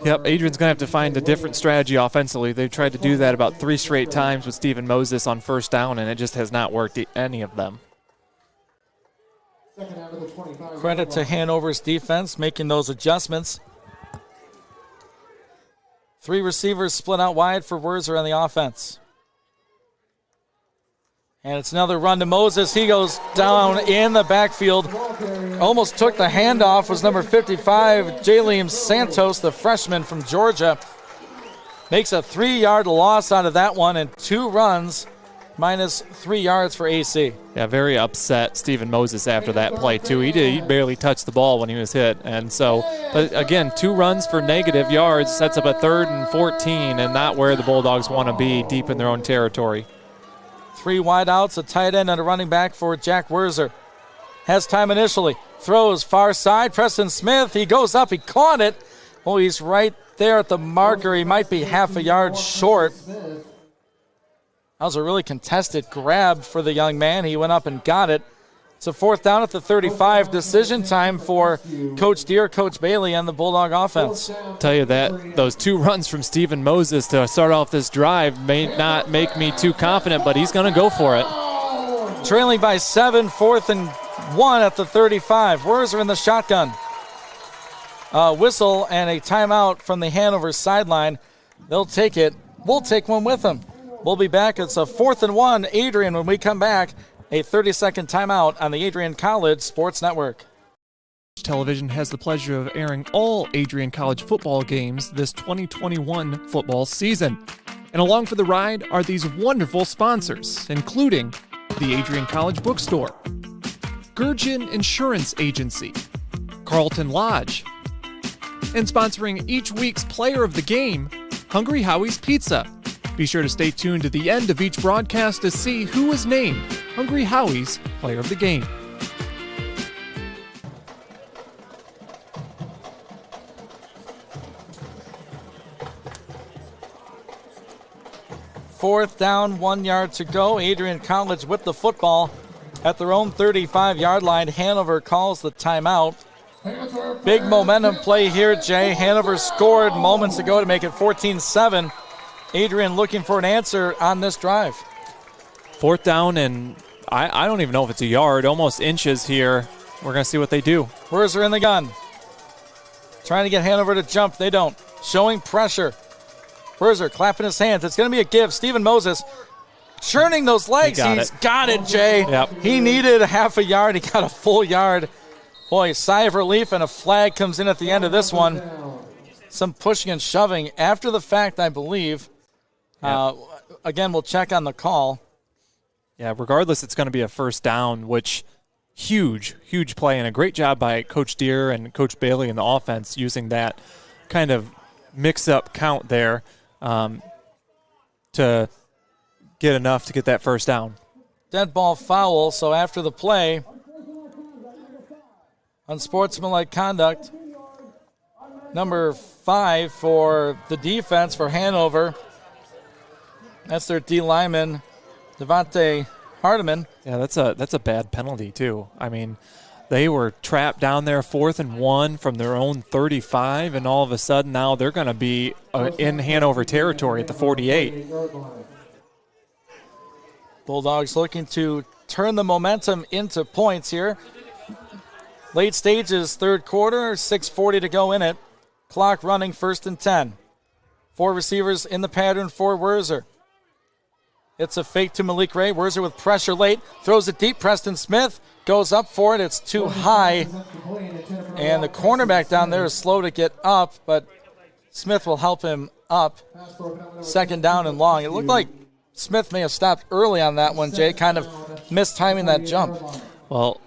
Yep, Adrian's going to have to find a different strategy offensively. They've tried to do that about 3 straight times with Stephen Moses on first down, and it just has not worked, any of them. Credit to Hanover's defense making those adjustments. 3 receivers split out wide for Werzer on the offense. And it's another run to Moses. He goes down in the backfield. Almost took the handoff, was number 55, Jaleem Santos, the freshman from Georgia. Makes a 3-yard loss out of that one, and 2 runs, minus 3 yards for AC. Yeah, very upset Stephen Moses after that play, too. He barely touched the ball when he was hit. And so, but again, 2 runs for negative yards sets up a 3rd and 14, and not where the Bulldogs want to be, deep in their own territory. 3 wideouts, a tight end and a running back for Jack Werzer. Has time initially. Throws far side. Preston Smith, he goes up, he caught it. Oh, he's right there at the marker. He might be half a yard short. That was a really contested grab for the young man. He went up and got it. It's a 4th down at the 35. Decision time for Coach Deere, Coach Bailey, and the Bulldog offense. Tell you that those 2 runs from Stephen Moses to start off this drive may not make me too confident, but he's going to go for it. Trailing by 7, 4th and 1 at the 35. Werzer in the shotgun. Whistle and a timeout from the Hanover sideline. They'll take it. We'll take one with them. We'll be back. It's a 4th and 1. Adrian, when we come back, a 30-second timeout on the Adrian College Sports Network. Television has the pleasure of airing all Adrian College football games this 2021 football season. And along for the ride are these wonderful sponsors, including the Adrian College Bookstore, Gurgin Insurance Agency, Carlton Lodge, and sponsoring each week's player of the game, Hungry Howie's Pizza. Be sure to stay tuned to the end of each broadcast to see who is named Hungry Howie's Player of the Game. Fourth down, 1 yard to go. Adrian College with the football at their own 35-yard line. Hanover calls the timeout. Big momentum play here, Jay. Hanover scored moments ago to make it 14-7. Adrian looking for an answer on this drive. Fourth down, and I don't even know if it's a yard, almost inches here. We're going to see what they do. Wurzer in the gun. Trying to get Hanover to jump. They don't. Showing pressure. Wurzer clapping his hands. It's going to be a give. Stephen Moses churning those legs. He's got it, Jay. Yep. He needed a half a yard. He got a full yard. Boy, sigh of relief, and a flag comes in at the end of this one. Some pushing and shoving after the fact, I believe. Yep. Again, we'll check on the call. Yeah, regardless, it's going to be a first down, which huge play, and a great job by Coach Deere and Coach Bailey in the offense using that kind of mix-up count there to get enough to get that first down. Dead ball foul, so after the play, unsportsmanlike conduct, number 5 for the defense for Hanover. That's their D lineman, Devontae Hardiman. Yeah, that's a bad penalty too. I mean, they were trapped down there 4th and 1 from their own 35, and all of a sudden now they're going to be in Hanover territory at the 48. Bulldogs looking to turn the momentum into points here. Late stages, third quarter, 6:40 to go in it. Clock running, 1st and 10. 4 receivers in the pattern for Wurzer. It's a fake to Malik Ray. Wurzer with pressure late. Throws it deep. Preston Smith goes up for it. It's too high. And the cornerback down there is slow to get up, but Smith will help him up. 2nd down and long. It looked like Smith may have stopped early on that one, Jay, kind of mistiming that jump. Well,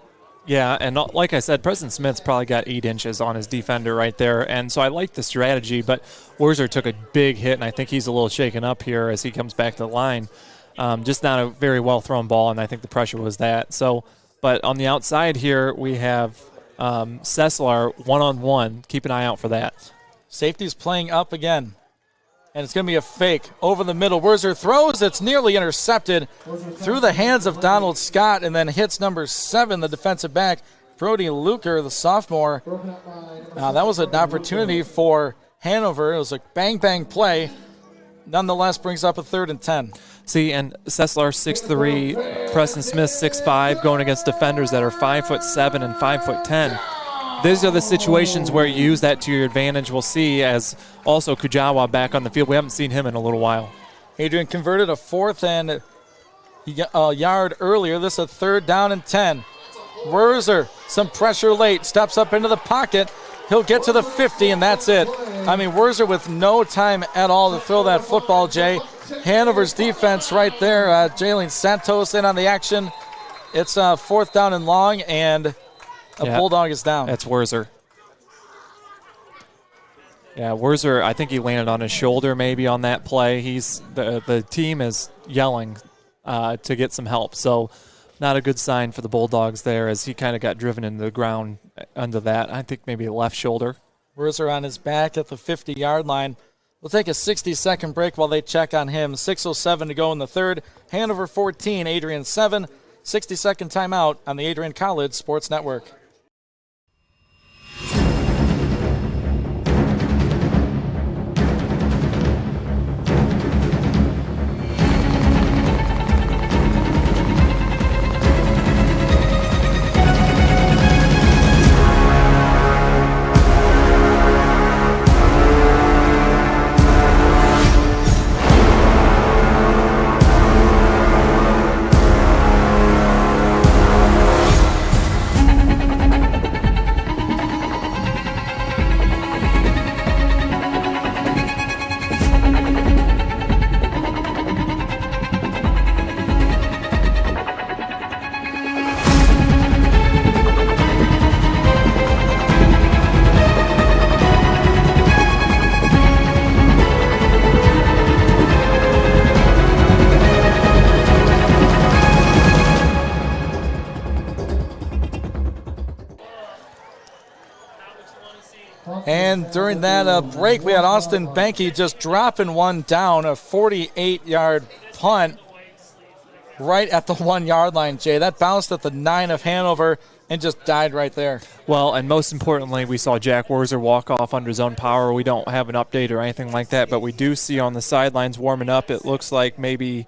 yeah, and like I said, Preston Smith's probably got 8 inches on his defender right there, and so I like the strategy, but Wurzer took a big hit, and I think he's a little shaken up here as he comes back to the line. Just not a very well-thrown ball, and I think the pressure was that. So, but on the outside here, we have Sessler one-on-one. Keep an eye out for that. Safety's playing up again, and it's going to be a fake over the middle. Wurzer throws. It's nearly intercepted through the hands of Donald Scott, and then hits number 7, the defensive back, Brody Luker, the sophomore. That was an opportunity for Hanover. It was a bang-bang play. Nonetheless, brings up a 3rd and 10. See, and Sessler 6'3", Preston Smith 6'5", going against defenders that are 5'7" and 5'10". These are the situations where you use that to your advantage. We'll see as also Kujawa back on the field. We haven't seen him in a little while. Adrian converted a 4th and a yard earlier. This is a 3rd down and 10. Wurzer, some pressure late, steps up into the pocket. He'll get to the 50, and that's it. I mean, Wurzer with no time at all to throw that football, Jay. Hanover's defense right there. Jalen Santos in on the action. It's 4th down and long, and Bulldog is down. That's Wurzer. Yeah, Wurzer, I think he landed on his shoulder maybe on that play. The team is yelling to get some help. So not a good sign for the Bulldogs there as he kind of got driven into the ground under that. I think maybe left shoulder. Wurzer on his back at the 50-yard line. We'll take a 60-second break while they check on him. 6:07 to go in the third. Hanover 14, Adrian 7. 60-second timeout on the Adrian College Sports Network. And during that break, we had Austin Benke just dropping one down, a 48-yard punt right at the 1-yard line, Jay. That bounced at the 9 of Hanover and just died right there. Well, and most importantly, we saw Jack Werzer walk off under his own power. We don't have an update or anything like that, but we do see on the sidelines warming up, it looks like maybe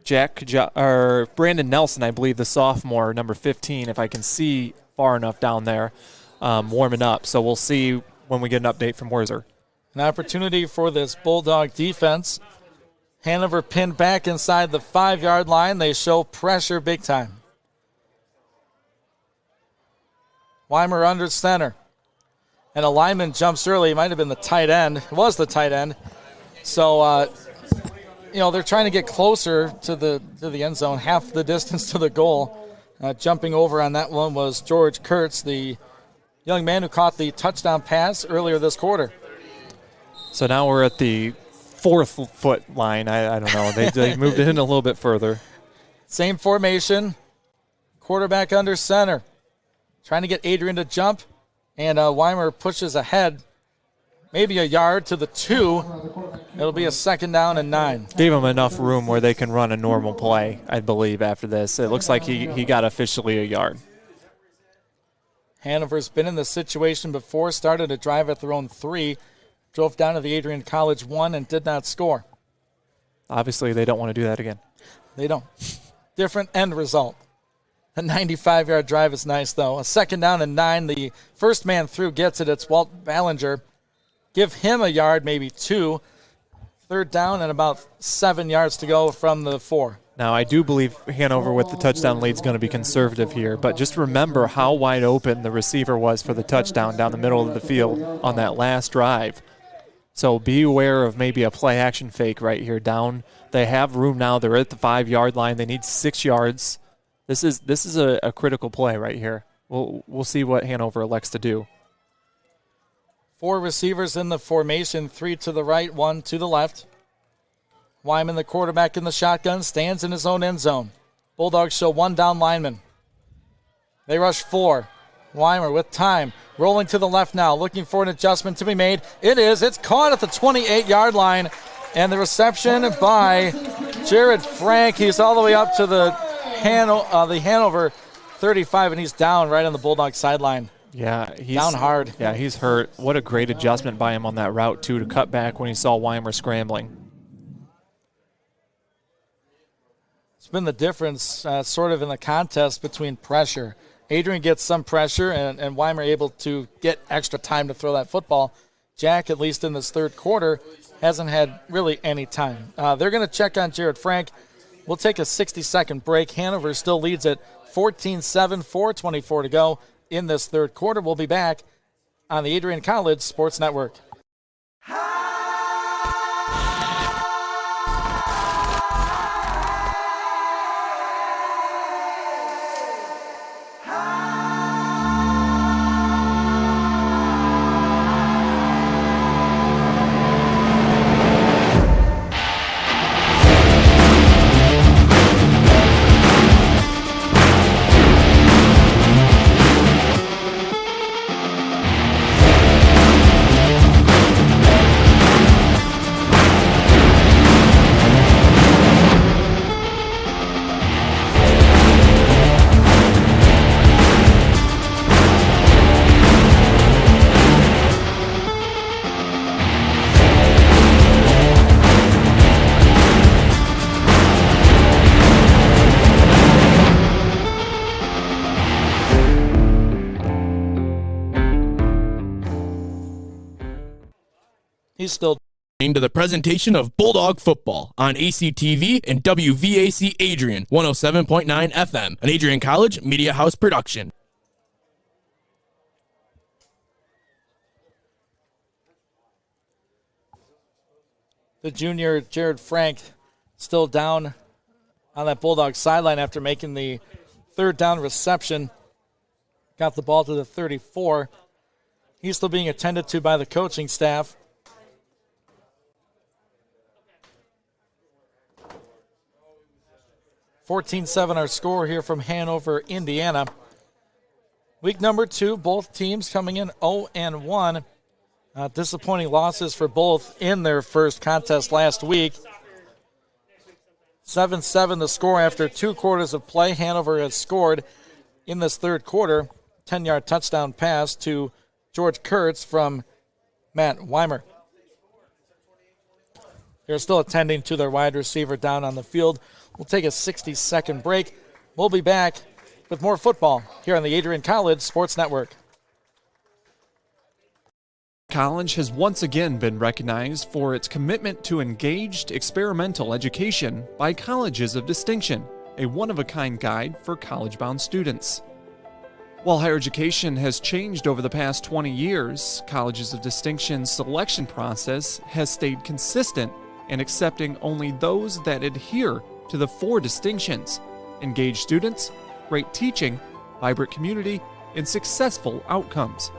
Brandon Nelson, I believe, the sophomore, number 15, if I can see far enough down there, warming up. So we'll see when we get an update from Werzer. An opportunity for this Bulldog defense. Hanover pinned back inside the 5-yard line. They show pressure big time. Weimer under center. And a lineman jumps early. It might have been the tight end. It was the tight end. So, they're trying to get closer to the end zone, half the distance to the goal. Jumping over on that one was George Kurtz, the young man who caught the touchdown pass earlier this quarter. So now we're at the 4-foot line. I don't know. They moved it in a little bit further. Same formation. Quarterback under center. Trying to get Adrian to jump. And Weimer pushes ahead. Maybe a yard to the 2. It'll be a 2nd down and 9. Gave him enough room where they can run a normal play, I believe, after this. It looks like he got officially a yard. Hanover's been in this situation before, started a drive at their own 3, drove down to the Adrian College 1 and did not score. Obviously, they don't want to do that again. They don't. Different end result. A 95-yard drive is nice, though. A 2nd down and 9. The first man through gets it. It's Walt Ballinger. Give him a yard, maybe 2. 3rd down and about 7 yards to go from the 4. Now, I do believe Hanover with the touchdown lead is going to be conservative here, but just remember how wide open the receiver was for the touchdown down the middle of the field on that last drive. So be aware of maybe a play-action fake right here down. They have room now. They're at the 5-yard line. They need 6 yards. This is a critical play right here. We'll see what Hanover elects to do. 4 receivers in the formation, 3 to the right, 1 to the left. Wyman, the quarterback in the shotgun, stands in his own end zone. Bulldogs show 1 down lineman. They rush 4. Weimer with time, rolling to the left now, looking for an adjustment to be made. It is. It's caught at the 28-yard line, and the reception by Jared Frank. He's all the way up to the Hanover 35, and he's down right on the Bulldog sideline. Yeah, he's down hard. Yeah, he's hurt. What a great adjustment by him on that route, too, to cut back when he saw Weimer scrambling. It's been the difference sort of in the contest between pressure. Adrian gets some pressure, and Weimer able to get extra time to throw that football. Jack, at least in this 3rd quarter, hasn't had really any time. They're going to check on Jared Frank. We'll take a 60-second break. Hanover still leads it 14-7, 4:24 to go in this 3rd quarter. We'll be back on the Adrian College Sports Network. He's still to the presentation of Bulldog football on ACTV and WVAC Adrian 107.9 FM, an Adrian College Media House production. The junior Jared Frank still down on that Bulldog sideline after making the 3rd down reception. Got the ball to the 34. He's still being attended to by the coaching staff. 14-7 our score here from Hanover, Indiana. Week number 2, both teams coming in 0-1. Disappointing losses for both in their first contest last week. 7-7 the score after 2 quarters of play. Hanover has scored in this third quarter. 10-yard touchdown pass to George Kurtz from Matt Weimer. They're still attending to their wide receiver down on the field. We'll take a 60-second break. We'll be back with more football here on the Adrian College Sports Network. College has once again been recognized for its commitment to engaged experimental education by Colleges of Distinction, a one-of-a-kind guide for college-bound students. While higher education has changed over the past 20 years, Colleges of Distinction's selection process has stayed consistent in accepting only those that adhere to the 4 distinctions: engaged students, great teaching, vibrant community, and successful outcomes.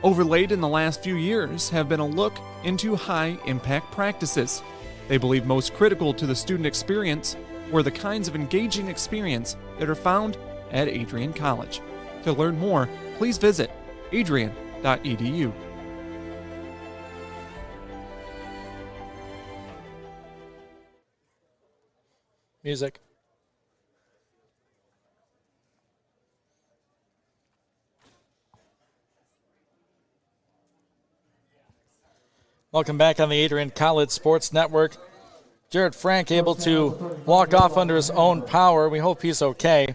Overlaid in the last few years have been a look into high-impact practices. They believe most critical to the student experience were the kinds of engaging experience that are found at Adrian College. To learn more, please visit adrian.edu. Music. Welcome back on the Adrian College Sports Network. Jared Frank able to walk off under his own power. We hope he's okay.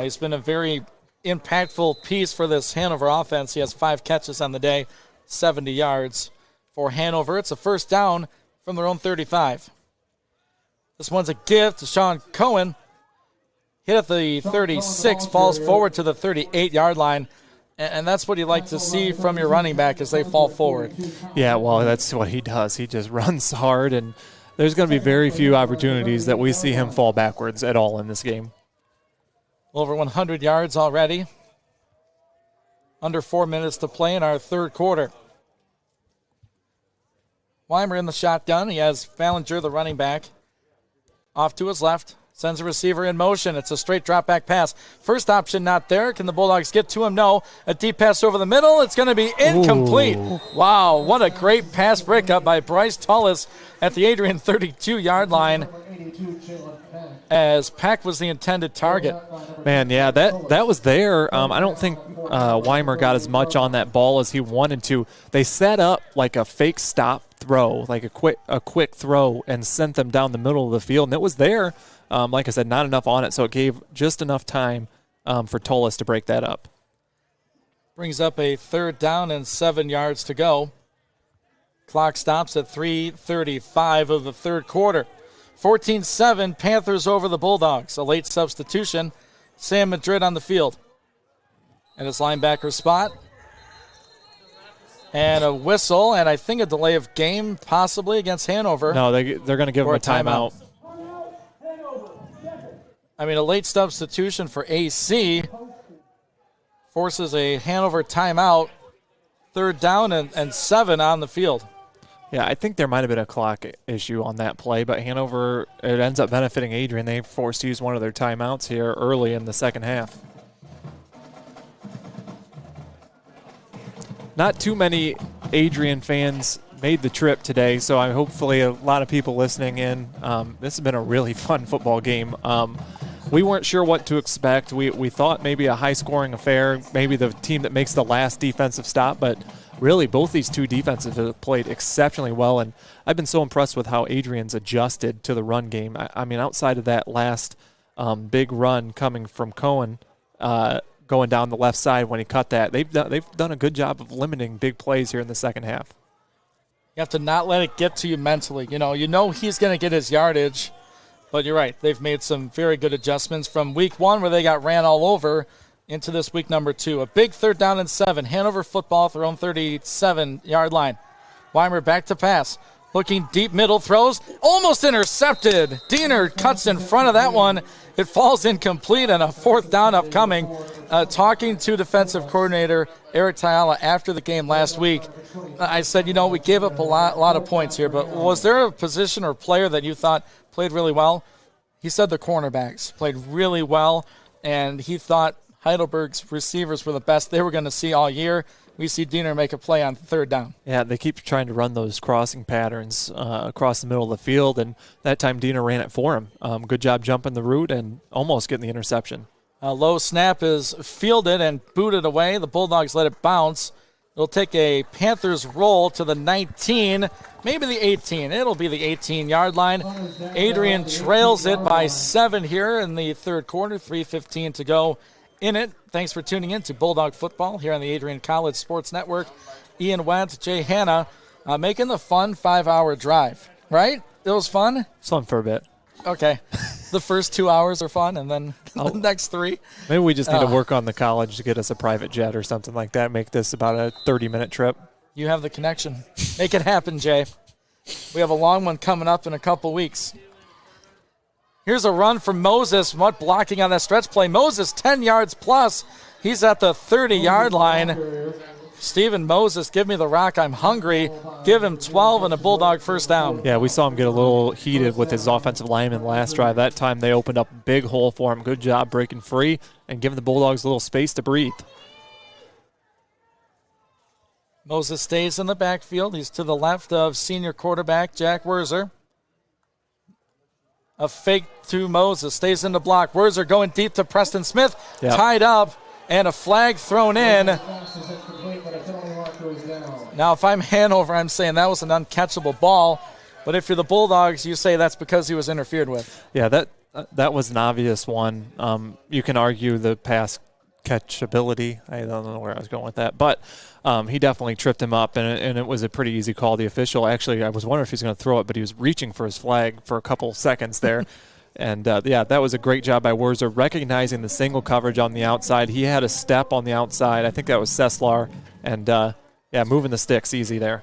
He's been a very impactful piece for this Hanover offense. He has 5 catches on the day, 70 yards for Hanover. It's a first down from their own 35. This one's a gift to Sean Cohen. Hit at the 36, falls forward to the 38-yard line. And that's what you like to see from your running back as they fall forward. Yeah, well, that's what he does. He just runs hard, and there's going to be very few opportunities that we see him fall backwards at all in this game. Over 100 yards already. Under 4 minutes to play in our third quarter. Weimer in the shotgun. He has Ballinger, the running back, off to his left. Sends a receiver in motion. It's a straight drop back pass. First option not there. Can the Bulldogs get to him? No. A deep pass over the middle. It's going to be incomplete. Ooh. Wow, what a great pass breakup by Bryce Tullis at the Adrian 32-yard line, as Pack was the intended target. Man, yeah, that was there. I don't think Weimer got as much on that ball as he wanted to. They set up like a fake stop throw, like a quick throw, and sent them down the middle of the field, and it was there. Like I said, not enough on it, so it gave just enough time for Tullis to break that up. Brings up a 3rd down and 7 yards to go. Clock stops at 3:35 of the third quarter. 14-7, Panthers over the Bulldogs. A late substitution. Sam Madrid on the field. And his linebacker spot. And a whistle, and I think a delay of game possibly against Hanover. No, they're going to give him a timeout. I mean, a late substitution for AC forces a Hanover timeout. 3rd down and 7 on the field. Yeah, I think there might have been a clock issue on that play, but Hanover, it ends up benefiting Adrian. They forced to use one of their timeouts here early in the second half. Not too many Adrian fans made the trip today, so hopefully a lot of people listening in. This has been a really fun football game. We weren't sure what to expect. We thought maybe a high-scoring affair, maybe the team that makes the last defensive stop, but really both these two defenses have played exceptionally well, and I've been so impressed with how Adrian's adjusted to the run game. I mean, outside of that last big run coming from Cohen, going down the left side when he cut that, they've done a good job of limiting big plays here in the second half. You have to not let it get to you mentally. You know he's going to get his yardage, but you're right. They've made some very good adjustments from week 1 where they got ran all over into this week number 2. A big 3rd down and 7. Hanover football at their own 37-yard line. Weimer back to pass. Looking deep middle, throws. Almost intercepted. Diener cuts in front of that one. It falls incomplete, and a 4th down upcoming. Talking to defensive coordinator Eric Tayala after the game last week, I said, we gave up a lot of points here, but was there a position or player that you thought played really well? He said the cornerbacks played really well, and he thought Heidelberg's receivers were the best they were going to see all year. We see Diener make a play on third down. Yeah, they keep trying to run those crossing patterns across the middle of the field, and that time Diener ran it for him. Good job jumping the route and almost getting the interception. A low snap is fielded and booted away. The Bulldogs let it bounce. It'll take a Panthers roll to the 19, maybe the 18. It'll be the 18-yard line. Adrian trails it by 7 here in the third quarter, 3:15 to go in it. Thanks for tuning in to Bulldog Football here on the Adrian College Sports Network. Ian Wendt, Jay Hanna, making the fun 5-hour drive, right? It was fun? It's fun for a bit. Okay. The first 2 hours are fun, and then the next 3. Maybe we just need to work on the college to get us a private jet or something like that, make this about a 30-minute trip. You have the connection. Make it happen, Jay. We have a long one coming up in a couple weeks. Here's a run from Moses. What blocking on that stretch play? Moses, 10 yards plus. He's at the 30-yard line. Stephen Moses, give me the rock. I'm hungry. Give him 12 and a Bulldog first down. Yeah, we saw him get a little heated with his offensive lineman last drive. That time they opened up a big hole for him. Good job breaking free and giving the Bulldogs a little space to breathe. Moses stays in the backfield. He's to the left of senior quarterback Jack Werzer. A fake to Moses. Stays in the block. Werzer going deep to Preston Smith. Yep. Tied up and a flag thrown in. Now, if I'm Hanover, I'm saying that was an uncatchable ball. But if you're the Bulldogs, you say that's because he was interfered with. Yeah, that was an obvious one. You can argue the pass catchability. I don't know where I was going with that. But he definitely tripped him up, and it was a pretty easy call. The official, actually, I was wondering if he was going to throw it, but he was reaching for his flag for a couple seconds there. And, that was a great job by Werzer recognizing the single coverage on the outside. He had a step on the outside. I think that was Sesslar. And, moving the sticks easy there.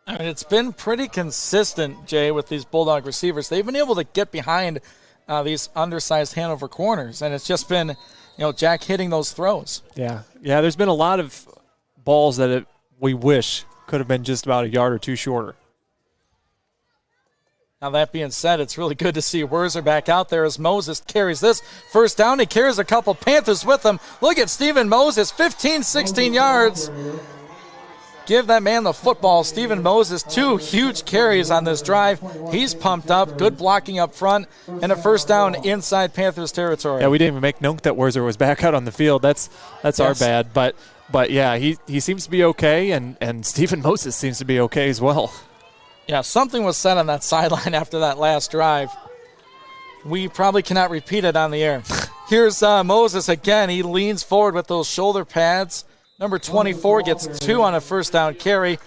I mean, it's been pretty consistent, Jay, with these Bulldog receivers. They've been able to get behind these undersized Hanover corners, and it's just been, Jack hitting those throws. Yeah, there's been a lot of balls that we wish could have been just about a yard or two shorter. Now, that being said, it's really good to see Werzer back out there as Moses carries this first down. He carries a couple Panthers with him. Look at Stephen Moses, 15, 16 yards. Give that man the football. Stephen Moses, 2 huge carries on this drive. He's pumped up. Good blocking up front and a first down inside Panthers territory. Yeah, we didn't even make note that Werzer was back out on the field. That's our bad. But yeah, he seems to be okay, and Stephen Moses seems to be okay as well. Yeah, something was said on that sideline after that last drive. We probably cannot repeat it on the air. Here's Moses again. He leans forward with those shoulder pads. Number 24 gets 2 on a first down carry.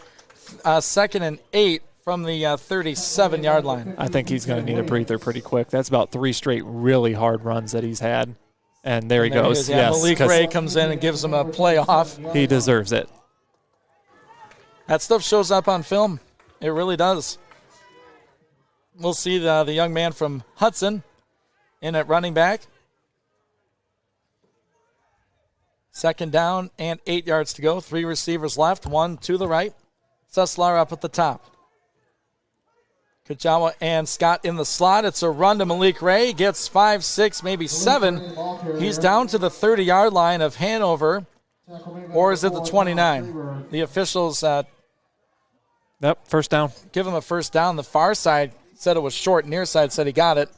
2nd and 8 from the 37-yard line. I think he's going to need a breather pretty quick. That's about 3 straight really hard runs that he's had. And there he goes. Yeah, Malik Ray comes in and gives him a playoff. He deserves it. That stuff shows up on film. It really does. We'll see the young man from Hudson in at running back. 2nd down and 8 yards to go. 3 receivers left, 1 to the right. Sesslar up at the top. Kajawa and Scott in the slot. It's a run to Malik Ray. Gets 5, 6, maybe 7. He's down to the 30-yard line of Hanover. Or is it the 29? The officials Yep, first down. give him a first down. The far side said it was short. Near side said he got it.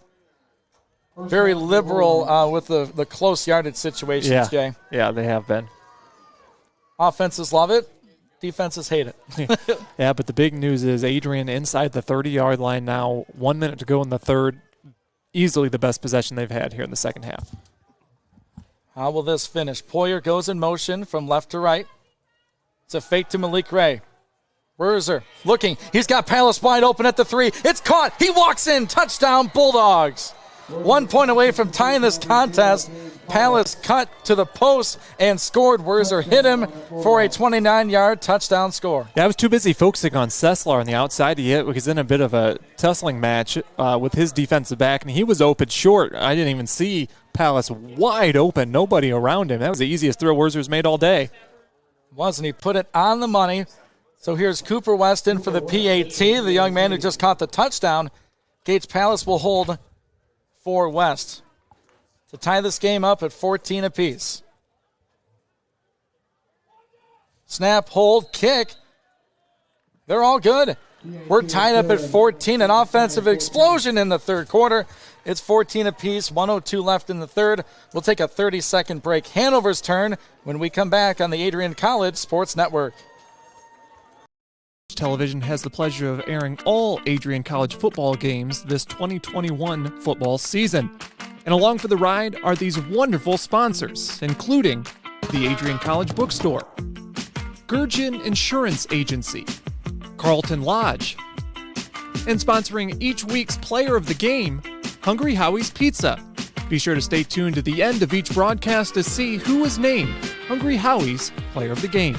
Very liberal with the close yardage situations, Jay. Yeah, they have been. Offenses love it. Defenses hate it. Yeah, but the big news is Adrian inside the 30-yard line now. 1 minute to go in the third. Easily the best possession they've had here in the second half. How will this finish? Poyer goes in motion from left to right. It's a fake to Malik Ray. Werzer looking. He's got Palace wide open at the 3. It's caught. He walks in. Touchdown, Bulldogs. 1 point away from tying this contest. Palace cut to the post and scored. Werzer hit him for a 29-yard touchdown score. Yeah, I was too busy focusing on Sesslar on the outside. He was in a bit of a tussling match with his defensive back, and he was open short. I didn't even see Palace wide open. Nobody around him. That was the easiest throw Werzer's made all day. Wasn't he? Put it on the money. So here's Cooper Weston for the PAT, the young man who just caught the touchdown. Gates Palace will hold for West. to tie this game up at 14 apiece. Snap, hold, kick. They're all good. We're tied up at 14. An offensive explosion in the third quarter. It's 14 apiece, 1:02 left in the third. We'll take a 30-second break. Hanover's turn when we come back on the Adrian College Sports Network. Television has the pleasure of airing all Adrian College football games this 2021 football season. And along for the ride are these wonderful sponsors, including the Adrian College Bookstore, Gurgin Insurance Agency, Carlton Lodge, and sponsoring each week's player of the game, Hungry Howie's Pizza. Be sure to stay tuned to the end of each broadcast to see who is named Hungry Howie's Player of the Game.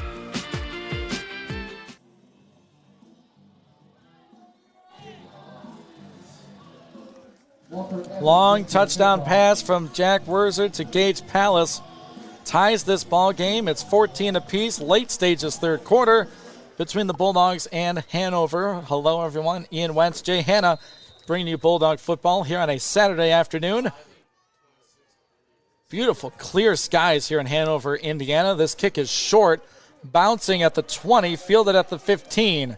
Long touchdown pass from Jack Werzer to Gage Palace ties this ball game. It's 14 apiece, late stages third quarter between the Bulldogs and Hanover. Hello, everyone. Ian Wentz, Jay Hanna, bringing you Bulldog football here on a Saturday afternoon. Beautiful, clear skies here in Hanover, Indiana. This kick is short, bouncing at the 20, fielded at the 15.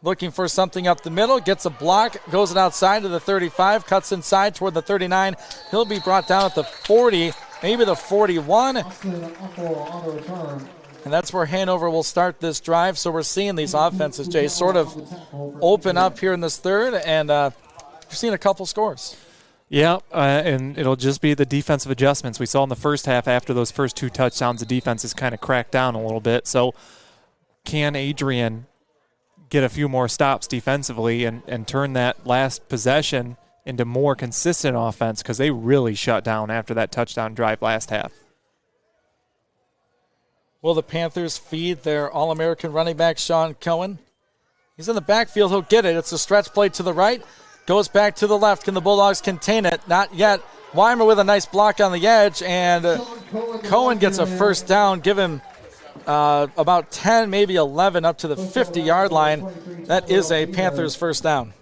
Looking for something up the middle, gets a block, goes it outside to the 35, cuts inside toward the 39. He'll be brought down at the 40, maybe the 41. And that's where Hanover will start this drive. So we're seeing these offenses, Jay, sort of open up here in this third, and we're seeing a couple scores. Yeah, and it'll just be the defensive adjustments. We saw in the first half after those first two touchdowns, the defense has kind of cracked down a little bit. So can Adrian get a few more stops defensively and turn that last possession into more consistent offense, because they really shut down after that touchdown drive last half? Will the Panthers feed their All-American running back, Sean Cohen? He's in the backfield. He'll get it. It's a stretch play to the right. Goes back to the left. Can the Bulldogs contain it? Not yet. Weimer with a nice block on the edge, and Cohen gets a first down. Give him about 10, maybe 11, up to the 50-yard line. That is a Panthers first down.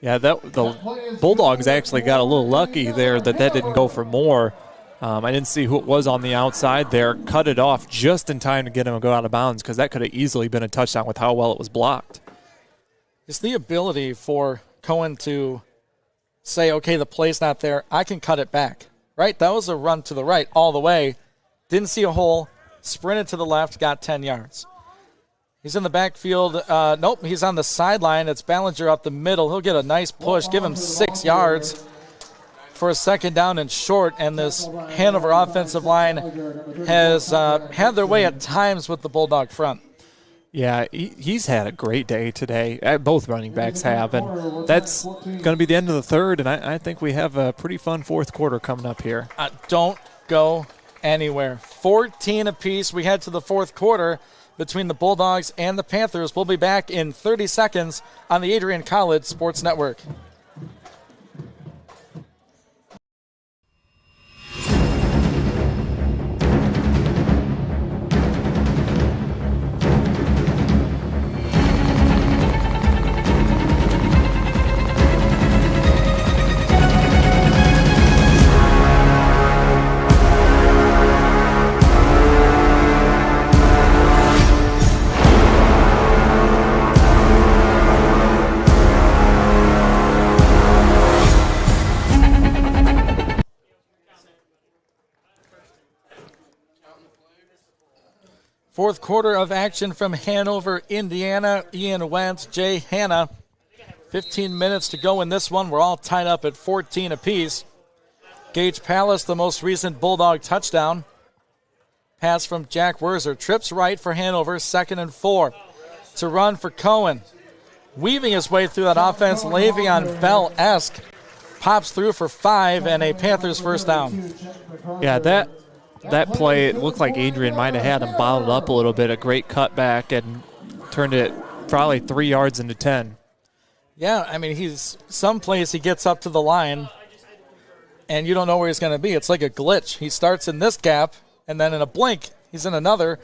Yeah, the Bulldogs actually got a little lucky there that didn't go for more. I didn't see who it was on the outside there. Cut it off just in time to get him to go out of bounds, because that could have easily been a touchdown with how well it was blocked. It's the ability for Cohen to say, okay, the play's not there, I can cut it back, right? That was a run to the right all the way. Didn't see a hole, sprinted to the left, got 10 yards. He's in the backfield. Nope, he's on the sideline. It's Ballinger up the middle. He'll get a nice push, give him 6 yards for a second down and short, and this Hanover offensive line has had their way at times with the Bulldog front. Yeah, he's had a great day today. Both running backs have, and that's going to be the end of the third, and I think we have a pretty fun fourth quarter coming up here. Don't go anywhere. 14 apiece. We head to the fourth quarter between the Bulldogs and the Panthers. We'll be back in 30 seconds on the Adrian College Sports Network. Fourth quarter of action from Hanover, Indiana. Ian Wentz, Jay Hanna. 15 minutes to go in this one. We're all tied up at 14 apiece. Gage Palace, the most recent Bulldog touchdown. Pass from Jack Werzer. Trips right for Hanover, 2nd and 4. To run for Cohen. Weaving his way through that offense, Le'Veon Bell-esque. Pops through for 5 and a Panthers first down. Yeah, that play, it looked like Adrian might have had him bottled up a little bit. A great cutback and turned it probably 3 yards into 10. Yeah, I mean, some plays he gets up to the line and you don't know where he's going to be. It's like a glitch. He starts in this gap and then in a blink he's in another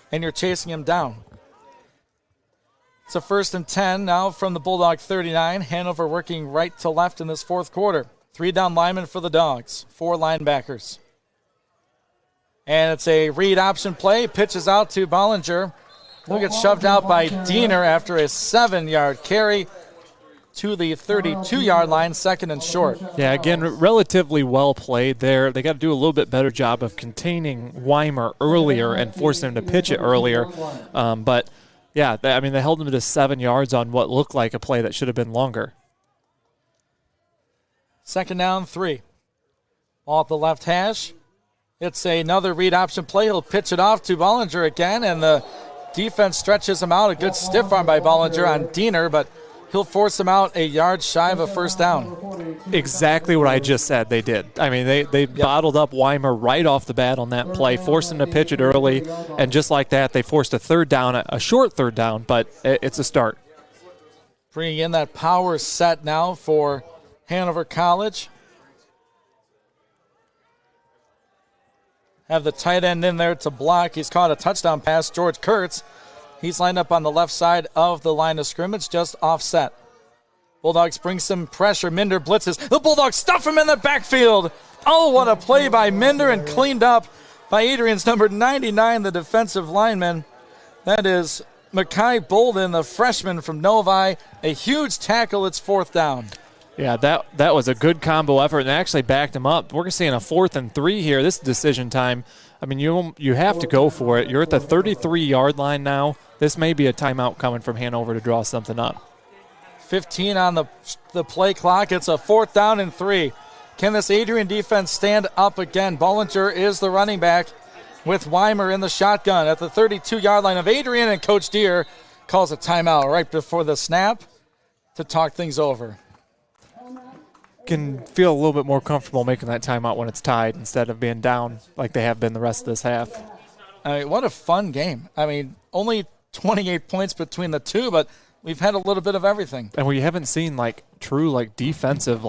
and you're chasing him down. It's a 1st and 10 now from the Bulldog 39. Hanover working right to left in this fourth quarter. 3 down linemen for the Dogs, 4 linebackers. And it's a read option play. Pitches out to Bollinger. He'll get shoved out by Diener after a 7-yard carry to the 32-yard line, 2nd and short. Yeah, again, relatively well played there. They got to do a little bit better job of containing Weimer earlier and forcing him to pitch it earlier. But, yeah, they held him to 7 yards on what looked like a play that should have been longer. 2nd down, 3. Ball at the left hash. It's another read option play. He'll pitch it off to Bollinger again, and the defense stretches him out. A good stiff arm by Bollinger on Diener, but he'll force him out a yard shy of a 1st down. Exactly what I just said they did. I mean, they bottled up Weimer right off the bat on that play, forced him to pitch it early, and just like that, they forced a 3rd down, a short 3rd down, but it's a start. Bringing in that power set now for Hanover College. Have the tight end in there to block. He's caught a touchdown pass, George Kurtz. He's lined up on the left side of the line of scrimmage, just offset. Bulldogs bring some pressure. Minder blitzes. The Bulldogs stuff him in the backfield. Oh, what a play by Minder, and cleaned up by Adrian's number 99, the defensive lineman. That is Makai Bolden, the freshman from Novi. A huge tackle. It's 4th down. Yeah, that was a good combo effort, and actually backed him up. We're seeing a 4th and 3 here. This is decision time. I mean, you have to go for it. You're at the 33-yard line now. This may be a timeout coming from Hanover to draw something up. 15 on the play clock. It's a 4th down and 3. Can this Adrian defense stand up again? Bollinger is the running back with Weimer in the shotgun at the 32-yard line of Adrian, and Coach Deere calls a timeout right before the snap to talk things over. Can feel a little bit more comfortable making that timeout when it's tied instead of being down like they have been the rest of this half. I mean, what a fun game. I mean, only 28 points between the two, but we've had a little bit of everything. And we haven't seen true defensive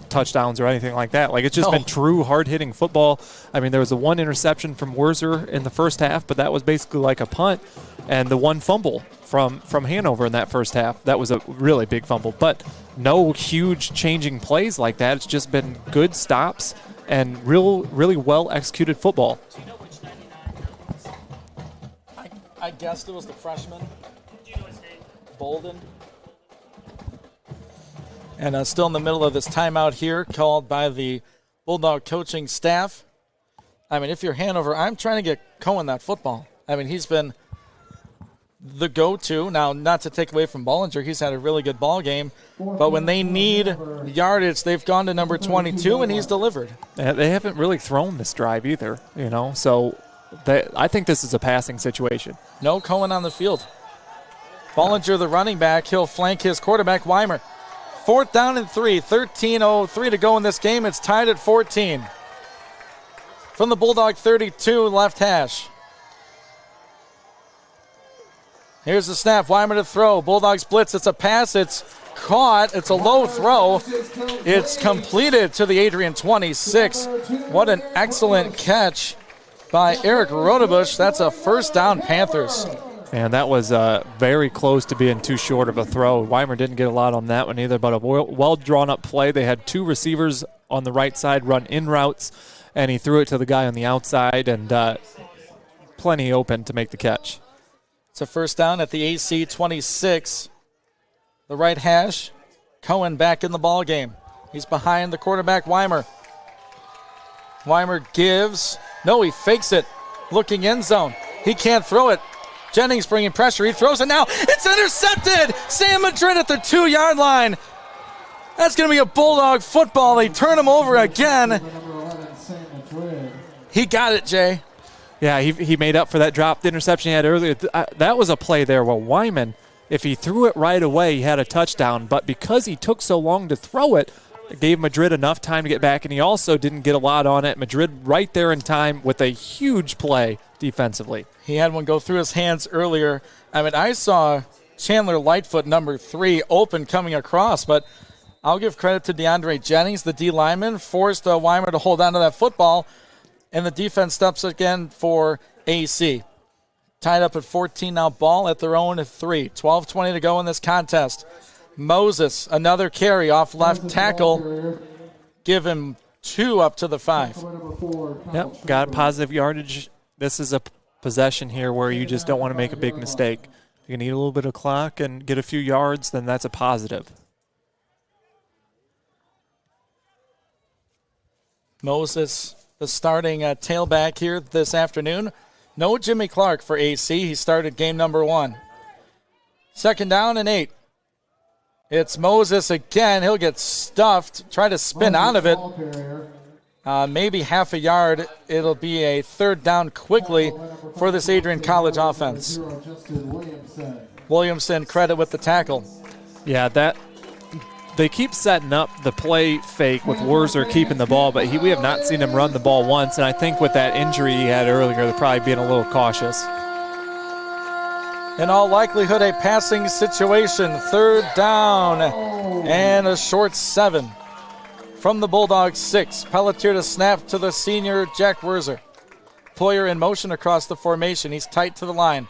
touchdowns or anything like that. It's just been true hard-hitting football. I mean, there was the 1 interception from Werzer in the first half, but that was basically like a punt, and the 1 fumble from Hanover in that first half. That was a really big fumble, but no huge changing plays like that. It's just been good stops and really well-executed football. I guessed it was the freshman, Bolden. And still in the middle of this timeout here, called by the Bulldog coaching staff. I mean, if you're Hanover, I'm trying to get Cohen that football. I mean, he's been the go-to. Now, not to take away from Bollinger, he's had a really good ball game. But when they need yardage, they've gone to number 22, and he's delivered. They haven't really thrown this drive either, so I think this is a passing situation. No Cohen on the field. Bollinger, the running back, he'll flank his quarterback, Weimer. 4th down and 3, 13:03 to go in this game. It's tied at 14. From the Bulldog 32, left hash. Here's the snap, Weimer to throw. Bulldogs blitz, it's a pass, it's caught, it's a low throw. It's completed to the Adrian 26. What an excellent catch by Eric Rodebush. That's a 1st down, Panthers. And that was very close to being too short of a throw. Weimer didn't get a lot on that one either, but a well-drawn-up play. They had 2 receivers on the right side run in routes, and he threw it to the guy on the outside, and plenty open to make the catch. It's a 1st down at the AC 26. The right hash, Cohen back in the ball game. He's behind the quarterback, Weimer. Weimer gives. No, he fakes it. Looking end zone. He can't throw it. Jennings bringing pressure. He throws it now. It's intercepted. Sam Madrid at the 2-yard line. That's going to be a Bulldog football. They turn him over again. He got it, Jay. Yeah, he made up for that dropped interception he had earlier. That was a play there where Wyman, if he threw it right away, he had a touchdown. But because he took so long to throw it, it gave Madrid enough time to get back, and he also didn't get a lot on it. Madrid right there in time with a huge play defensively. He had one go through his hands earlier. I mean, I saw Chandler Lightfoot, number 3, open coming across, but I'll give credit to DeAndre Jennings, the D lineman, forced Weimer to hold on to that football, and the defense steps again for AC. Tied up at 14 now, ball at their own 3. 12:20 to go in this contest. Moses, another carry off left tackle. Give him 2 up to the 5. Yep, got positive yardage. This is a possession here where you just don't want to make a big mistake. If you need a little bit of clock and get a few yards, then that's a positive. Moses, the starting tailback here this afternoon. No Jimmy Clark for AC. He started game number 1. 2nd down and 8. It's Moses again. He'll get stuffed. Try to spin out of it. Maybe half a yard. It'll be a 3rd down quickly for this Adrian College offense. Williamson credit with the tackle. Yeah, they keep setting up the play fake with Wurzer keeping the ball, but we have not seen him run the ball once, and I think with that injury he had earlier, they're probably being a little cautious. In all likelihood, a passing situation. 3rd down and a short 7 from the Bulldogs 6. Pelletier to snap to the senior Jack Wurzer. Poyer in motion across the formation. He's tight to the line.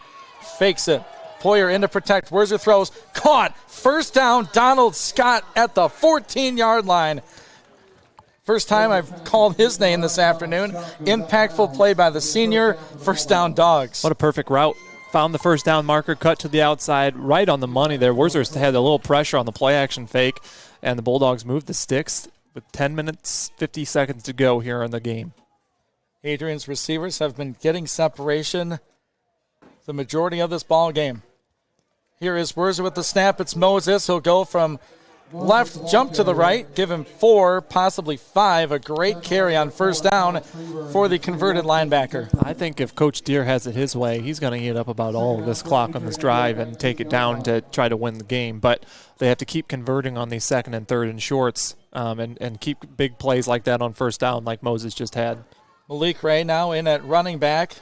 Fakes it. Poyer in to protect. Wurzer throws. Caught. 1st down. Donald Scott at the 14-yard line. First time I've called his name this afternoon. Impactful play by the senior. 1st down Dogs. What a perfect route. Found the 1st down marker, cut to the outside, right on the money there. Wurzer's had a little pressure on the play action fake, and the Bulldogs moved the sticks with 10 minutes, 50 seconds to go here in the game. Adrian's receivers have been getting separation the majority of this ball game. Here is Wurzer with the snap. It's Moses. He'll go from left, jump to the right, give him 4, possibly 5. A great carry on 1st down for the converted linebacker. I think if Coach Deere has it his way, he's going to eat up about all of this clock on this drive and take it down to try to win the game. But they have to keep converting on these 2nd and 3rd and shorts and keep big plays like that on 1st down like Moses just had. Malik Ray now in at running back.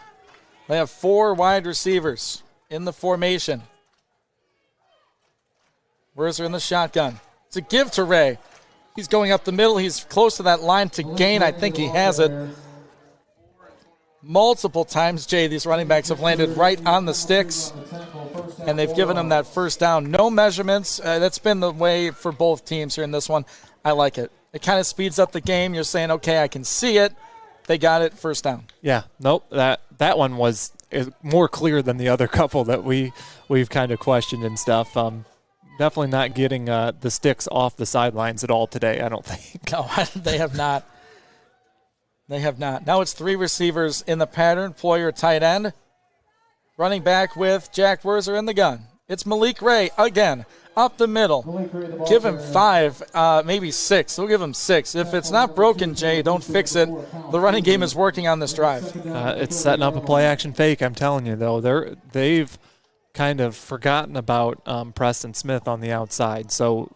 They have 4 wide receivers in the formation. Wurzer in the shotgun. It's a give to Ray. He's going up the middle. He's close to that line to gain. I think he has it. Multiple times, Jay, these running backs have landed right on the sticks, and they've given him that 1st down. No measurements. That's been the way for both teams here in this one. I like it. It kind of speeds up the game. You're saying, okay, I can see it. They got it, 1st down. Yeah, nope. That one was more clear than the other couple that we've kind of questioned and stuff. Definitely not getting the sticks off the sidelines at all today, I don't think. No, they have not. They have not. Now it's 3 receivers in the pattern. Poyer tight end. Running back with Jack Wurzer in the gun. It's Malik Ray again. Up the middle. Give him 5, maybe 6. We'll give him 6. If it's not broken, Jay, don't fix it. The running game is working on this drive. It's setting up a play-action fake, I'm telling you, though. They've kind of forgotten about Preston Smith on the outside, so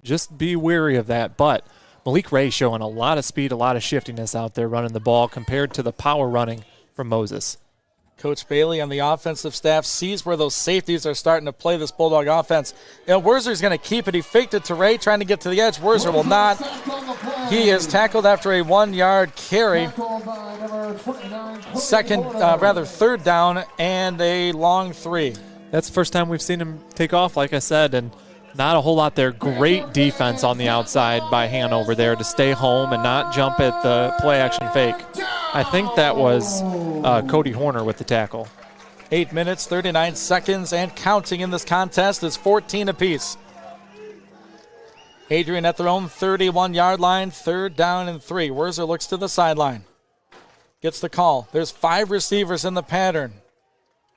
just be wary of that. But Malik Ray showing a lot of speed, a lot of shiftiness out there running the ball compared to the power running from Moses. Coach Bailey on the offensive staff sees where those safeties are starting to play this Bulldog offense. Wurzer's going to keep it. He faked it to Ray, trying to get to the edge. Wurzer will not. He is tackled after a 1-yard carry. 3rd down and a long 3. That's the first time we've seen him take off, like I said, and not a whole lot there. Great defense on the outside by Hanover there to stay home and not jump at the play-action fake. I think that was Cody Horner with the tackle. 8 minutes, 39 seconds, and counting in this contest is 14 apiece. Adrian at their own 31-yard line, 3rd down and 3. Wurzer looks to the sideline. Gets the call. There's 5 receivers in the pattern.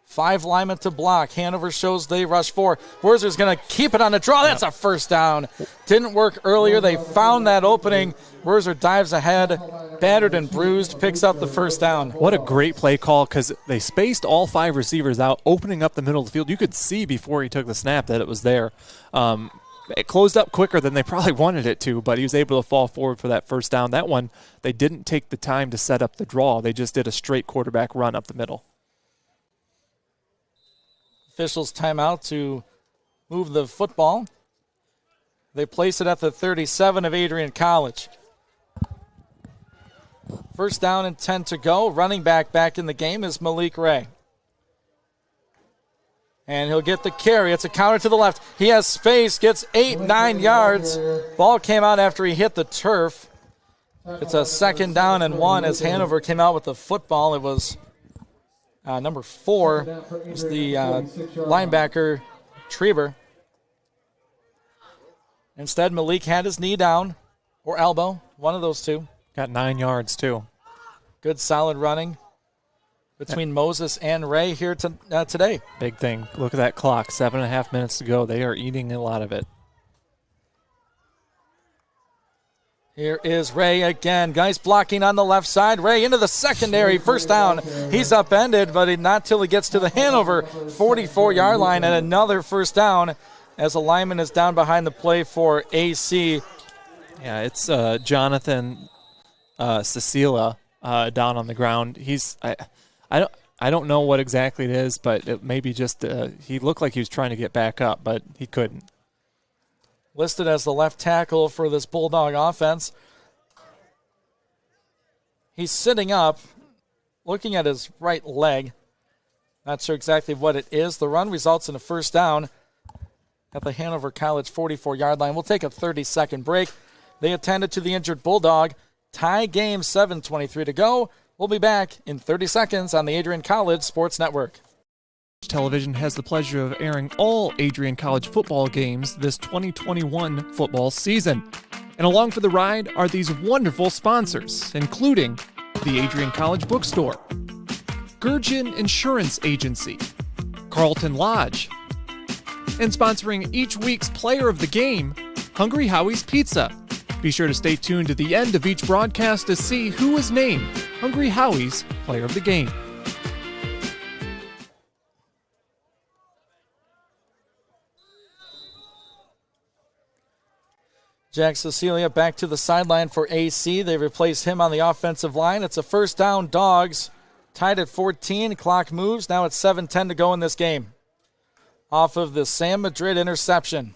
5 linemen to block. Hanover shows they rush 4. Wurzer's going to keep it on the draw. That's a 1st down. Didn't work earlier. They found that opening. Wurzer dives ahead, battered and bruised, picks up the 1st down. What a great play call, because they spaced all 5 receivers out, opening up the middle of the field. You could see before he took the snap that it was there. It closed up quicker than they probably wanted it to, but he was able to fall forward for that 1st down. That one, they didn't take the time to set up the draw. They just did a straight quarterback run up the middle. Officials timeout to move the football. They place it at the 37 of Adrian College. 1st down and 10 to go. Running back in the game is Malik Ray. And he'll get the carry. It's a counter to the left. He has space, gets 8-9 yards. Ball came out after he hit the turf. It's a 2nd down and 1 as Hanover came out with the football. It was number 4. It was the linebacker, Treber. Instead, Malik had his knee down, or elbow, one of those two. Got 9 yards, too. Good, solid running between Moses and Ray here today. Big thing. Look at that clock. 7.5 minutes to go. They are eating a lot of it. Here is Ray again. Guys blocking on the left side. Ray into the secondary. First down. He's upended, but not till he gets to the Hanover 44-yard line, and another first down as a lineman is down behind the play for AC. Yeah, it's Jonathan Cecilia down on the ground. I don't know what exactly it is, but it maybe just he looked like he was trying to get back up, but he couldn't. Listed as the left tackle for this Bulldog offense. He's sitting up, looking at his right leg. Not sure exactly what it is. The run results in a first down at the Hanover College 44-yard line. We'll take a 30-second break. They attended to the injured Bulldog. Tie game, 7:23 to go. We'll be back in 30 seconds on the Adrian College Sports Network. Television has the pleasure of airing all Adrian College football games this 2021 football season. And along for the ride are these wonderful sponsors, including the Adrian College Bookstore, Gurgin Insurance Agency, Carlton Lodge, and sponsoring each week's player of the game, Hungry Howie's Pizza. Be sure to stay tuned to the end of each broadcast to see who is named Hungry Howie's Player of the Game. Jack Cecilia back to the sideline for AC. They replace him on the offensive line. It's a first down, Dogs. Tied at 14. Clock moves. Now it's 7:10 to go in this game. Off of the Sam Madrid interception.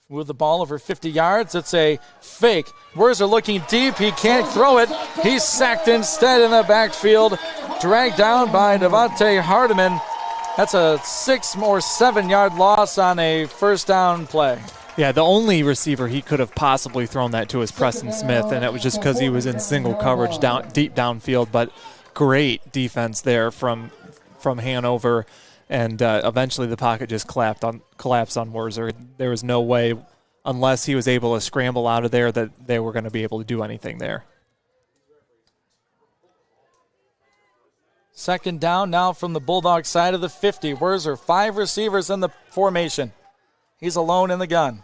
With the ball over 50 yards, it's a fake. Werzer looking deep. He can't throw it. He's sacked instead in the backfield. Dragged down by Devontae Hardiman. That's a 6 or 7 yard loss on a first down play. Yeah, the only receiver he could have possibly thrown that to is Preston Smith, and it was just because he was in single coverage deep downfield. But great defense there from Hanover, and eventually the pocket just collapsed on Werzer. There was no way, unless he was able to scramble out of there, that they were going to be able to do anything there. Second down now from the Bulldog side of the 50. Werzer, 5 receivers in the formation. He's alone in the gun.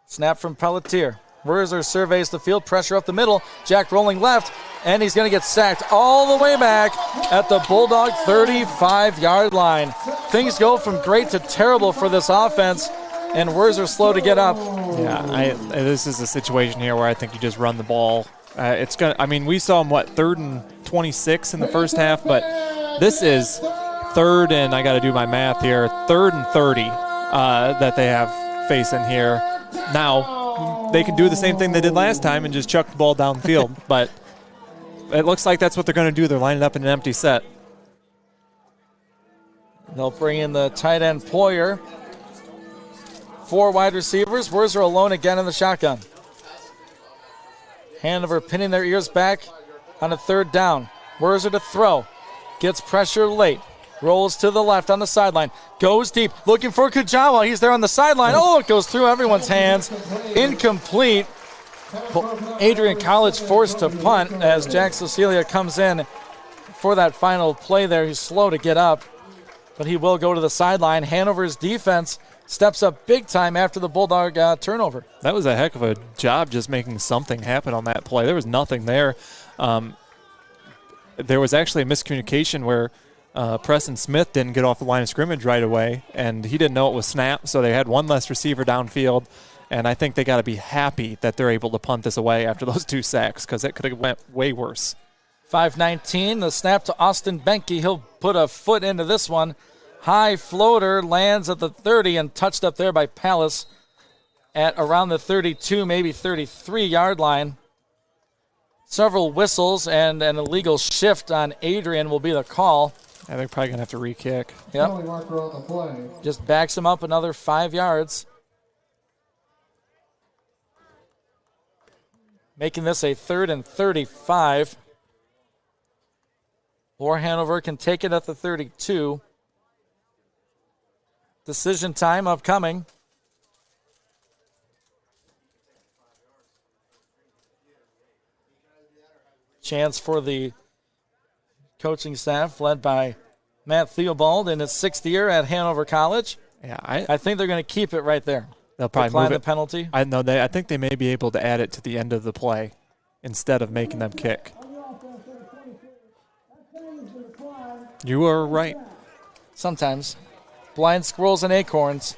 Snap from Pelletier. Werzer surveys the field, pressure up the middle. Jack rolling left, and he's going to get sacked all the way back at the Bulldog 35-yard line. Things go from great to terrible for this offense, and Werzer slow to get up. Yeah, this is a situation here where I think you just run the ball. We saw him, 3rd and 26 in the first half, but this is 3rd and, I got to do my math here, 3rd and 30 that they have facing here. Now, they can do the same thing they did last time and just chuck the ball downfield, but it looks like that's what they're going to do. They're lining up in an empty set. They'll bring in the tight end Poyer. 4 wide receivers. Werzer alone again in the shotgun. Hanover pinning their ears back on a 3rd down. Werzer to throw. Gets pressure late. Rolls to the left on the sideline. Goes deep. Looking for Kujawa. He's there on the sideline. Oh, it goes through everyone's hands. Incomplete. Adrian College forced to punt as Jack Cecilia comes in for that final play there. He's slow to get up, but he will go to the sideline. Hanover's defense steps up big time after the Bulldog turnover. That was a heck of a job just making something happen on that play. There was nothing there. There was actually a miscommunication where Preston Smith didn't get off the line of scrimmage right away, and he didn't know it was snapped, so they had one less receiver downfield, and I think they got to be happy that they're able to punt this away after those 2 sacks because it could have went way worse. 5:19, the snap to Austin Benke. He'll put a foot into this one. High floater lands at the 30 and touched up there by Pallas at around the 32, maybe 33-yard line. Several whistles and an illegal shift on Adrian will be the call. Yeah, they're probably going to have to re-kick. Yep. Penalty marker on the play. Just backs him up another 5 yards. Making this a 3rd and 35. Or Hanover can take it at the 32. Decision time upcoming. Chance for the coaching staff led by Matt Theobald in his 6th year at Hanover College. Yeah, I think they're going to keep it right there. They'll probably decline move the it. penalty. I think they may be able to add it to the end of the play instead of making them kick. You are right. Sometimes. Blind squirrels and acorns.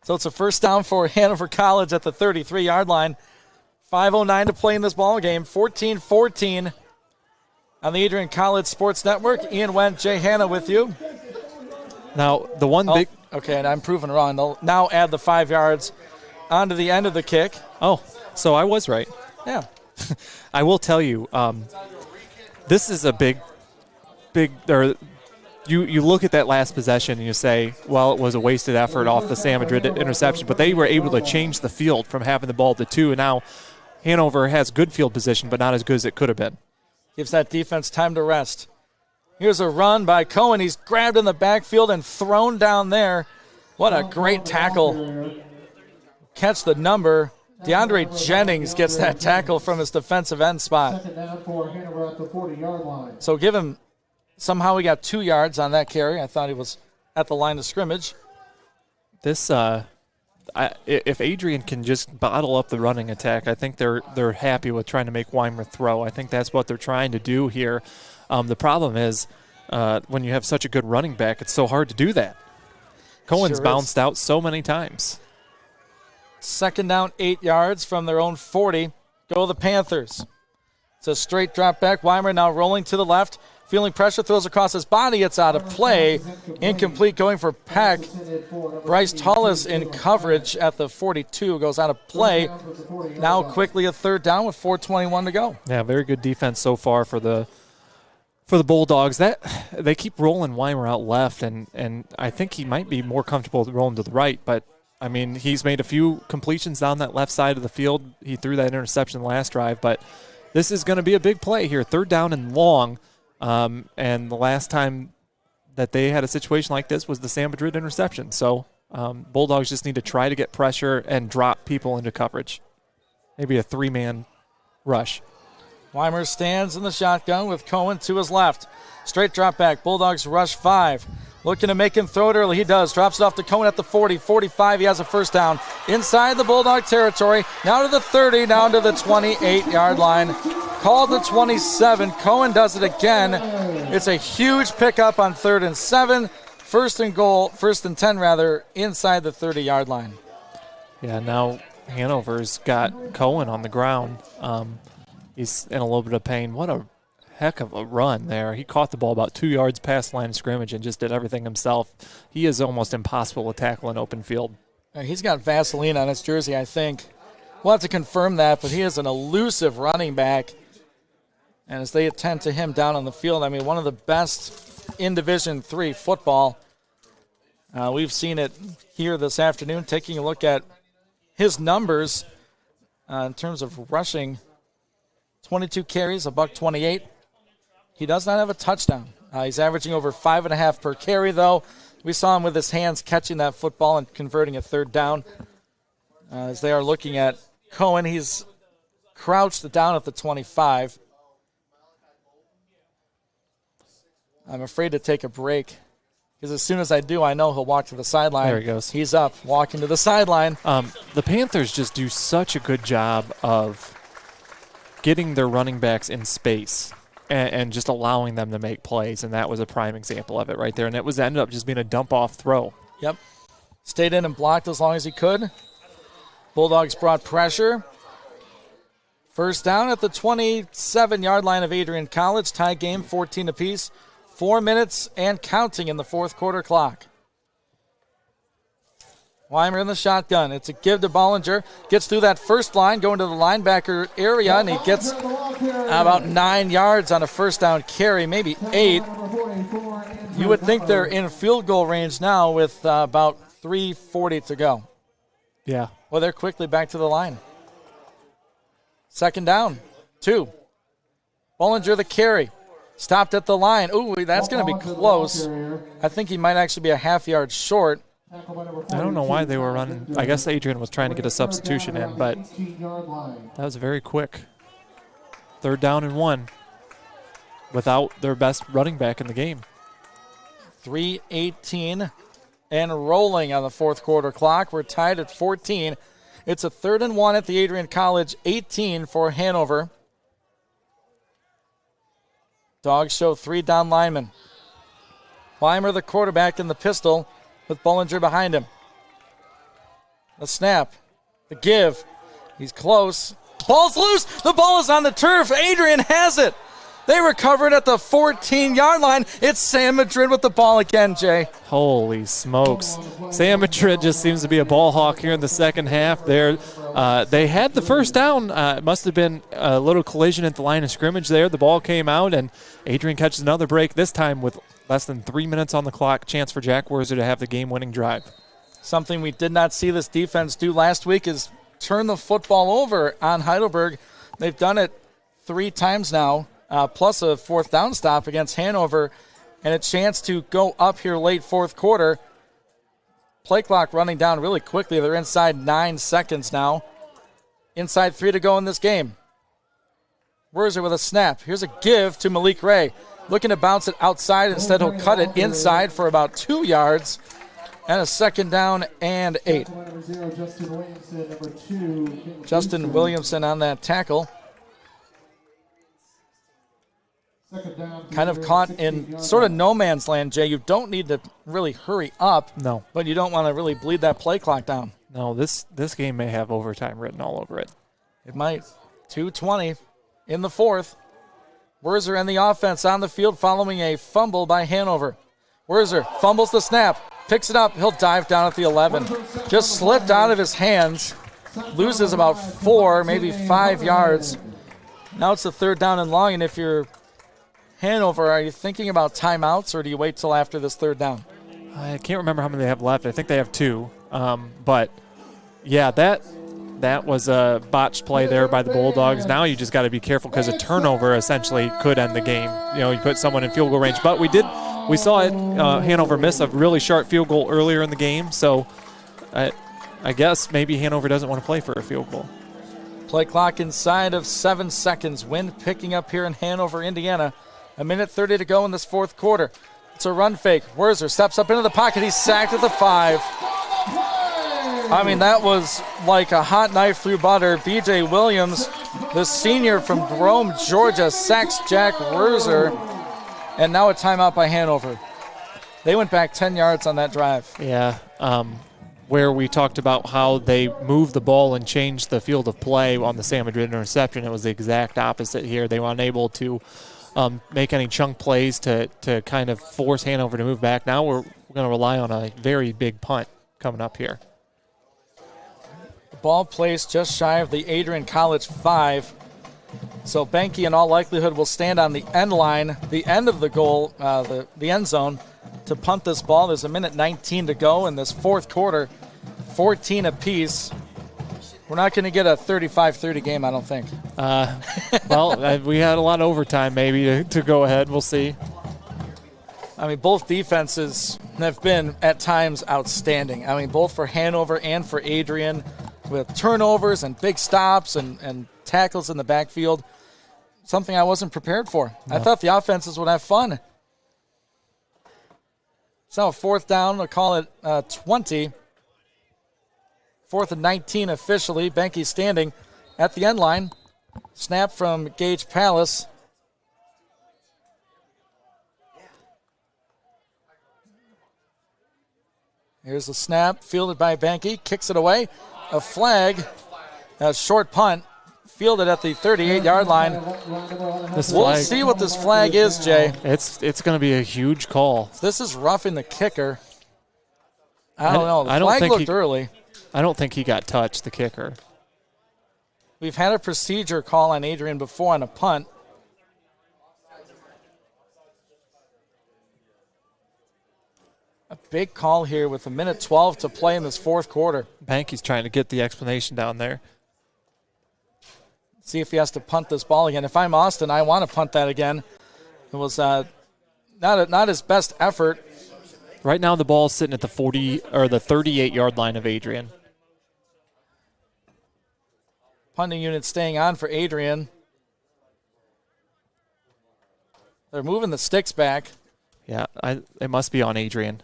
So it's a first down for Hanover College at the 33-yard line. 5:09 to play in this ball game. 14-14 on the Adrian College Sports Network. Ian Wendt, Jay Hanna with you. Now, the one big... Okay, and I'm proven wrong. They'll now add the 5 yards onto the end of the kick. Oh, so I was right. Yeah. I will tell you, this is a big, or you look at that last possession and you say, well, it was a wasted effort off the San Madrid interception, but they were able to change the field from having the ball to 2, and now Hanover has good field position, but not as good as it could have been. Gives that defense time to rest. Here's a run by Cohen. He's grabbed in the backfield and thrown down there. What a great tackle. Catch the number. DeAndre Jennings gets that tackle from his defensive end spot. Second down for Hanover at the 40-yard line. So give him, somehow he got 2 yards on that carry. I thought he was at the line of scrimmage. This, if Adrian can just bottle up the running attack, I think they're happy with trying to make Weimer throw. I think that's what they're trying to do here. The problem is when you have such a good running back, it's so hard to do that. Cohen's bounced out so many times. Second down, 8 yards from their own 40. Go the Panthers. It's a straight drop back. Weimer now rolling to the left. Feeling pressure, throws across his body. It's out of play. Incomplete, going for Peck. Bryce Tullis in coverage at the 42. Goes out of play. Now quickly a third down with 4:21 to go. Yeah, very good defense so far for the Bulldogs. That they keep rolling Weimer out left, and I think he might be more comfortable rolling to the right, but I mean, he's made a few completions down that left side of the field. He threw that interception last drive, but this is going to be a big play here. 3rd down and long, and the last time that they had a situation like this was the San Madrid interception. So Bulldogs just need to try to get pressure and drop people into coverage. Maybe a 3-man rush. Weimer stands in the shotgun with Cohen to his left. Straight drop back. Bulldogs rush 5. Looking to make him throw it early. He does. Drops it off to Cohen at the 40, 45. He has a first down inside the Bulldog territory. Now to the 30, down to the 28-yard line. Called the 27. Cohen does it again. It's a huge pickup on 3rd and 7. First and 10 rather, inside the 30-yard line. Yeah, now Hanover's got Cohen on the ground. He's in a little bit of pain. What a heck of a run there. He caught the ball about 2 yards past the line of scrimmage and just did everything himself. He is almost impossible to tackle in open field. He's got Vaseline on his jersey, I think. We'll have to confirm that, but he is an elusive running back. And as they attend to him down on the field, I mean, one of the best in Division III football. We've seen it here this afternoon, taking a look at his numbers in terms of rushing. 22 carries, $128. He does not have a touchdown. He's averaging over 5.5 per carry, though. We saw him with his hands catching that football and converting a 3rd down. As they are looking at Cohen, he's crouched down at the 25. I'm afraid to take a break because as soon as I do, I know he'll walk to the sideline. There he goes. He's up, walking to the sideline. The Panthers just do such a good job of getting their running backs in space and just allowing them to make plays, and that was a prime example of it right there. And it ended up just being a dump-off throw. Yep. Stayed in and blocked as long as he could. Bulldogs brought pressure. First down at the 27-yard line of Adrian College. Tie game, 14 apiece. 4 minutes and counting in the fourth quarter clock. Weimer in the shotgun. It's a give to Bollinger. Gets through that first line, going to the linebacker area, and he gets about 9 yards on a first down carry, maybe 8. You would think they're in field goal range now with about 3:40 to go. Yeah. Well, they're quickly back to the line. Second down, 2. Bollinger the carry. Stopped at the line. Ooh, that's going to be close. I think he might actually be a half yard short. I don't know why they were running. I guess Adrian was trying to get a substitution in, but that was very quick. 3rd down and 1 without their best running back in the game. 3:18 and rolling on the fourth quarter clock. We're tied at 14. It's a 3rd and 1 at the Adrian College 18 for Hanover. Dogs show 3 down linemen. Weimer the quarterback in the pistol with Bollinger behind him. The snap. The give. He's close. Ball's loose. The ball is on the turf. Adrian has it. They recovered at the 14-yard line. It's Sam Madrid with the ball again, Jay. Holy smokes. Sam Madrid just seems to be a ball hawk here in the second half. They had the first down. It must have been a little collision at the line of scrimmage there. The ball came out, and Adrian catches another break, this time with less than 3 minutes on the clock. Chance for Jack Werzer to have the game-winning drive. Something we did not see this defense do last week is turn the football over on Heidelberg. They've done it 3 times now, plus a 4th down stop against Hanover, and a chance to go up here late fourth quarter. Play clock running down really quickly. They're inside 9 seconds now. Inside 3 to go in this game. Werzer with a snap. Here's a give to Malik Ray. Looking to bounce it outside. Instead, he'll cut it inside for about 2 yards. And a 2nd down and 8. Justin Williamson on that tackle. Kind of caught in sort of no man's land, Jay. You don't need to really hurry up. No. But you don't want to really bleed that play clock down. No, this game may have overtime written all over it. It might. 2:20 in the 4th. Werzer and the offense on the field following a fumble by Hanover. Werzer fumbles the snap, picks it up. He'll dive down at the 11. Just slipped out of his hands. Loses about 4, maybe 5 yards. Now it's the 3rd down and long, and if you're Hanover, are you thinking about timeouts, or do you wait till after this 3rd down? I can't remember how many they have left. I think they have 2. But, yeah, that was a botched play there by the Bulldogs. Now you just got to be careful because a turnover essentially could end the game. You know, you put someone in field goal range. But we saw it, Hanover miss a really sharp field goal earlier in the game. So I guess maybe Hanover doesn't want to play for a field goal. Play clock inside of 7 seconds. Wind picking up here in Hanover, Indiana. 1:30 to go in this fourth quarter. It's a run fake. Werzer steps up into the pocket. He's sacked at the 5. I mean, that was like a hot knife through butter. B.J. Williams, the senior from Rome, Georgia, sacks Jack Werzer. And now a timeout by Hanover. They went back 10 yards on that drive. Yeah, where we talked about how they moved the ball and changed the field of play on the Sam Madrid interception. It was the exact opposite here. They were unable to make any chunk plays to kind of force Hanover to move back. Now we're going to rely on a very big punt coming up here. Ball placed just shy of the Adrian College 5. So Benke in all likelihood will stand on the end line, the end of the goal, the end zone, to punt this ball. There's 1:19 to go in this fourth quarter, 14 apiece. We're not going to get a 35-30 game, I don't think. Well, we had a lot of overtime maybe to go ahead. We'll see. I mean, both defenses have been at times outstanding. I mean, both for Hanover and for Adrian, with turnovers and big stops and tackles in the backfield. Something I wasn't prepared for. No. I thought the offenses would have fun. So 4th down, we'll call it 20. 4th and 19 officially. Benke standing at the end line. Snap from Gage Palace. Here's the snap, fielded by Benke. Kicks it away. A flag, a short punt, fielded at the 38-yard line. We'll see what this flag is, Jay. It's going to be a huge call. This is roughing the kicker. I don't know. The flag looked early. I don't think he got touched, the kicker. We've had a procedure call on Adrian before on a punt. A big call here with 1:12 to play in this fourth quarter. Banky's trying to get the explanation down there. See if he has to punt this ball again. If I'm Austin, I want to punt that again. It was not his best effort. Right now the ball is sitting at the 38-yard line of Adrian. Punting unit staying on for Adrian. They're moving the sticks back. Yeah, it must be on Adrian.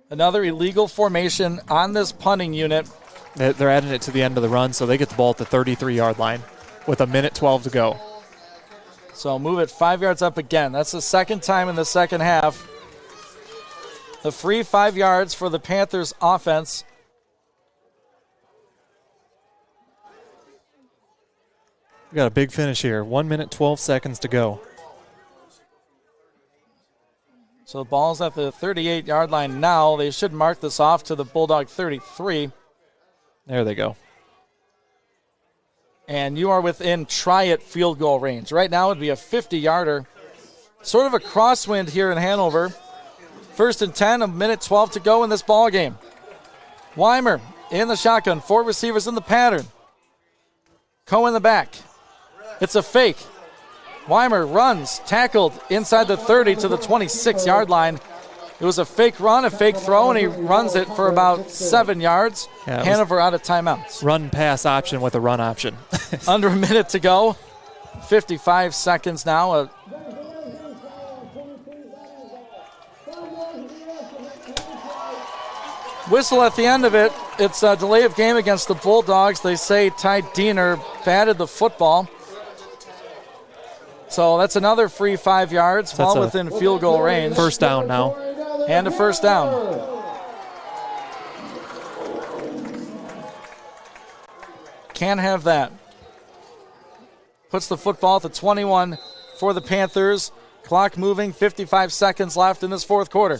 Another illegal formation on this punting unit. They're adding it to the end of the run, so they get the ball at the 33-yard line with 1:12 to go. So move it 5 yards up again. That's the second time in the second half. The free 5 yards for the Panthers offense. We got a big finish here. 1:12 seconds to go. So the ball's at the 38-yard line now. They should mark this off to the Bulldog 33. There they go. And you are within try-it field goal range. Right now it would be a 50-yarder. Sort of a crosswind here in Hanover. 1st and 10, 1:12 to go in this ball game. Weimer in the shotgun. 4 receivers in the pattern. Cohen in the back. It's a fake. Weimer runs, tackled inside the 30 to the 26-yard line. It was a fake run, a fake throw, and he runs it for about 7 yards. Yeah, Hanover out of timeouts. Run-pass option with a run option. Under a minute to go. 55 seconds now. Whistle at the end of it. It's a delay of game against the Bulldogs. They say Ty Diener batted the football. So that's another free 5 yards, well within field goal range. First down now. And a first down. Can't have that. Puts the football at the 21 for the Panthers. Clock moving, 55 seconds left in this fourth quarter.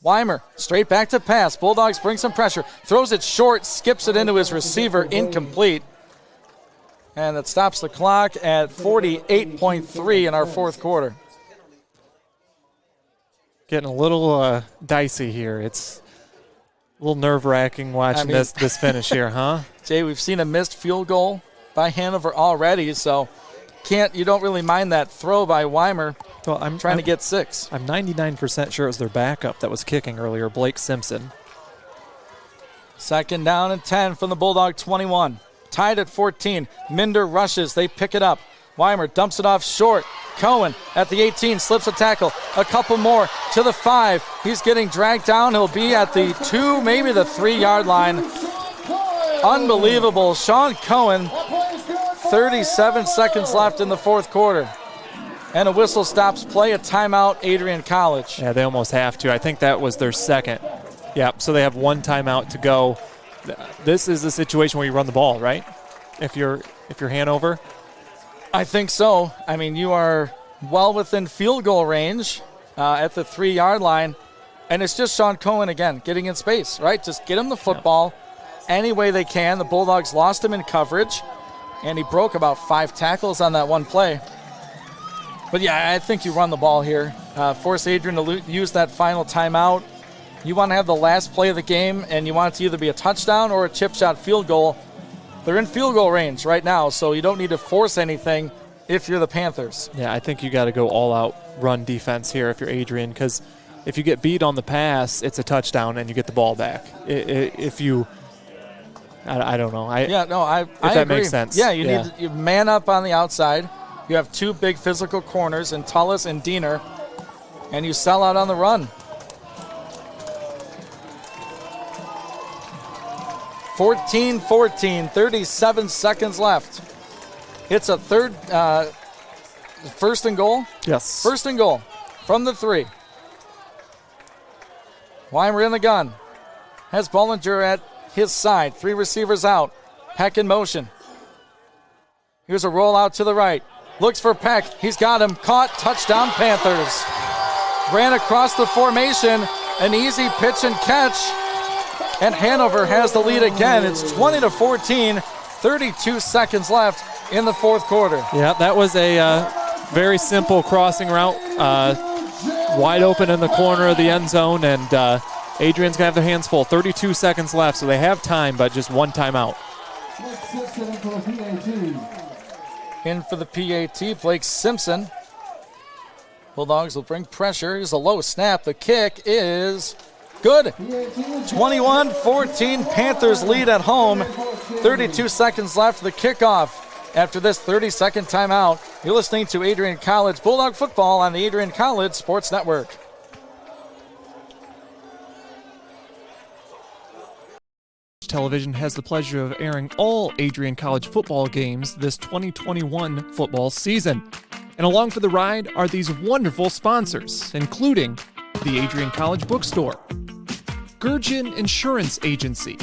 Weimer, straight back to pass. Bulldogs bring some pressure. Throws it short, skips it into his receiver, incomplete. And that stops the clock at 48.3 in our fourth quarter. Getting a little dicey here. It's a little nerve-wracking watching this finish here, huh? Jay, we've seen a missed field goal by Hanover already, so you don't really mind that throw by Weimer. Well, I'm trying to get 6. I'm 99% sure it was their backup that was kicking earlier, Blake Simpson. 2nd down and 10 from the Bulldog 21. Tied at 14. Minder rushes. They pick it up. Weimer dumps it off short. Cohen at the 18 slips a tackle. A couple more to the 5. He's getting dragged down. He'll be at the 2, maybe the 3-yard line. Unbelievable. Sean Cohen, 37 seconds left in the fourth quarter. And a whistle stops play. A timeout, Adrian College. Yeah, they almost have to. I think that was their second. Yeah, so they have 1 timeout to go. This is the situation where you run the ball, right? If you're Hanover? I think so. I mean, you are well within field goal range at the 3-yard line. And it's just Sean Cohen again getting in space, right? Just get him the football any way they can. The Bulldogs lost him in coverage, and he broke about 5 tackles on that one play. But, yeah, I think you run the ball here. Force Adrian to use that final timeout. You want to have the last play of the game, and you want it to either be a touchdown or a chip shot field goal. They're in field goal range right now, so you don't need to force anything if you're the Panthers. Yeah, I think you got to go all-out run defense here if you're Adrian, because if you get beat on the pass, it's a touchdown and you get the ball back. If you – I don't know. I that agree. Makes sense. Yeah, you need to man up on the outside. You have 2 big physical corners in Tullis and Diener, and you sell out on the run. 14-14, 37 seconds left. It's a first and goal? Yes. First and goal from the 3. Weimer in the gun. Has Bollinger at his side. 3 receivers out. Peck in motion. Here's a rollout to the right. Looks for Peck. He's got him. Caught. Touchdown, Panthers. Ran across the formation. An easy pitch and catch. And Hanover has the lead again. It's 20-14. 32 seconds left in the fourth quarter. Yeah, that was a very simple crossing route. Wide open in the corner of the end zone, and Adrian's going to have their hands full. 32 seconds left, so they have time, but just one timeout. In for the PAT, Blake Simpson. Bulldogs will bring pressure. Here's a low snap. The kick is good. 21-14, Panthers lead at home. 32 seconds left for the kickoff. After this 30-second timeout, you're listening to Adrian College Bulldog football on the Adrian College Sports Network. Television has the pleasure of airing all Adrian College football games this 2021 football season. And along for the ride are these wonderful sponsors, including the Adrian College Bookstore, Gurgin Insurance Agency,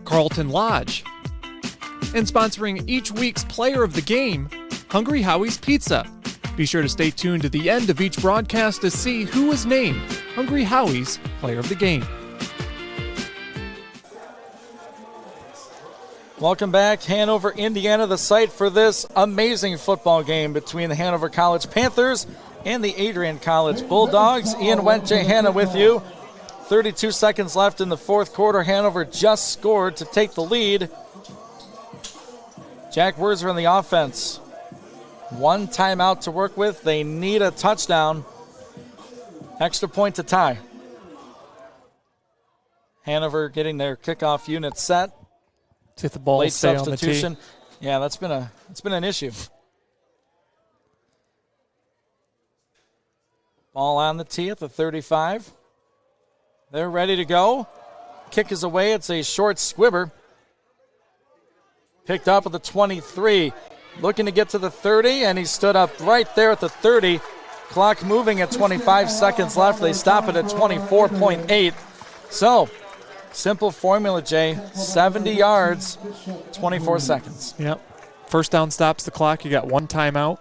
Carlton Lodge, and sponsoring each week's player of the game, Hungry Howie's Pizza. Be sure to stay tuned to the end of each broadcast to see who was named Hungry Howie's player of the game. Welcome back, Hanover, Indiana, the site for this amazing football game between the Hanover College Panthers and the Adrian College Bulldogs. Ian Wentje Hanna with you. 32 seconds left in the fourth quarter. Hanover just scored to take the lead. Jack Werzer on the offense. One timeout to work with. They need a touchdown. Extra point to tie. Hanover getting their kickoff unit set. See if the ball late stay substitution. on the tee. Yeah, that's been an issue. Ball on the tee at the 35. They're ready to go. Kick is away. It's a short squibber. Picked up at the 23. Looking to get to the 30, and he stood up right there at the 30. Clock moving at 25 seconds left. They stop it at 24.8. So, simple formula, Jay. 70 yards, 24 seconds. Yep. First down stops the clock. You got one timeout.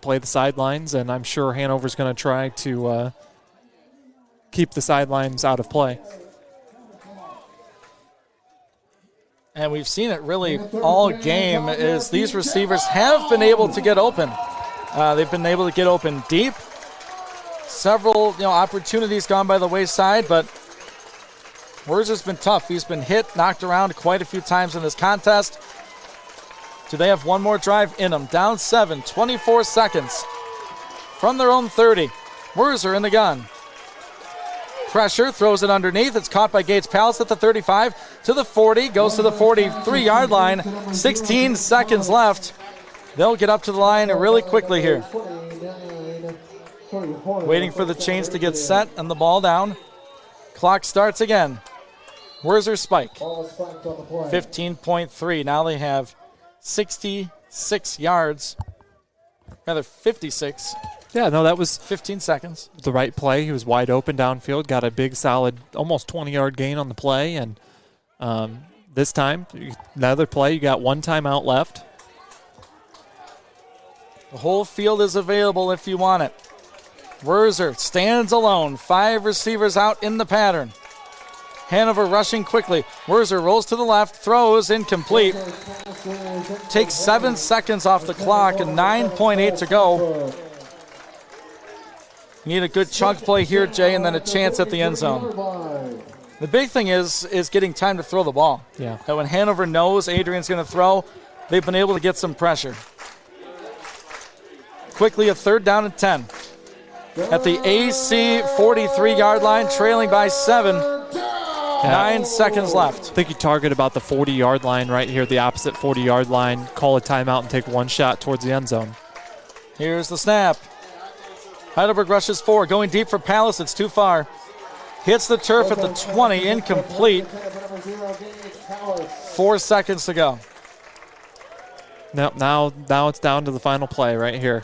Play the sidelines, and I'm sure Hanover's going to try to keep the sidelines out of play. And we've seen it really all game is these receivers have been able to get open. They've been able to get open deep. Several opportunities gone by the wayside, but Werzer's been tough. He's been hit, knocked around quite a few times in this contest. Do they have one more drive in them? Down 7, 24 seconds. From their own 30, Werzer in the gun. Pressure, throws it underneath. It's caught by Gates Palace at the 35 to the 40, goes to the 43-yard line. 16 seconds left. They'll get up to the line really quickly here. Waiting for the chains to get set and the ball down. Clock starts again. Werzer spike. 15.3. Now they have 66 yards. Rather, 56. Yeah, no, that was 15 seconds. The right play. He was wide open downfield, got a big, solid, almost 20-yard gain on the play. And this time, another play, you got one timeout left. The whole field is available if you want it. Werzer stands alone. 5 receivers out in the pattern. Hanover rushing quickly. Werzer rolls to the left, throws incomplete. Takes 7 seconds off the clock and 9.8 to go. You need a good chunk play here, Jay, and then a chance at the end zone. The big thing is getting time to throw the ball. Yeah. And when Hanover knows Adrian's going to throw, they've been able to get some pressure. Quickly, a 3rd down and 10. At the AC 43-yard line, trailing by 7. 9 seconds left. I think you target about the 40-yard line right here, the opposite 40-yard line, call a timeout and take one shot towards the end zone. Here's the snap. Heidelberg rushes 4, going deep for Palace. It's too far. Hits the turf at the 20, incomplete. 4 seconds to go. Nope, now it's down to the final play right here.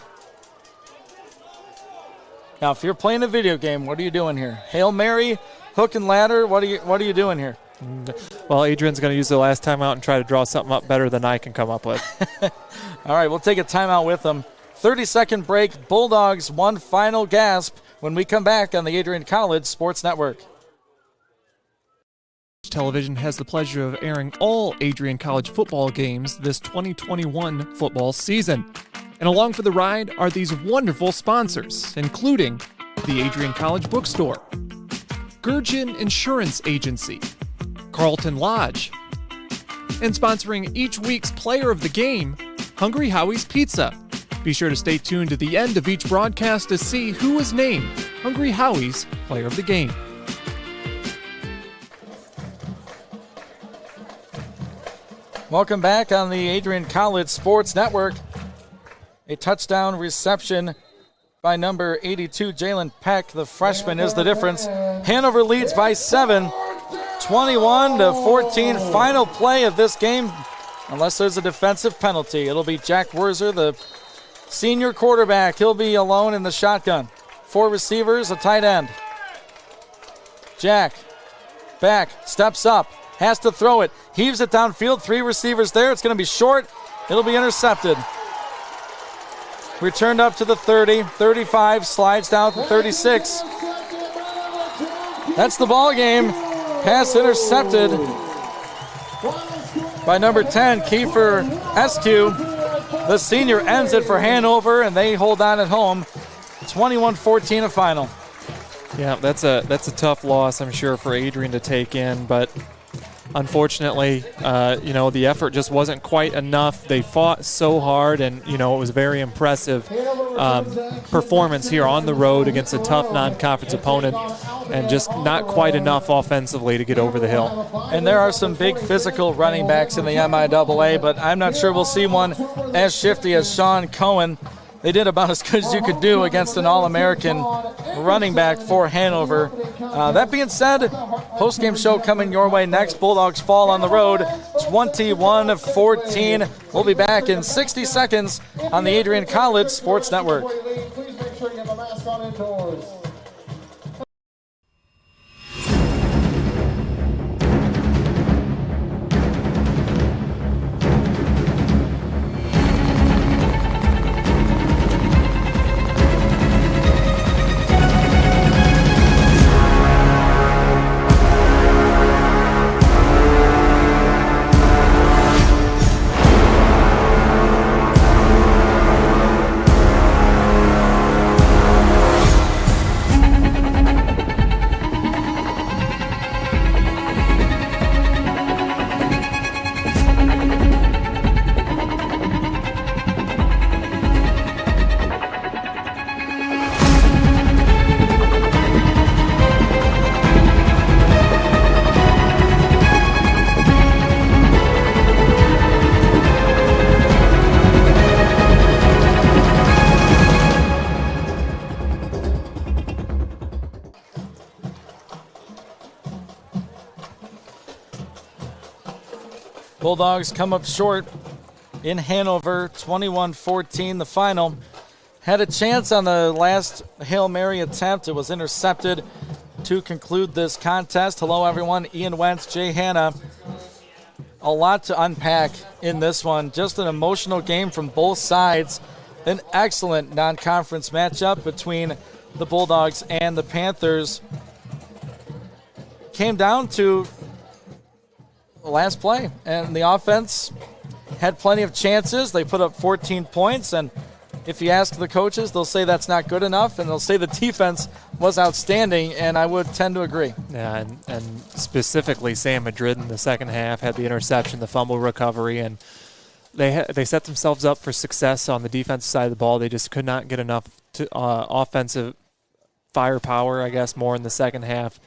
Now, if you're playing a video game, what are you doing here? Hail Mary, hook and ladder, what are you doing here? Well, Adrian's going to use the last timeout and try to draw something up better than I can come up with. All right, we'll take a timeout with them. 30-second break. Bulldogs one final gasp when we come back on the Adrian College Sports Network. Television has the pleasure of airing all Adrian College football games this 2021 football season. And along for the ride are these wonderful sponsors, including the Adrian College Bookstore, Gurgin Insurance Agency, Carlton Lodge, and sponsoring each week's player of the game, Hungry Howie's Pizza. Be sure to stay tuned to the end of each broadcast to see who is named Hungry Howie's Player of the Game. Welcome back on the Adrian College Sports Network. A touchdown reception by number 82, Jalen Peck. The freshman is the difference. Hanover leads by 7, 21-14. Final play of this game, unless there's a defensive penalty. It'll be Jack Werzer, the senior quarterback. He'll be alone in the shotgun. 4 receivers, a tight end. Jack, back, steps up, has to throw it, heaves it downfield. 3 receivers there. It's going to be short. It'll be intercepted. Returned up to the 30, 35, slides down to 36. That's the ball game. Pass intercepted by number 10, Kiefer Eskew. The senior ends it for Hanover, and they hold on at home. 21-14 a final. Yeah, that's a tough loss, I'm sure, for Adrian to take in, but unfortunately, the effort just wasn't quite enough. They fought so hard, and, it was a very impressive performance here on the road against a tough non-conference opponent, and just not quite enough offensively to get over the hill. And there are some big physical running backs in the MIAA, but I'm not sure we'll see one as shifty as Sean Cohen. They did about as good as you could do against an All-American running back for Hanover. That being said, post-game show coming your way next. Bulldogs fall on the road 21-14. We'll be back in 60 seconds on the Adrian College Sports Network. Please make sure you have a mask on indoors. Bulldogs come up short in Hanover, 21-14 the final. Had a chance on the last Hail Mary attempt. It was intercepted to conclude this contest. Hello, everyone. Ian Wentz, Jay Hanna. A lot to unpack in this one. Just an emotional game from both sides. An excellent non-conference matchup between the Bulldogs and the Panthers. Came down to the last play, and the offense had plenty of chances. They put up 14 points, and if you ask the coaches, they'll say that's not good enough, and they'll say the defense was outstanding, and I would tend to agree. Yeah, and specifically Sam Madrid in the second half had the interception, the fumble recovery, and they set themselves up for success on the defensive side of the ball. They just could not get enough offensive firepower, I guess, more in the second half,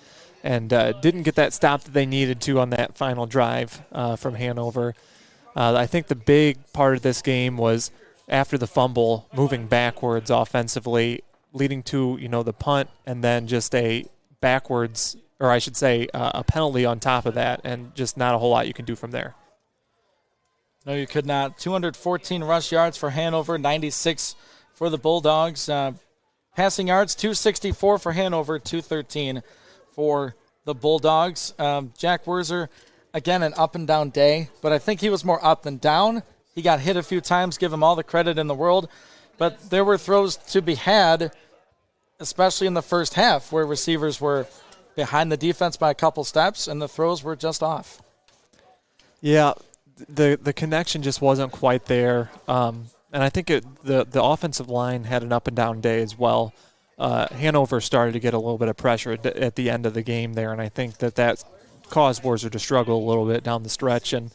and didn't get that stop that they needed to on that final drive from Hanover. I think the big part of this game was after the fumble, moving backwards offensively, leading to, the punt, and then just a backwards, or I should say a penalty on top of that, and just not a whole lot you can do from there. No, you could not. 214 rush yards for Hanover, 96 for the Bulldogs. Passing yards, 264 for Hanover, 213 for the Bulldogs. Jack Werzer, again, an up-and-down day, but I think he was more up than down. He got hit a few times, give him all the credit in the world. but there were throws to be had, especially in the first half, where receivers were behind the defense by a couple steps, and the throws were just off. Yeah, the connection just wasn't quite there. And I think the offensive line had an up and down day as well. Hanover started to get a little bit of pressure at the end of the game there, and I think that caused Worcester to struggle a little bit down the stretch. And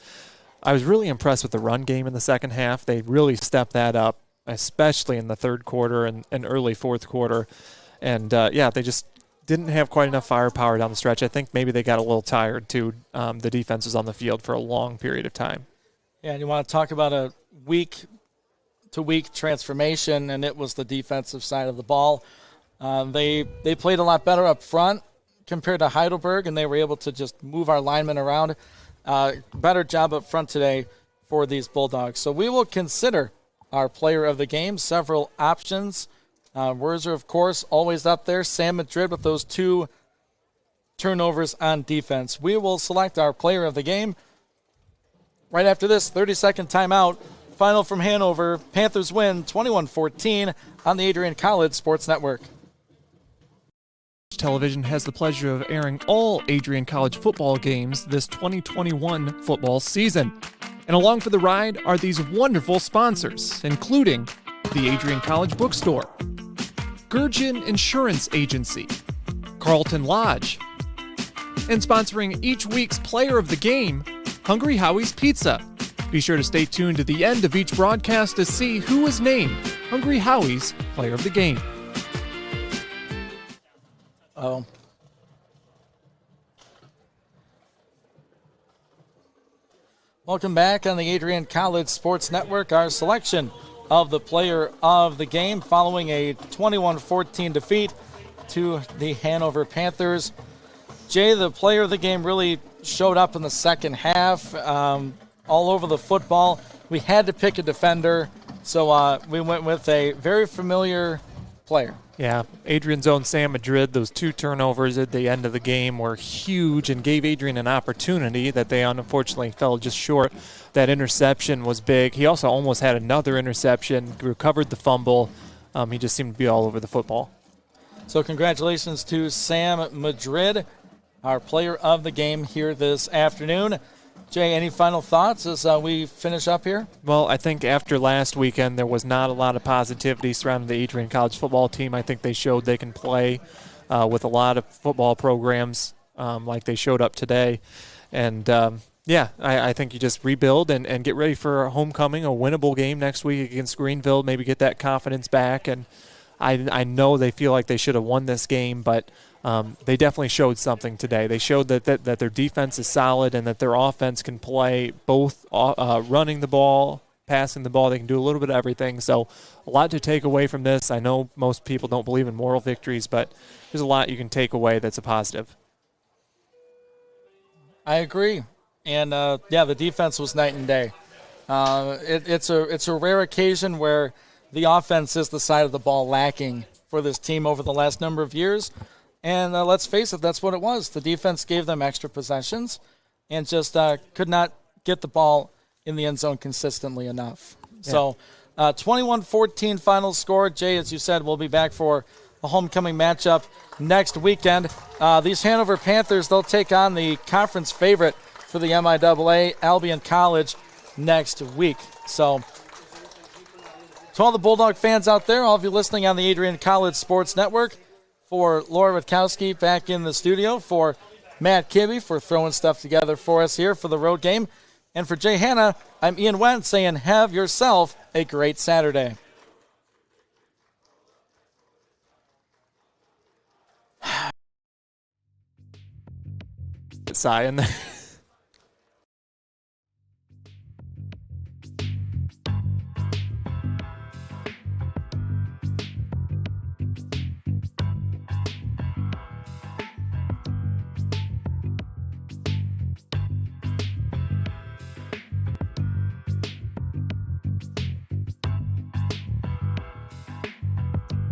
I was really impressed with the run game in the second half. They really stepped that up, especially in the third quarter and early fourth quarter. And, they just didn't have quite enough firepower down the stretch. I think maybe they got a little tired, too. The defense was on the field for a long period of time. Yeah, and you want to talk about a week-to-week transformation, and it was the defensive side of the ball. They played a lot better up front compared to Heidelberg, and they were able to just move our linemen around. Better job up front today for these Bulldogs. So we will consider our player of the game, several options. Werzer, of course, always up there. Sam Madrid with those 2 turnovers on defense. We will select our player of the game right after this 30-second timeout. Final from Hanover. Panthers win 21-14 on the Adrian College Sports Network. Television has the pleasure of airing all Adrian College football games this 2021 football season. And along for the ride are these wonderful sponsors, including the Adrian College Bookstore, Gurgin Insurance Agency, Carlton Lodge, and sponsoring each week's player of the game, Hungry Howie's Pizza. Be sure to stay tuned to the end of each broadcast to see who is named Hungry Howie's player of the game. Oh. Welcome back on the Adrian College Sports Network. Our selection of the player of the game following a 21-14 defeat to the Hanover Panthers. Jay, the player of the game, really showed up in the second half, all over the football. We had to pick a defender, so we went with a very familiar player. Yeah, Adrian's own Sam Madrid, those 2 turnovers at the end of the game were huge and gave Adrian an opportunity that they unfortunately fell just short. That interception was big. He also almost had another interception, recovered the fumble. He just seemed to be all over the football. So congratulations to Sam Madrid, our player of the game here this afternoon. Jay, any final thoughts as we finish up here? Well, I think after last weekend, there was not a lot of positivity surrounding the Adrian College football team. I think they showed they can play with a lot of football programs like they showed up today. And, I think you just rebuild and get ready for a homecoming, a winnable game next week against Greenville, maybe get that confidence back. And I know they feel like they should have won this game, but they definitely showed something today. They showed that their defense is solid and that their offense can play both running the ball, passing the ball. They can do a little bit of everything. So a lot to take away from this. I know most people don't believe in moral victories, but there's a lot you can take away that's a positive. I agree. And, the defense was night and day. It's a rare occasion where the offense is the side of the ball lacking for this team over the last number of years. And let's face it, that's what it was. The defense gave them extra possessions and just could not get the ball in the end zone consistently enough. Yeah. So 21-14 final score. Jay, as you said, we'll be back for a homecoming matchup next weekend. These Hanover Panthers, they'll take on the conference favorite for the MIAA, Albion College, next week. So to all the Bulldog fans out there, all of you listening on the Adrian College Sports Network, for Laura Witkowski back in the studio, for Matt Kibbe for throwing stuff together for us here for the road game, and for Jay Hanna, I'm Ian Wendt saying have yourself a great Saturday. Sigh in there.